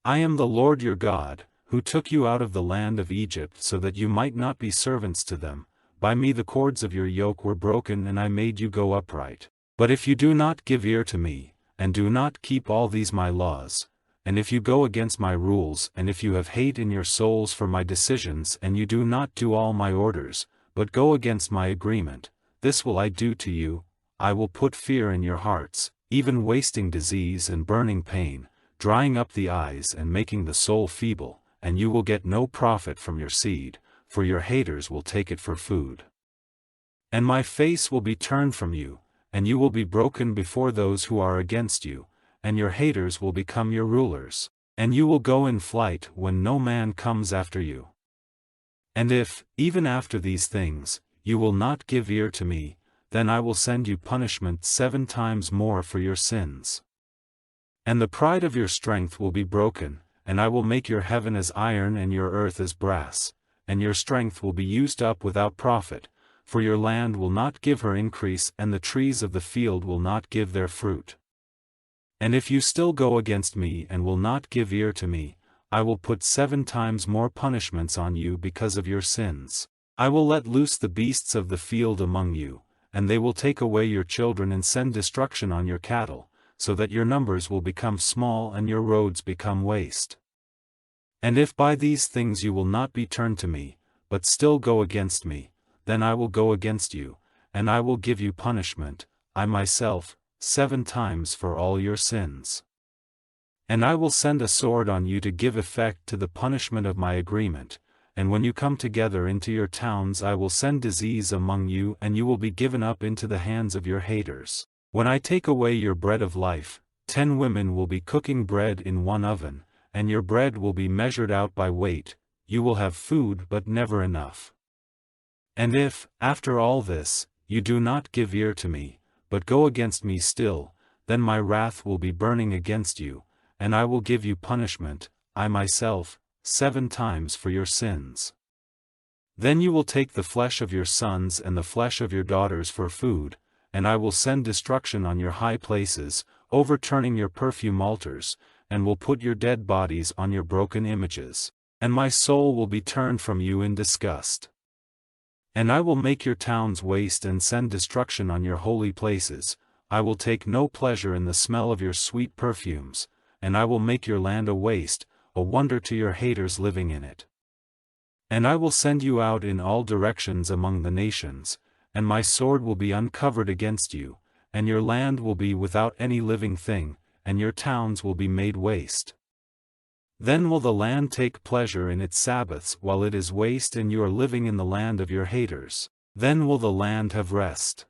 I am the Lord your God, who took you out of the land of Egypt so that you might not be servants to them. By me the cords of your yoke were broken and I made you go upright. But if you do not give ear to me, and do not keep all these my laws, and if you go against my rules and if you have hate in your souls for my decisions and you do not do all my orders, but go against my agreement, this will I do to you. I will put fear in your hearts, even wasting disease and burning pain, drying up the eyes and making the soul feeble, and you will get no profit from your seed, for your haters will take it for food. And my face will be turned from you, and you will be broken before those who are against you, and your haters will become your rulers, and you will go in flight when no man comes after you. And if, even after these things, you will not give ear to me, then I will send you punishment 7 times more for your sins. And the pride of your strength will be broken, and I will make your heaven as iron and your earth as brass, and your strength will be used up without profit, for your land will not give her increase and the trees of the field will not give their fruit. And if you still go against me and will not give ear to me, I will put 7 times more punishments on you because of your sins. I will let loose the beasts of the field among you, and they will take away your children and send destruction on your cattle, so that your numbers will become small and your roads become waste. And if by these things you will not be turned to me, but still go against me, then I will go against you, and I will give you punishment, I myself, 7 times for all your sins. And I will send a sword on you to give effect to the punishment of my agreement, and when you come together into your towns I will send disease among you and you will be given up into the hands of your haters. When I take away your bread of life, 10 women will be cooking bread in one oven, and your bread will be measured out by weight, you will have food but never enough. And if, after all this, you do not give ear to me, but go against me still, then my wrath will be burning against you, and I will give you punishment, I myself, 7 times for your sins. Then you will take the flesh of your sons and the flesh of your daughters for food, and I will send destruction on your high places, overturning your perfume altars, and will put your dead bodies on your broken images, and my soul will be turned from you in disgust. And I will make your towns waste and send destruction on your holy places, I will take no pleasure in the smell of your sweet perfumes, and I will make your land a waste, a wonder to your haters living in it. And I will send you out in all directions among the nations, and my sword will be uncovered against you, and your land will be without any living thing, and your towns will be made waste. Then will the land take pleasure in its Sabbaths while it is waste and you are living in the land of your haters. Then will the land have rest.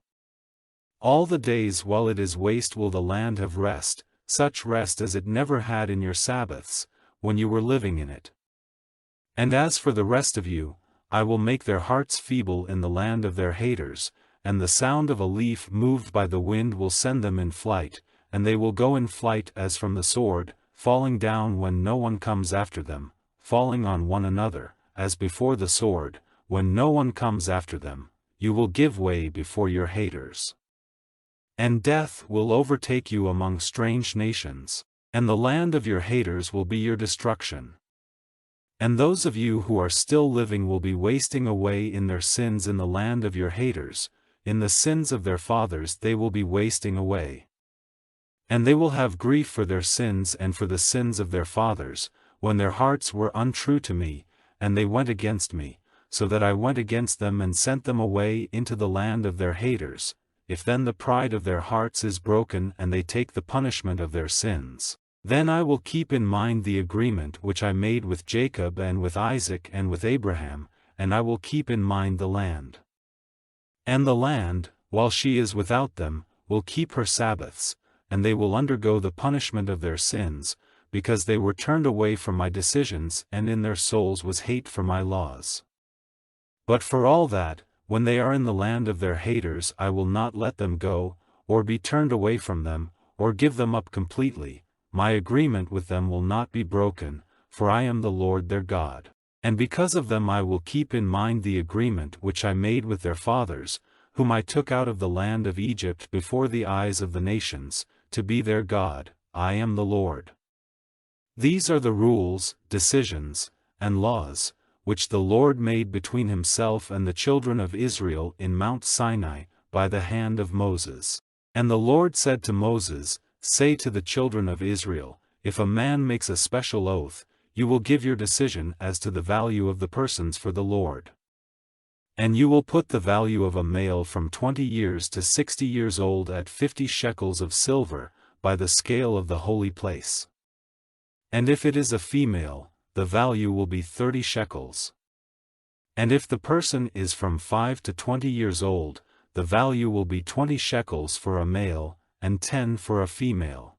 All the days while it is waste will the land have rest, such rest as it never had in your Sabbaths, when you were living in it. And as for the rest of you, I will make their hearts feeble in the land of their haters, and the sound of a leaf moved by the wind will send them in flight, and they will go in flight as from the sword, falling down when no one comes after them, falling on one another, as before the sword, when no one comes after them, you will give way before your haters. And death will overtake you among strange nations, and the land of your haters will be your destruction. And those of you who are still living will be wasting away in their sins in the land of your haters, in the sins of their fathers they will be wasting away. And they will have grief for their sins and for the sins of their fathers, when their hearts were untrue to me, and they went against me, so that I went against them and sent them away into the land of their haters. If then the pride of their hearts is broken and they take the punishment of their sins, then I will keep in mind the agreement which I made with Jacob and with Isaac and with Abraham, and I will keep in mind the land. And the land, while she is without them, will keep her Sabbaths, and they will undergo the punishment of their sins, because they were turned away from my decisions and in their souls was hate for my laws. But for all that, when they are in the land of their haters I will not let them go, or be turned away from them, or give them up completely. My agreement with them will not be broken, for I am the Lord their God. And because of them I will keep in mind the agreement which I made with their fathers, whom I took out of the land of Egypt before the eyes of the nations, to be their God. I am the Lord. These are the rules, decisions, and laws, which the Lord made between himself and the children of Israel in Mount Sinai, by the hand of Moses. And the Lord said to Moses, Say to the children of Israel, if a man makes a special oath, you will give your decision as to the value of the persons for the Lord. And you will put the value of a male from 20 years to 60 years old at 50 shekels of silver, by the scale of the holy place. And if it is a female, the value will be 30 shekels. And if the person is from 5 to 20 years old, the value will be 20 shekels for a male, and 10 for a female.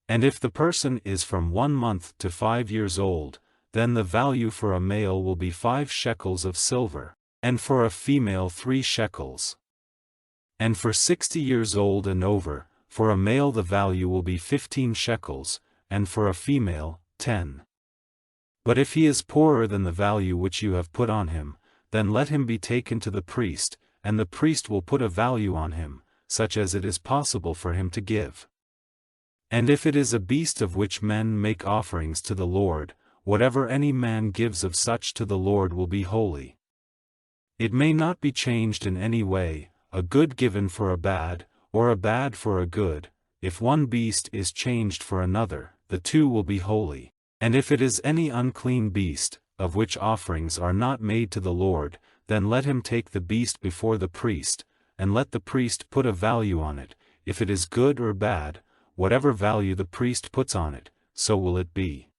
And if the person is from 1 month to 5 years old, then the value for a male will be 5 shekels of silver, and for a female 3 shekels. And for 60 years old and over, for a male the value will be 15 shekels, and for a female, 10. But if he is poorer than the value which you have put on him, then let him be taken to the priest, and the priest will put a value on him, such as it is possible for him to give. And if it is a beast of which men make offerings to the Lord, whatever any man gives of such to the Lord will be holy. It may not be changed in any way, a good given for a bad, or a bad for a good. If one beast is changed for another, the two will be holy. And if it is any unclean beast, of which offerings are not made to the Lord, then let him take the beast before the priest, and let the priest put a value on it. If it is good or bad, whatever value the priest puts on it, so will it be.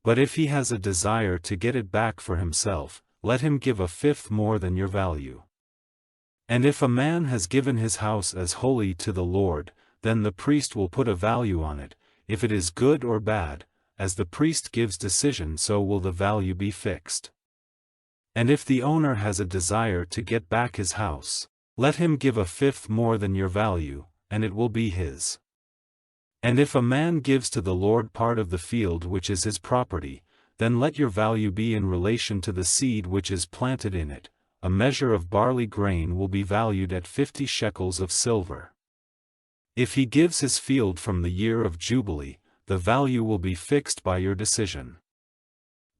But if he has a desire to get it back for himself, let him give a fifth more than your value. And if a man has given his house as holy to the Lord, then the priest will put a value on it. If it is good or bad, as the priest gives decision, so will the value be fixed. And if the owner has a desire to get back his house, let him give a fifth more than your value, and it will be his. And if a man gives to the Lord part of the field which is his property, then let your value be in relation to the seed which is planted in it. A measure of barley grain will be valued at 50 shekels of silver. If he gives his field from the year of Jubilee, the value will be fixed by your decision.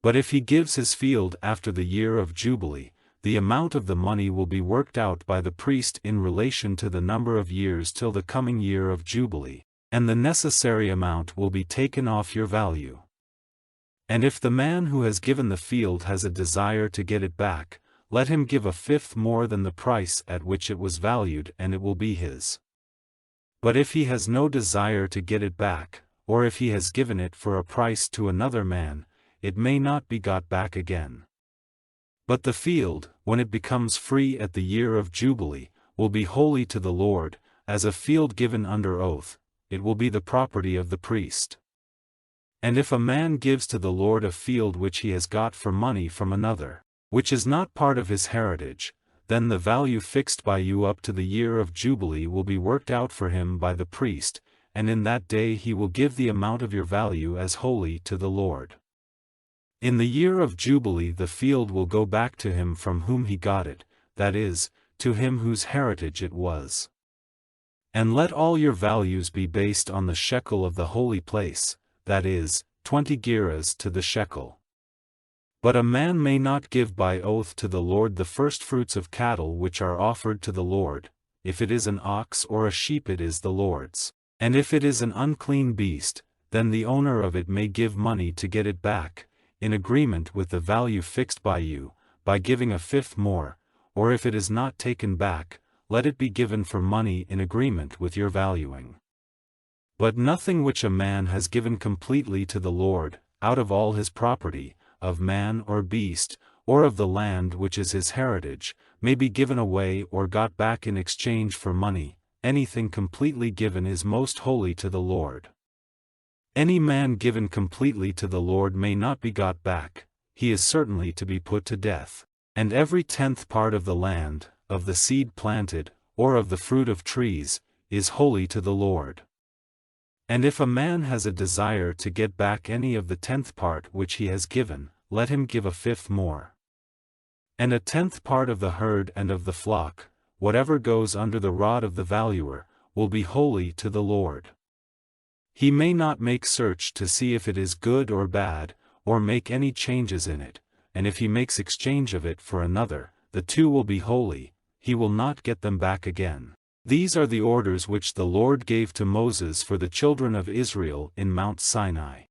But if he gives his field after the year of Jubilee, the amount of the money will be worked out by the priest in relation to the number of years till the coming year of Jubilee, and the necessary amount will be taken off your value. And if the man who has given the field has a desire to get it back, let him give a fifth more than the price at which it was valued, and it will be his. But if he has no desire to get it back, or if he has given it for a price to another man, it may not be got back again. But the field, when it becomes free at the year of Jubilee, will be holy to the Lord, as a field given under oath. It will be the property of the priest. And if a man gives to the Lord a field which he has got for money from another, which is not part of his heritage, then the value fixed by you up to the year of Jubilee will be worked out for him by the priest, and in that day he will give the amount of your value as holy to the Lord. In the year of Jubilee the field will go back to him from whom he got it, that is, to him whose heritage it was. And let all your values be based on the shekel of the holy place, that is, 20 gerahs to the shekel. But a man may not give by oath to the Lord the firstfruits of cattle which are offered to the Lord. If it is an ox or a sheep it is the Lord's. And if it is an unclean beast, then the owner of it may give money to get it back, in agreement with the value fixed by you, by giving a fifth more, or if it is not taken back, let it be given for money in agreement with your valuing. But nothing which a man has given completely to the Lord, out of all his property, of man or beast, or of the land which is his heritage, may be given away or got back in exchange for money, anything completely given is most holy to the Lord. Any man given completely to the Lord may not be got back, he is certainly to be put to death. And every 10th part of the land, of the seed planted, or of the fruit of trees, is holy to the Lord. And if a man has a desire to get back any of the 10th part which he has given, let him give a 5th more. And a 10th part of the herd and of the flock, whatever goes under the rod of the valuer, will be holy to the Lord. He may not make search to see if it is good or bad, or make any changes in it, and if he makes exchange of it for another, the two will be holy, he will not get them back again. These are the orders which the Lord gave to Moses for the children of Israel in Mount Sinai.